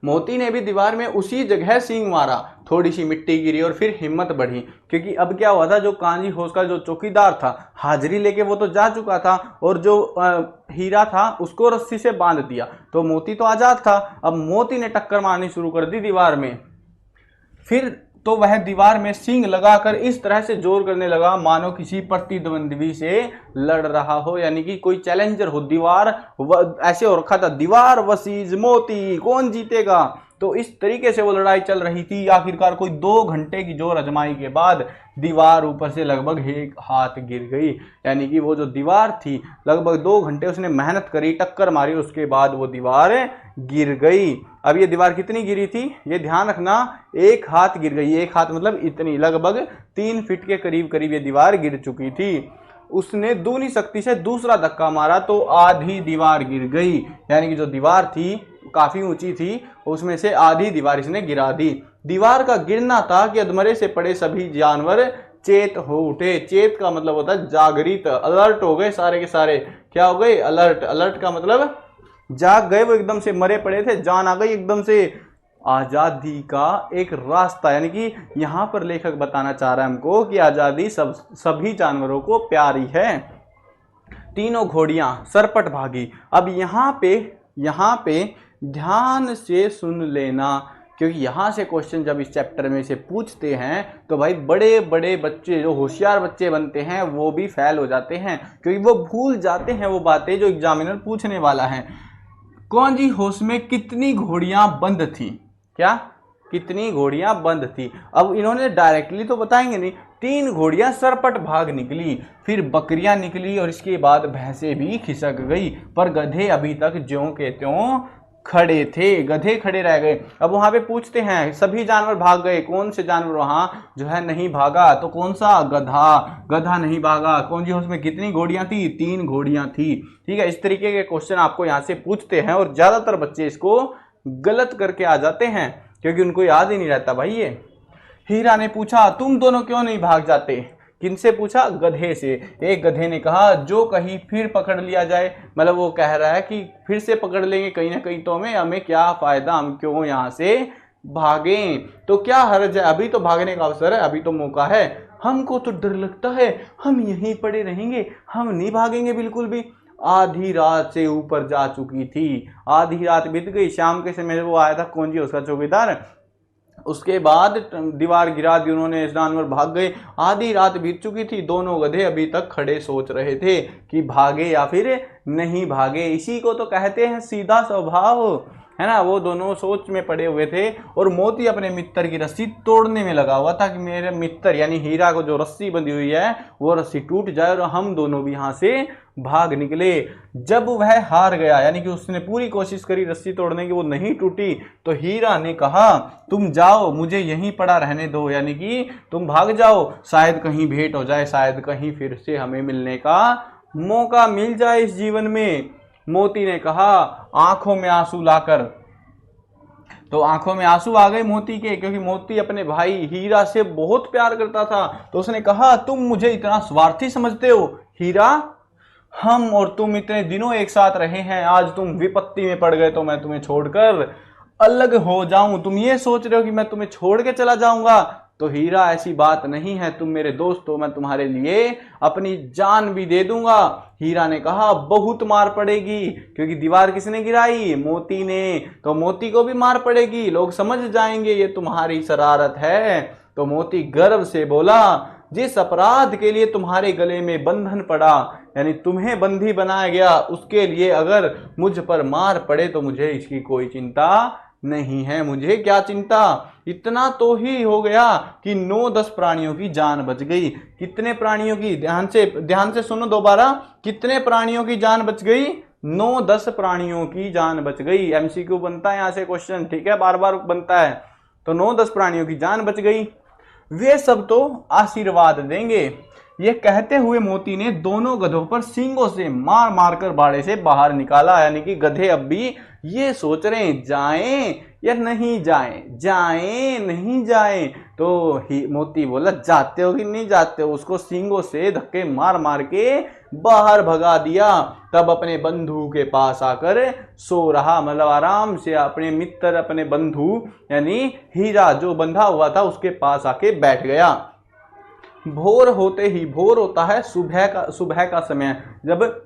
[SPEAKER 1] मोती ने भी दीवार में उसी जगह सींग मारा, थोड़ी सी मिट्टी गिरी और फिर हिम्मत बढ़ी। क्योंकि अब क्या हुआ था, जो कांजी होश का जो चौकीदार था हाजिरी लेके वो तो जा चुका था और जो हीरा था उसको रस्सी से बांध दिया, तो मोती तो आजाद था। अब मोती ने टक्कर मारनी शुरू कर दी दीवार में। फिर तो वह दीवार में सींग लगाकर इस तरह से जोर करने लगा मानो किसी प्रतिद्वंद्वी से लड़ रहा हो, यानी कि कोई चैलेंजर हो। दीवार ऐसे हो रखा था, दीवार वसीज मोती कौन जीतेगा। तो इस तरीके से वो लड़ाई चल रही थी। आखिरकार कोई 2 घंटे की जोर आजमाई के बाद दीवार ऊपर से लगभग 1 हाथ गिर गई। यानी कि वो जो दीवार थी लगभग 2 घंटे उसने मेहनत करी, टक्कर मारी, उसके बाद वो दीवार गिर गई। अब ये दीवार कितनी गिरी थी ये ध्यान रखना, 1 हाथ गिर गई। 1 हाथ मतलब इतनी, लगभग 3 फीट के करीब करीब ये दीवार गिर चुकी थी। उसने दूनी शक्ति से दूसरा धक्का मारा तो आधी दीवार गिर गई। यानी कि जो दीवार थी काफी ऊंची थी, उसमें से आधी दीवार इसने गिरा दी। दीवार का गिरना था कि अधमरे से पड़े सभी जानवर चेत हो उठे। चेत का मतलब होता है जागृत, अलर्ट हो गए सारे के सारे। क्या हो गए? अलर्ट। अलर्ट का मतलब जाग गए, वो एकदम से मरे पड़े थे, जान आ गई एकदम से। आजादी का एक रास्ता, यानी कि यहां पर लेखक बताना चाह रहा है हमको कि आजादी सभी जानवरों को प्यारी है। तीनों घोड़ियां सरपट भागी। अब यहाँ पे ध्यान से सुन लेना, क्योंकि यहाँ से क्वेश्चन जब इस चैप्टर में से पूछते हैं तो भाई बड़े बड़े बच्चे, जो होशियार बच्चे बनते हैं, वो भी फेल हो जाते हैं, क्योंकि वो भूल जाते हैं वो बातें जो एग्जामिनर पूछने वाला है। कांजी हाउस में कितनी घोड़ियां बंद थी? क्या कितनी घोड़ियां बंद थी? अब इन्होंने डायरेक्टली तो बताएंगे नहीं। 3 घोड़ियां सरपट भाग निकली, फिर बकरियां निकली और इसके बाद भैंसें भी खिसक गई, पर गधे अभी तक ज्यों के त्यों खड़े थे। गधे खड़े रह गए। अब वहां पे पूछते हैं सभी जानवर भाग गए, कौन से जानवर वहां जो है नहीं भागा? तो कौन सा? गधा। गधा नहीं भागा। कौन जी उसमें कितनी घोड़ियां थी? 3 घोड़ियां थी। ठीक है, इस तरीके के क्वेश्चन आपको यहाँ से पूछते हैं और ज्यादातर बच्चे इसको गलत करके आ जाते हैं क्योंकि उनको याद ही नहीं रहता भाई ये। हीरा ने पूछा तुम दोनों क्यों नहीं भाग जाते? किनसे पूछा? गधे से। एक गधे ने कहा जो कहीं फिर पकड़ लिया जाए, मतलब वो कह रहा है कि फिर से पकड़ लेंगे कहीं ना कहीं तो हमें क्या फायदा, हम क्यों यहाँ से भागें? तो क्या हर्ज है, अभी तो भागने का अवसर है, अभी तो मौका है। हमको तो डर लगता है, हम यहीं पड़े रहेंगे, हम नहीं भागेंगे बिल्कुल भी। आधी रात से ऊपर जा चुकी थी, आधी रात बीत गई। शाम के समय वो आया था कौन जी उसका चौकीदार, उसके बाद दीवार गिरा दी उन्होंने, जानवर भाग गए। आधी रात बीत चुकी थी, दोनों गधे अभी तक खड़े सोच रहे थे कि भागे या फिर नहीं भागे। इसी को तो कहते हैं सीधा स्वभाव, है ना। वो दोनों सोच में पड़े हुए थे और मोती अपने मित्र की रस्सी तोड़ने में लगा हुआ था कि मेरे मित्र यानी हीरा को जो रस्सी बंधी हुई है वो रस्सी टूट जाए और हम दोनों भी यहाँ से भाग निकले। जब वह हार गया, यानी कि उसने पूरी कोशिश करी रस्सी तोड़ने की, वो नहीं टूटी, तो हीरा ने कहा तुम जाओ, मुझे यहीं पड़ा रहने दो, यानी कि तुम भाग जाओ, शायद कहीं भेंट हो जाए, शायद कहीं फिर से हमें मिलने का मौका मिल जाए इस जीवन में। मोती ने कहा आंखों में आंसू लाकर। तो आंखों में आंसू आ गए मोती के, क्योंकि मोती अपने भाई हीरा से बहुत प्यार करता था। तो उसने कहा तुम मुझे इतना स्वार्थी समझते हो हीरा? हम और तुम इतने दिनों एक साथ रहे हैं, आज तुम विपत्ति में पड़ गए तो मैं तुम्हें छोड़कर अलग हो जाऊं? तुम ये सोच रहे हो कि मैं तुम्हें छोड़ के चला जाऊंगा? तो हीरा ऐसी बात नहीं है, तुम मेरे दोस्त हो, मैं तुम्हारे लिए अपनी जान भी दे दूंगा। हीरा ने कहा बहुत मार पड़ेगी, क्योंकि दीवार किसने गिराई? मोती ने। तो मोती को भी मार पड़ेगी, लोग समझ जाएंगे ये तुम्हारी शरारत है। तो मोती गर्व से बोला जिस अपराध के लिए तुम्हारे गले में बंधन पड़ा, यानी तुम्हें बंदी बनाया गया, उसके लिए अगर मुझ पर मार पड़े तो मुझे इसकी कोई चिंता नहीं है। मुझे क्या चिंता, इतना तो ही हो गया कि 9-10 प्राणियों की जान बच गई। कितने प्राणियों की? ध्यान से सुनो दोबारा, कितने प्राणियों की जान बच गई? 9-10 प्राणियों की जान बच गई। एमसीक्यू बनता है यहाँ से क्वेश्चन, ठीक है, बार बार बनता है। तो 9-10 प्राणियों की जान बच गई। वे सब तो आशीर्वाद देंगे। ये कहते हुए मोती ने दोनों गधों पर सींगों से मार मार कर बाड़े से बाहर निकाला। यानी कि गधे अब भी ये सोच रहे हैं जाएं या नहीं जाएं, जाएं नहीं जाएं। तो मोती बोला जाते हो कि नहीं जाते हो? उसको सींगों से धक्के मार मार के बाहर भगा दिया। तब अपने बंधु के पास आकर सो रहा, मतलब आराम से अपने मित्र, अपने बंधु यानी हीरा जो बंधा हुआ था उसके पास आके बैठ गया। भोर होते ही, भोर होता है सुबह का समय, जब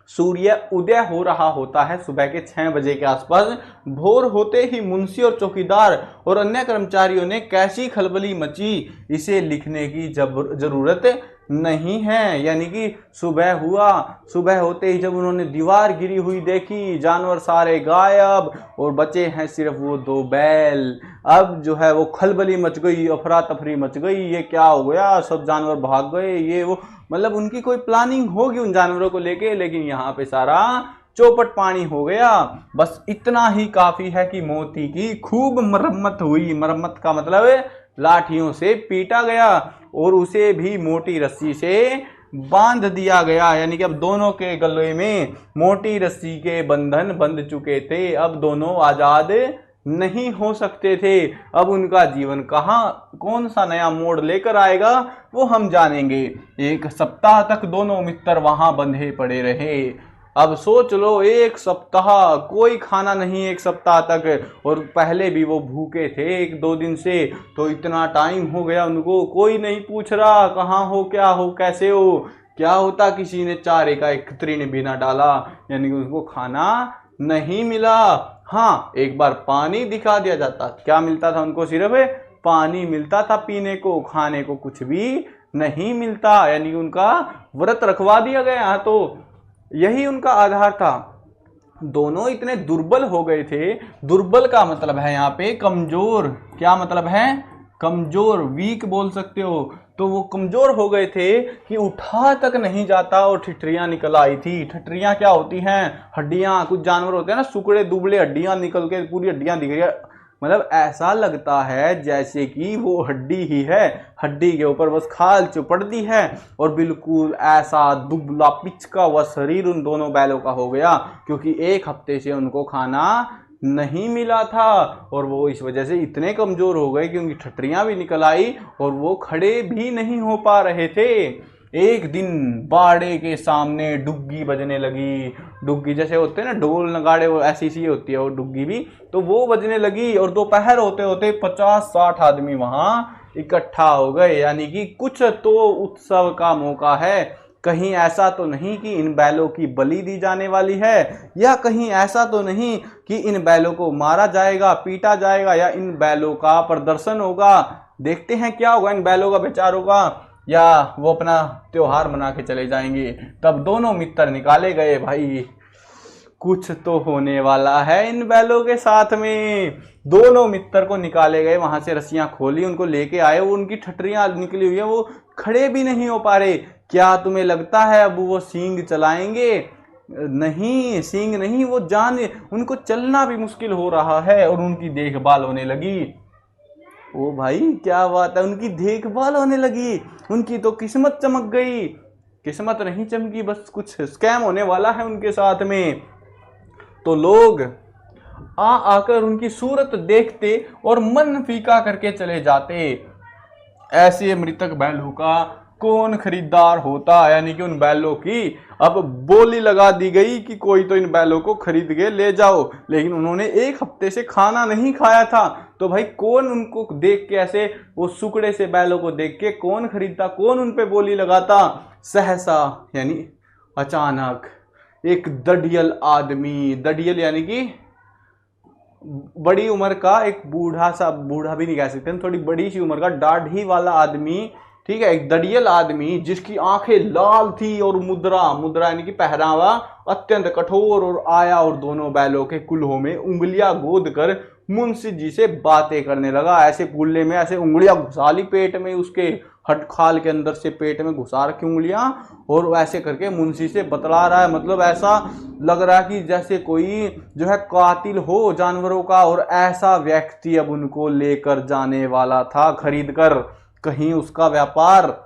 [SPEAKER 1] सूर्य उदय हो रहा होता है सुबह के 6 बजे के आसपास। भोर होते ही मुंशी और चौकीदार और अन्य कर्मचारियों ने कैसी खलबली मची, इसे लिखने की जरूरत नहीं है। यानी कि सुबह हुआ, सुबह होते ही जब उन्होंने दीवार गिरी हुई देखी, जानवर सारे गायब और बचे हैं सिर्फ वो 2 बैल। अब जो है वो खलबली मच गई, अफरा तफरी मच गई, ये क्या हो गया, सब जानवर भाग गए, ये वो, मतलब उनकी कोई प्लानिंग होगी उन जानवरों को लेके, लेकिन यहाँ पे सारा चौपट पानी हो गया। बस इतना ही काफी है कि मोती की खूब मरम्मत हुई। मरम्मत का मतलब है लाठियों से पीटा गया और उसे भी मोटी रस्सी से बांध दिया गया। यानी कि अब दोनों के गले में मोटी रस्सी के बंधन बंध चुके थे, अब दोनों आजाद नहीं हो सकते थे। अब उनका जीवन कौन सा नया मोड़ लेकर आएगा वो हम जानेंगे। 1 सप्ताह तक दोनों मित्र वहां बंधे पड़े रहे। अब सोच लो 1 सप्ताह कोई खाना नहीं, 1 सप्ताह तक, और पहले भी वो भूखे थे 1-2 दिन से। तो इतना टाइम हो गया उनको, कोई नहीं पूछ रहा कहाँ हो, क्या हो, कैसे हो। क्या होता, किसी ने चारे का एक तृण भी ना डाला, यानी कि उनको खाना नहीं मिला। हाँ, एक बार पानी दिखा दिया जाता, क्या मिलता था उनको? सिर्फ पानी मिलता था पीने को, खाने को कुछ भी नहीं मिलता। यानी उनका व्रत रखवा दिया गया। तो यही उनका आधार था। दोनों इतने दुर्बल हो गए थे। दुर्बल का मतलब है यहाँ पे कमजोर। क्या मतलब है? कमजोर, वीक बोल सकते हो। तो वो कमजोर हो गए थे कि उठा तक नहीं जाता और ठिठरियां निकल आई थी। ठिठरियां क्या होती हैं? हड्डियां, कुछ जानवर होते हैं ना सुकड़े दुबले, हड्डियां निकल के पूरी हड्डियां दिख रही है, मतलब ऐसा लगता है जैसे कि वो हड्डी ही है, हड्डी के ऊपर बस खाल चुपड़ दी है। और बिल्कुल ऐसा दुबला पिचका हुआ शरीर उन दोनों बैलों का हो गया, क्योंकि 1 हफ्ते से उनको खाना नहीं मिला था। और वो इस वजह से इतने कमजोर हो गए कि उनकी ठठरियां भी निकल आई और वो खड़े भी नहीं हो पा रहे थे। एक दिन बाड़े के सामने डुग्गी बजने लगी। डुग्गी जैसे होते हैं ना ढोल नगाड़े, वो ऐसी सी होती है वो डुग्गी भी, तो वो बजने लगी। और दोपहर होते होते 50-60 आदमी वहां इकट्ठा हो गए। यानी कि कुछ तो उत्सव का मौका है। कहीं ऐसा तो नहीं कि इन बैलों की बलि दी जाने वाली है, या कहीं ऐसा तो नहीं कि इन बैलों को मारा जाएगा, पीटा जाएगा, या इन बैलों का प्रदर्शन होगा। देखते हैं क्या होगा इन बैलों का, बेचारों का, या वो अपना त्योहार मना के चले जाएंगे। तब दोनों मित्र निकाले गए। भाई कुछ तो होने वाला है इन बैलों के साथ में। दोनों मित्र को निकाले गए, वहां से रस्सियां खोली, उनको लेके आए। वो उनकी ठठरियां निकली हुई है, वो खड़े भी नहीं हो पा रहे। क्या तुम्हें लगता है अब वो सींग चलाएंगे? नहीं, सींग नहीं, वो जान, उनको चलना भी मुश्किल हो रहा है। और उनकी देखभाल होने लगी। ओ भाई क्या बात है, उनकी देखभाल होने लगी। उनकी तो किस्मत चमक गई। किस्मत नहीं चमकी, बस कुछ स्कैम होने वाला है उनके साथ में। तो लोग आकर उनकी सूरत देखते और मन फीका करके चले जाते। ऐसे मृतक बैलों का कौन खरीदार होता? यानी कि उन बैलों की अब बोली लगा दी गई कि कोई तो इन बैलों को खरीद के ले जाओ। लेकिन उन्होंने 1 हफ्ते से खाना नहीं खाया था, तो भाई कौन उनको देख के ऐसे, वो सुकड़े से बैलों को देख के कौन खरीदता, कौन उन पे बोली लगाता। सहसा यानी अचानक एक दढ़ियल आदमी, दढ़ियल यानी कि बड़ी उम्र का, एक बूढ़ा सा, बूढ़ा भी नहीं कह सकते, थोड़ी बड़ी सी उम्र का दाढ़ी वाला आदमी, ठीक है, एक दढ़ियल आदमी जिसकी आंखें लाल थी और मुद्रा यानी कि पहरावा अत्यंत कठोर और आया, और दोनों बैलों के कुल्हों में उंगलियां गोद कर मुंशी जी से बातें करने लगा। ऐसे कुल्ले में ऐसे उंगलियां घुसा ली पेट में, उसके हट खाल के अंदर से पेट में घुसा रखी उंगलियां, और ऐसे करके मुंशी से बतला रहा है। मतलब ऐसा लग रहा है कि जैसे कोई जो है कातिल हो जानवरों का, और ऐसा व्यक्ति अब उनको लेकर जाने वाला था खरीद कर। कहीं उसका व्यापार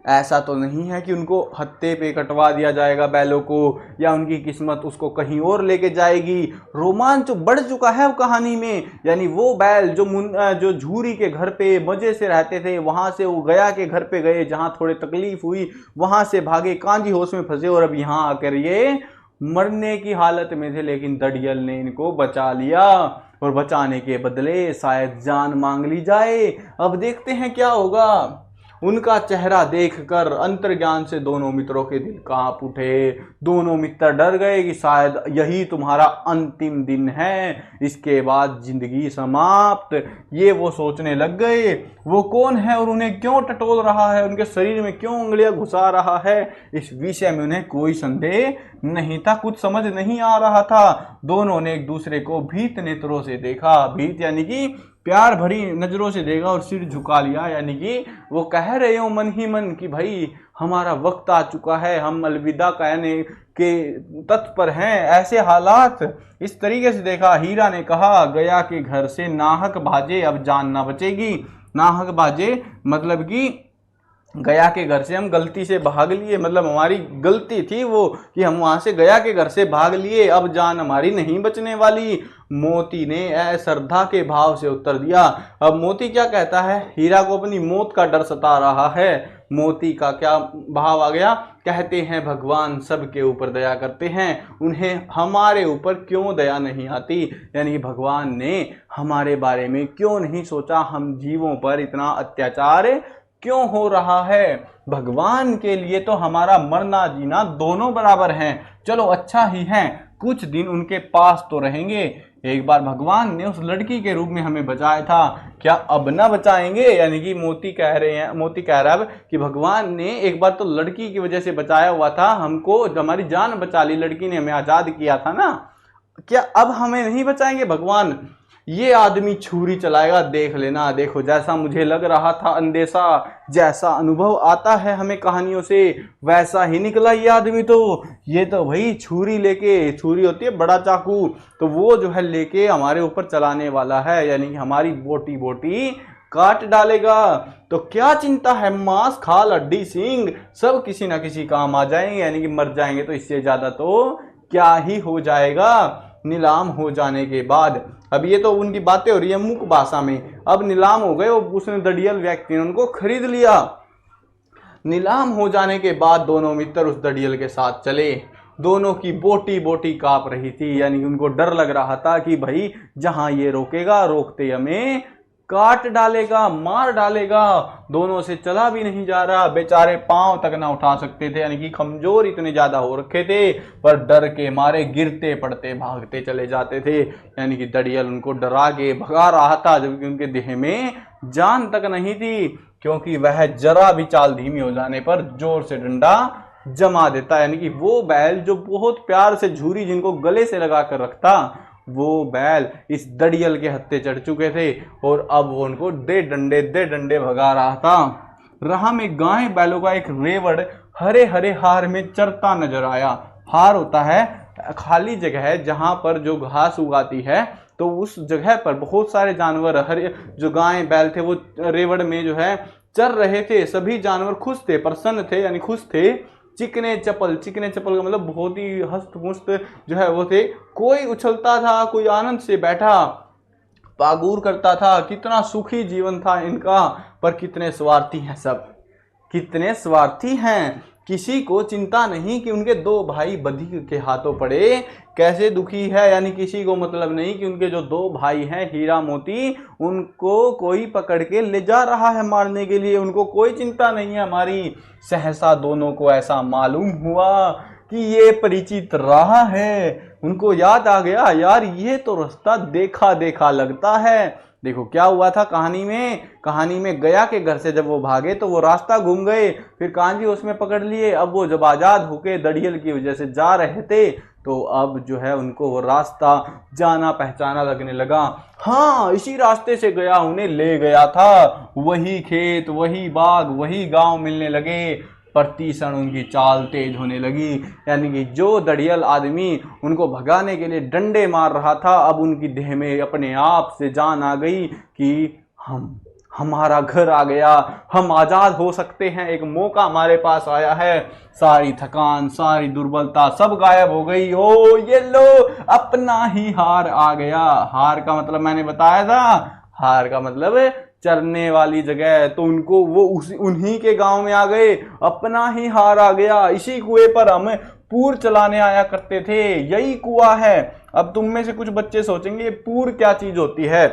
[SPEAKER 1] ऐसा तो नहीं है कि उनको हत्थे पे कटवा दिया जाएगा बैलों को, या उनकी किस्मत उसको कहीं और लेके जाएगी। रोमांच बढ़ चुका है कहानी में। यानी वो बैल जो झूरी के घर पे मजे से रहते थे, वहां से वो गया के घर पे गए जहां थोड़े तकलीफ हुई, वहां से भागे, कांजी होश में फंसे, और अब यहां आकर ये मरने की हालत में थे। लेकिन दढ़ियल ने इनको बचा लिया, और बचाने के बदले शायद जान मांग ली जाए। अब देखते हैं क्या होगा। उनका चेहरा देखकर अंतर्ज्ञान से दोनों मित्रों के दिल कांप उठे। दोनों मित्र डर गए कि शायद यही तुम्हारा अंतिम दिन है, इसके बाद जिंदगी समाप्त। ये वो सोचने लग गए वो कौन है और उन्हें क्यों टटोल रहा है, उनके शरीर में क्यों उंगलियां घुसा रहा है। इस विषय में उन्हें कोई संदेह नहीं था, कुछ समझ नहीं आ रहा था। दोनों ने एक दूसरे को भीत नेत्रों से देखा। भीत यानी कि प्यार भरी नजरों से देखा और सिर झुका लिया। यानी कि वो कह रहे हो मन ही मन कि भाई हमारा वक्त आ चुका है, हम अलविदा कहने के तत्पर हैं। ऐसे हालात इस तरीके से देखा। हीरा ने कहा, गया के घर से नाहक भाजे अब जान ना बचेगी। नाहक भाजे मतलब कि गया के घर से हम गलती से भाग लिए, मतलब हमारी गलती थी वो कि हम वहां से गया के घर से भाग लिए, अब जान हमारी नहीं बचने वाली। मोती ने अश्रद्धा के भाव से उत्तर दिया। अब मोती क्या कहता है, हीरा को अपनी मौत का डर सता रहा है। मोती का क्या भाव आ गया, कहते हैं भगवान सबके ऊपर दया करते हैं, उन्हें हमारे ऊपर क्यों दया नहीं आती। यानी भगवान ने हमारे बारे में क्यों नहीं सोचा, हम जीवों पर इतना अत्याचार क्यों हो रहा है। भगवान के लिए तो हमारा मरना जीना दोनों बराबर हैं। चलो अच्छा ही है, कुछ दिन उनके पास तो रहेंगे। एक बार भगवान ने उस लड़की के रूप में हमें बचाया था, क्या अब ना बचाएंगे। यानी कि मोती कह रहा है कि भगवान ने एक बार तो लड़की की वजह से बचाया हुआ था हमको, हमारी जान बचा ली, लड़की ने हमें आजाद किया था ना, क्या अब हमें नहीं बचाएंगे भगवान। ये आदमी छुरी चलाएगा, देख लेना। देखो जैसा मुझे लग रहा था अंदेशा, जैसा अनुभव आता है हमें कहानियों से, वैसा ही निकला ये आदमी। तो ये तो भाई छुरी लेके, छुरी होती है बड़ा चाकू, तो वो जो है लेके हमारे ऊपर चलाने वाला है। यानी कि हमारी बोटी बोटी काट डालेगा। तो क्या चिंता है, मांस खाल हड्डी सींग सब किसी ना किसी काम आ जाएंगे। यानी कि मर जाएंगे तो इससे ज्यादा तो क्या ही हो जाएगा नीलाम हो जाने के बाद। अब ये तो उनकी बातें हो रही है मुख भाषा में, अब नीलाम हो गए, उसने दढ़ियल व्यक्ति ने उनको खरीद लिया। नीलाम हो जाने के बाद दोनों मित्र उस दढ़ियल के साथ चले। दोनों की बोटी बोटी कांप रही थी। यानी उनको डर लग रहा था कि भाई जहां ये रोकेगा, रोकते हमें काट डालेगा, मार डालेगा। दोनों से चला भी नहीं जा रहा, बेचारे पांव तक ना उठा सकते थे। यानी कि कमजोर इतने ज्यादा हो रखे थे, पर डर के मारे गिरते पड़ते भागते चले जाते थे। यानी कि दढ़ियल उनको डरा के भगा रहा था, जबकि उनके देह में जान तक नहीं थी, क्योंकि वह जरा भी चाल धीमी हो जाने पर जोर से डंडा जमा देता। यानी कि वो बैल जो बहुत प्यार से झूरी जिनको गले से लगा कर रखता, वो बैल इस दढ़ियल के हत्थे चढ़ चुके थे, और अब वो उनको दे डंडे भगा रहा था। राह में गाय बैलों का एक रेवड़ हरे हरे हार में चरता नजर आया। हार होता है खाली जगह है जहां पर जो घास उगाती है, तो उस जगह पर बहुत सारे जानवर, हरे जो गाय बैल थे वो रेवड़ में जो है चर रहे थे। सभी जानवर खुश थे, प्रसन्न थे, यानी खुश थे। चिकने चपल का मतलब बहुत ही हस्त पुष्ट जो है वो थे। कोई उछलता था, कोई आनंद से बैठा पागुर करता था। कितना सुखी जीवन था इनका, पर कितने स्वार्थी हैं सब, कितने स्वार्थी हैं। किसी को चिंता नहीं कि उनके दो भाई बदी के हाथों पड़े, कैसे दुखी है। यानी किसी को मतलब नहीं कि उनके जो दो भाई हैं हीरा मोती, उनको कोई पकड़ के ले जा रहा है मारने के लिए, उनको कोई चिंता नहीं है हमारी। सहसा दोनों को ऐसा मालूम हुआ कि ये परिचित राह है। उनको याद आ गया, यार ये तो रास्ता देखा देखा लगता है। देखो क्या हुआ था कहानी में गया के घर से जब वो भागे तो वो रास्ता घूम गए, फिर कांजी उसमें पकड़ लिए। अब वो जब आजाद होके दड़ियल की वजह से जा रहे थे तो अब जो है उनको वो रास्ता जाना पहचाना लगने लगा। हाँ, इसी रास्ते से गया, उन्हें ले गया था। वही खेत, वही बाग, वही गांव मिलने लगे। प्रतिक्षण उनकी चाल तेज होने लगी। यानी कि जो दड़ियल आदमी उनको भगाने के लिए डंडे मार रहा था, अब उनकी देह में अपने आप से जान आ गई कि हमारा घर आ गया, हम आजाद हो सकते हैं, एक मौका हमारे पास आया है। सारी थकान, सारी दुर्बलता सब गायब हो गई। ओ ये लो, अपना ही हार आ गया। हार का मतलब मैंने बताया था, हार का मतलब चरने वाली जगह। तो उनको वो उन्हीं के गांव में आ गए, अपना ही हार आ गया। इसी कुएं पर हम पूर चलाने आया करते थे, यही कुआं है। अब तुम में से कुछ बच्चे सोचेंगे पूर क्या चीज होती है।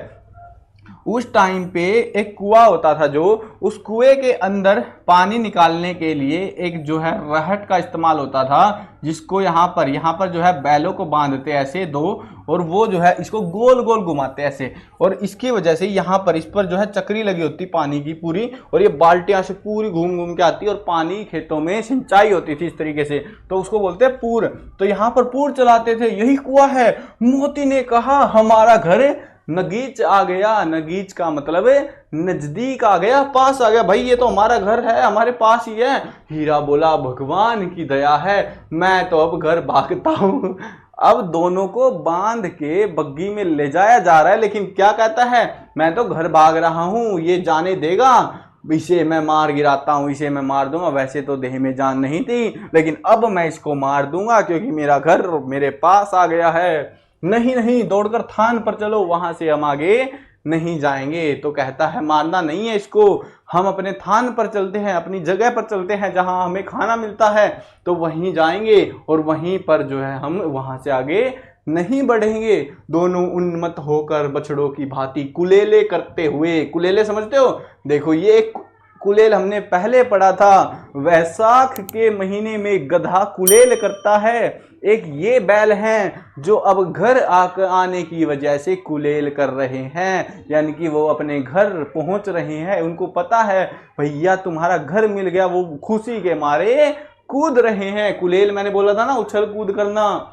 [SPEAKER 1] उस टाइम पे एक कुआं होता था, जो उस कुएं के अंदर पानी निकालने के लिए एक जो है रहट का इस्तेमाल होता था, जिसको यहाँ पर जो है बैलों को बांधते ऐसे दो, और वो जो है इसको गोल गोल घुमाते ऐसे, और इसकी वजह से यहाँ पर इस पर जो है चक्री लगी होती पानी की पूरी, और ये बाल्टियां से पूरी घूम घूम के आती और पानी खेतों में सिंचाई होती थी इस तरीके से। तो उसको बोलते हैं पूर। तो यहाँ पर पूर चलाते थे, यही कुआं है। मोती ने कहा हमारा घर नगीच आ गया। नगीच का मतलब है नजदीक आ गया, पास आ गया। भाई ये तो हमारा घर है, हमारे पास ही है। हीरा बोला भगवान की दया है, मैं तो अब घर भागता हूं। अब दोनों को बांध के बग्गी में ले जाया जा रहा है, लेकिन क्या कहता है, मैं तो घर भाग रहा हूं, ये जाने देगा, इसे मैं मार गिराता हूं, इसे मैं मार दूंगा। वैसे तो देह में जान नहीं थी, लेकिन अब मैं इसको मार दूंगा क्योंकि मेरा घर मेरे पास आ गया है। नहीं नहीं, दौड़कर थान पर चलो, वहां से हम आगे नहीं जाएंगे। तो कहता है मारना नहीं है इसको, हम अपने थान पर चलते हैं, अपनी जगह पर चलते हैं जहां हमें खाना मिलता है, तो वहीं जाएंगे और वहीं पर जो है हम वहां से आगे नहीं बढ़ेंगे। दोनों उन्मत्त होकर बछड़ों की भांति कुलेले करते हुए, कुलेले समझते हो, देखो ये कुलेल हमने पहले पढ़ा था, वैसाख के महीने में गधा कुलेल करता है। एक ये बैल हैं जो अब घर आने की वजह से कुलेल कर रहे हैं, यानी कि वो अपने घर पहुंच रहे हैं। उनको पता है भैया तुम्हारा घर मिल गया, वो खुशी के मारे कूद रहे हैं। कुलेल मैंने बोला था ना, उछल कूद करना।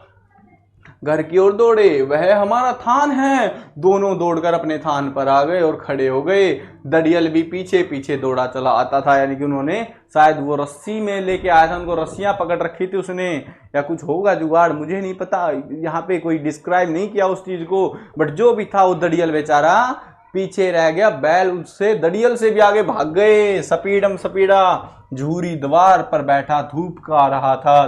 [SPEAKER 1] घर की ओर दौड़े, वह हमारा थान है। दोनों दौड़कर अपने थान पर आ गए और खड़े हो गए। दड़ियल भी पीछे पीछे दौड़ा चला आता था, यानी कि उन्होंने शायद वो रस्सी में लेके आया था, उनको रस्सियां पकड़ रखी थी उसने, या कुछ होगा जुगाड़, मुझे नहीं पता, यहाँ पे कोई डिस्क्राइब नहीं किया उस चीज को। बट जो भी था वो दड़ियल बेचारा पीछे रह गया। बैल उससे दड़ियल से भी आगे भाग गए। सपीडम सपीड़ा झूरी द्वार पर बैठा धूप खा रहा था।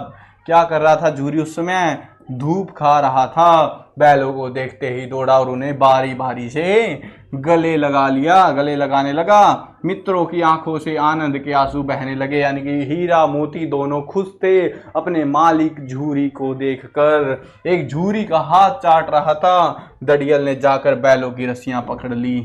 [SPEAKER 1] क्या कर रहा था झूरी उस समय? धूप खा रहा था। बैलों को देखते ही दौड़ा और उन्हें बारी बारी से गले लगा लिया, गले लगाने लगा। मित्रों की आंखों से आनंद के आंसू बहने लगे, यानी कि हीरा मोती दोनों खुश थे अपने मालिक झूरी को देखकर। एक झूरी का हाथ चाट रहा था। दड़ियल ने जाकर बैलों की रस्सियां पकड़ ली,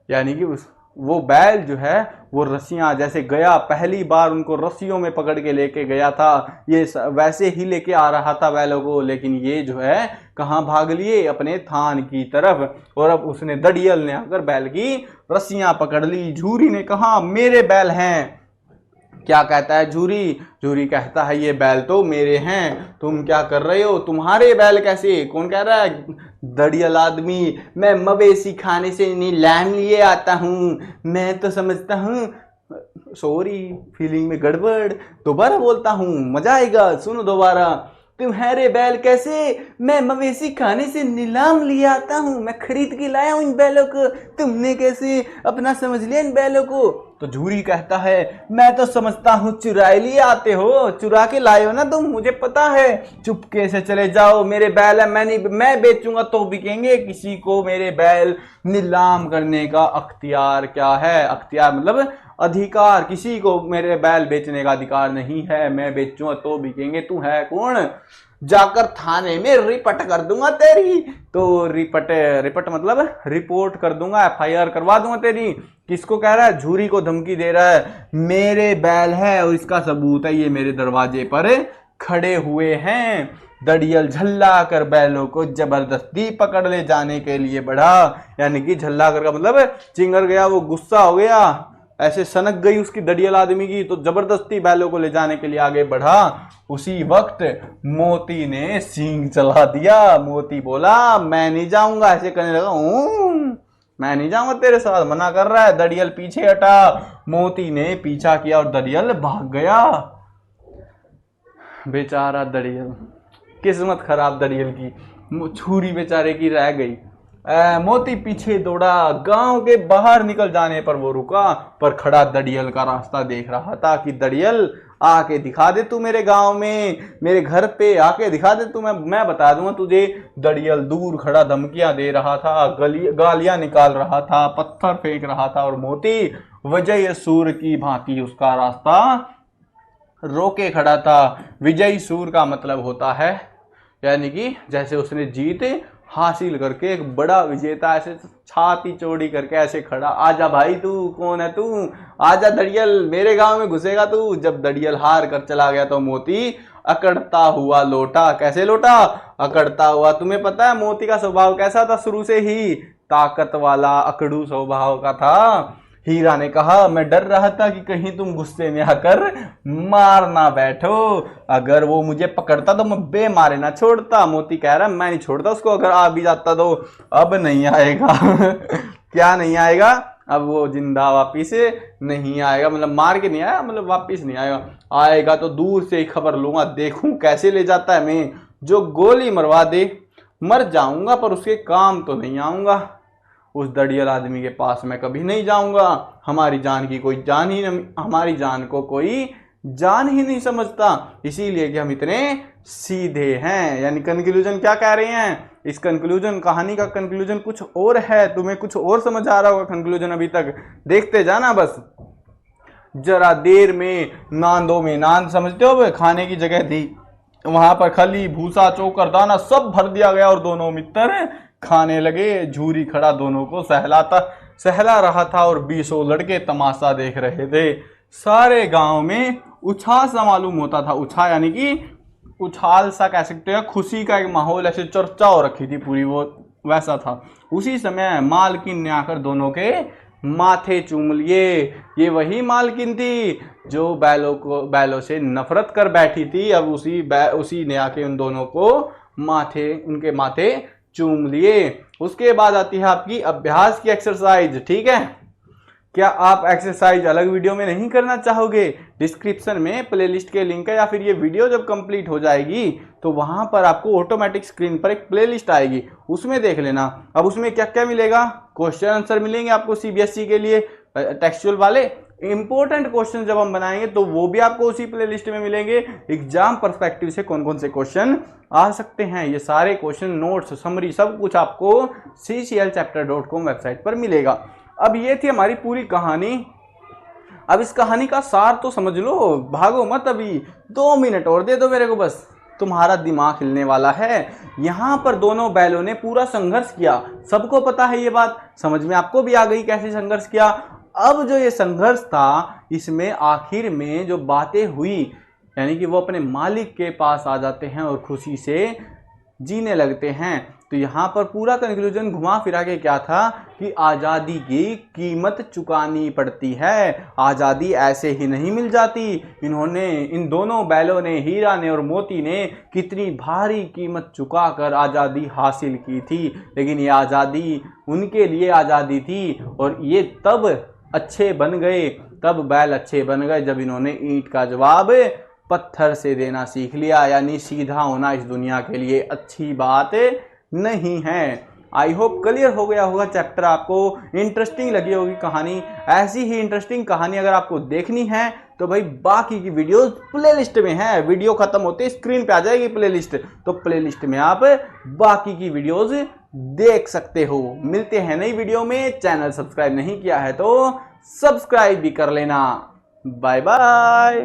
[SPEAKER 1] यानी कि वो बैल जो है वो रस्सियां जैसे गया, पहली बार उनको रस्सियों में पकड़ के लेके गया था, ये वैसे ही लेके आ रहा था बैलों को, लेकिन ये जो है कहाँ भाग लिए? अपने थान की तरफ। और अब उसने दड़ियल ने आकर बैल की रस्सियां पकड़ ली। झूरी ने कहा मेरे बैल हैं। क्या कहता है झूरी? झूरी कहता है ये बैल तो मेरे हैं, तुम क्या कर रहे हो? तुम्हारे बैल कैसे? कौन कह रहा है? दड़ियल आदमी, मैं मवेशी खाने से नीलाम लिए आता हूँ, मैं तो समझता हूँ। सॉरी, फीलिंग में गड़बड़, दोबारा बोलता हूँ, मजा आएगा, सुनो दोबारा। तुम्हारे बैल कैसे? मैं मवेशी खाने से नीलाम लिए आता हूँ, मैं खरीद के लाया हूँ इन बैलों को, तुमने कैसे अपना समझ लिया इन बैलों को? तो झूरी कहता है मैं तो समझता हूँ चुराए लिए आते हो, चुरा के लाए हो ना तुम, मुझे पता है। चुपके से चले जाओ, मेरे बैल है, मैं बेचूंगा तो बिकेंगे। किसी को मेरे बैल नीलाम करने का अख्तियार क्या है? अख्तियार मतलब अधिकार, किसी को मेरे बैल बेचने का अधिकार नहीं है, मैं बेचूंगा तो बिकेंगे। तू है कौन? जाकर थाने में रिपोर्ट कर दूंगा तेरी। तो रिपोर्ट मतलब रिपोर्ट कर दूंगा, एफआईआर करवा दूंगा तेरी। किसको कह रहा है? झूरी को धमकी दे रहा है। मेरे बैल है और इसका सबूत है, ये मेरे दरवाजे पर खड़े हुए हैं। दड़ियल झल्ला कर बैलों को जबरदस्ती पकड़ ले जाने के लिए बढ़ा। यानी कि झल्ला कर का मतलब चिंगर गया, वो गुस्सा हो गया, ऐसे सनक गई उसकी दड़ियल आदमी की, तो जबरदस्ती बैलों को ले जाने के लिए आगे बढ़ा। उसी वक्त मोती ने सींग चला दिया। मोती बोला मैं नहीं जाऊंगा, ऐसे करने लगा, मैं नहीं जाऊंगा तेरे साथ, मना कर रहा है। दड़ियल पीछे हटा। मोती ने पीछा किया और दड़ियल भाग गया। बेचारा दड़ियल, किस्मत खराब दड़ियल की, छुरी बेचारे की रह गई। मोती पीछे दौड़ा। गांव के बाहर निकल जाने पर वो रुका, पर खड़ा दड़ियल का रास्ता देख रहा था कि दड़ियल आके दिखा दे तू मेरे गांव में, मेरे घर पे आके दिखा दे तू, मैं बता दूंगा तुझे। दड़ियल दूर खड़ा धमकियां दे रहा था, गालियां निकाल रहा था, पत्थर फेंक रहा था, और मोती विजय सूर की भांति उसका रास्ता रोके खड़ा था। विजयी सूर का मतलब होता है यानी कि जैसे उसने जीत हासिल करके एक बड़ा विजेता ऐसे छाती चौड़ी करके ऐसे खड़ा, आजा भाई तू कौन है, तू आजा दड़ियल, मेरे गांव में घुसेगा तू। जब दड़ियल हार कर चला गया तो मोती अकड़ता हुआ लौटा। कैसे लौटा? अकड़ता हुआ। तुम्हें पता है मोती का स्वभाव कैसा था? शुरू से ही ताकत वाला अकड़ू स्वभाव का था। हीरा ने कहा मैं डर रहा था कि कहीं तुम गुस्से में आकर मार ना बैठो, अगर वो मुझे पकड़ता तो मैं बे मारे ना छोड़ता। मोती कह रहा मैं नहीं छोड़ता उसको, अगर आ भी जाता तो। अब नहीं आएगा क्या नहीं आएगा? अब वो जिंदा वापिस नहीं आएगा, मतलब मार के नहीं आया, मतलब वापिस नहीं आएगा। आएगा तो दूर से ही खबर लूंगा, देखूं कैसे ले जाता है। मैं जो गोली मरवा दे मर जाऊंगा, पर उसके काम तो नहीं आऊंगा। उस दड़ियल आदमी के पास मैं कभी नहीं जाऊंगा। हमारी जान की कोई जान ही नहीं, हमारी जान को कोई जान ही नहीं समझता, इसीलिए कि हम इतने सीधे हैं। यानी कंक्लूजन क्या कह रहे हैं? इस कंक्लूजन, कहानी का कंक्लूजन कुछ और है। तुम्हें कुछ और समझ आ रहा होगा कंक्लूजन, अभी तक देखते जाना बस। जरा देर में नांदों में, नांद समझते हो, खाने की जगह थी, वहां पर खली भूसा चोकर दाना सब भर दिया गया और दोनों मित्र खाने लगे। झूरी खड़ा दोनों को सहला रहा था और 20 लड़के तमाशा देख रहे थे। सारे गांव में उछाल सा मालूम होता था। उछाल यानी कि उछाल सा कह सकते हो, खुशी का एक माहौल, ऐसे चर्चा हो रखी थी पूरी, वो वैसा था। उसी समय मालकिन ने आकर दोनों के माथे चूम लिए। ये वही मालकिन थी जो बैलों से नफरत कर बैठी थी। अब उसी ने आके उन दोनों को उनके माथे चूम लिए। उसके बाद आती है आपकी अभ्यास की एक्सरसाइज। ठीक है, क्या आप एक्सरसाइज अलग वीडियो में नहीं करना चाहोगे? डिस्क्रिप्शन में प्लेलिस्ट के लिंक है, या फिर ये वीडियो जब कंप्लीट हो जाएगी तो वहां पर आपको ऑटोमेटिक स्क्रीन पर एक प्लेलिस्ट आएगी, उसमें देख लेना। अब उसमें क्या क्या मिलेगा? क्वेश्चन आंसर मिलेंगे आपको सीबीएसई के लिए टेक्सचुअल वाले। इंपॉर्टेंट क्वेश्चन जब हम बनाएंगे तो वो भी आपको उसी प्लेलिस्ट में मिलेंगे। एग्जाम पर्सपेक्टिव से कौन कौन से क्वेश्चन आ सकते हैं, ये सारे क्वेश्चन, नोट्स, समरी, सब कुछ आपको cclchapter.com वेबसाइट पर मिलेगा। अब ये थी हमारी पूरी कहानी। अब इस कहानी का सार तो समझ लो, भागो मत, अभी 2 मिनट और दे दो मेरे को, बस तुम्हारा दिमाग हिलने वाला है। यहाँ पर दोनों बैलों ने पूरा संघर्ष किया, सबको पता है ये बात, समझ में आपको भी आ गई कैसे संघर्ष किया। अब जो ये संघर्ष था, इसमें आखिर में जो बातें हुई, यानी कि वो अपने मालिक के पास आ जाते हैं और खुशी से जीने लगते हैं। तो यहाँ पर पूरा कंक्लूजन घुमा फिरा के क्या था कि आज़ादी की कीमत चुकानी पड़ती है, आज़ादी ऐसे ही नहीं मिल जाती। इन दोनों बैलों ने, हीरा ने और मोती ने, कितनी भारी कीमत चुकाकर आज़ादी हासिल की थी। लेकिन ये आज़ादी उनके लिए आज़ादी थी, और ये तब अच्छे बन गए, तब बैल अच्छे बन गए जब इन्होंने ईंट का जवाब पत्थर से देना सीख लिया। यानी सीधा होना इस दुनिया के लिए अच्छी बात नहीं है। आई होप क्लियर हो गया होगा चैप्टर, आपको इंटरेस्टिंग लगी होगी कहानी। ऐसी ही इंटरेस्टिंग कहानी अगर आपको देखनी है तो भाई बाकी की वीडियोस प्लेलिस्ट में है। वीडियो खत्म होते स्क्रीन पे आ जाएगी प्लेलिस्ट, तो प्लेलिस्ट में आप बाकी की वीडियोस देख सकते हो। मिलते हैं नई वीडियो में। चैनल सब्सक्राइब नहीं किया है तो सब्सक्राइब भी कर लेना। Bye bye.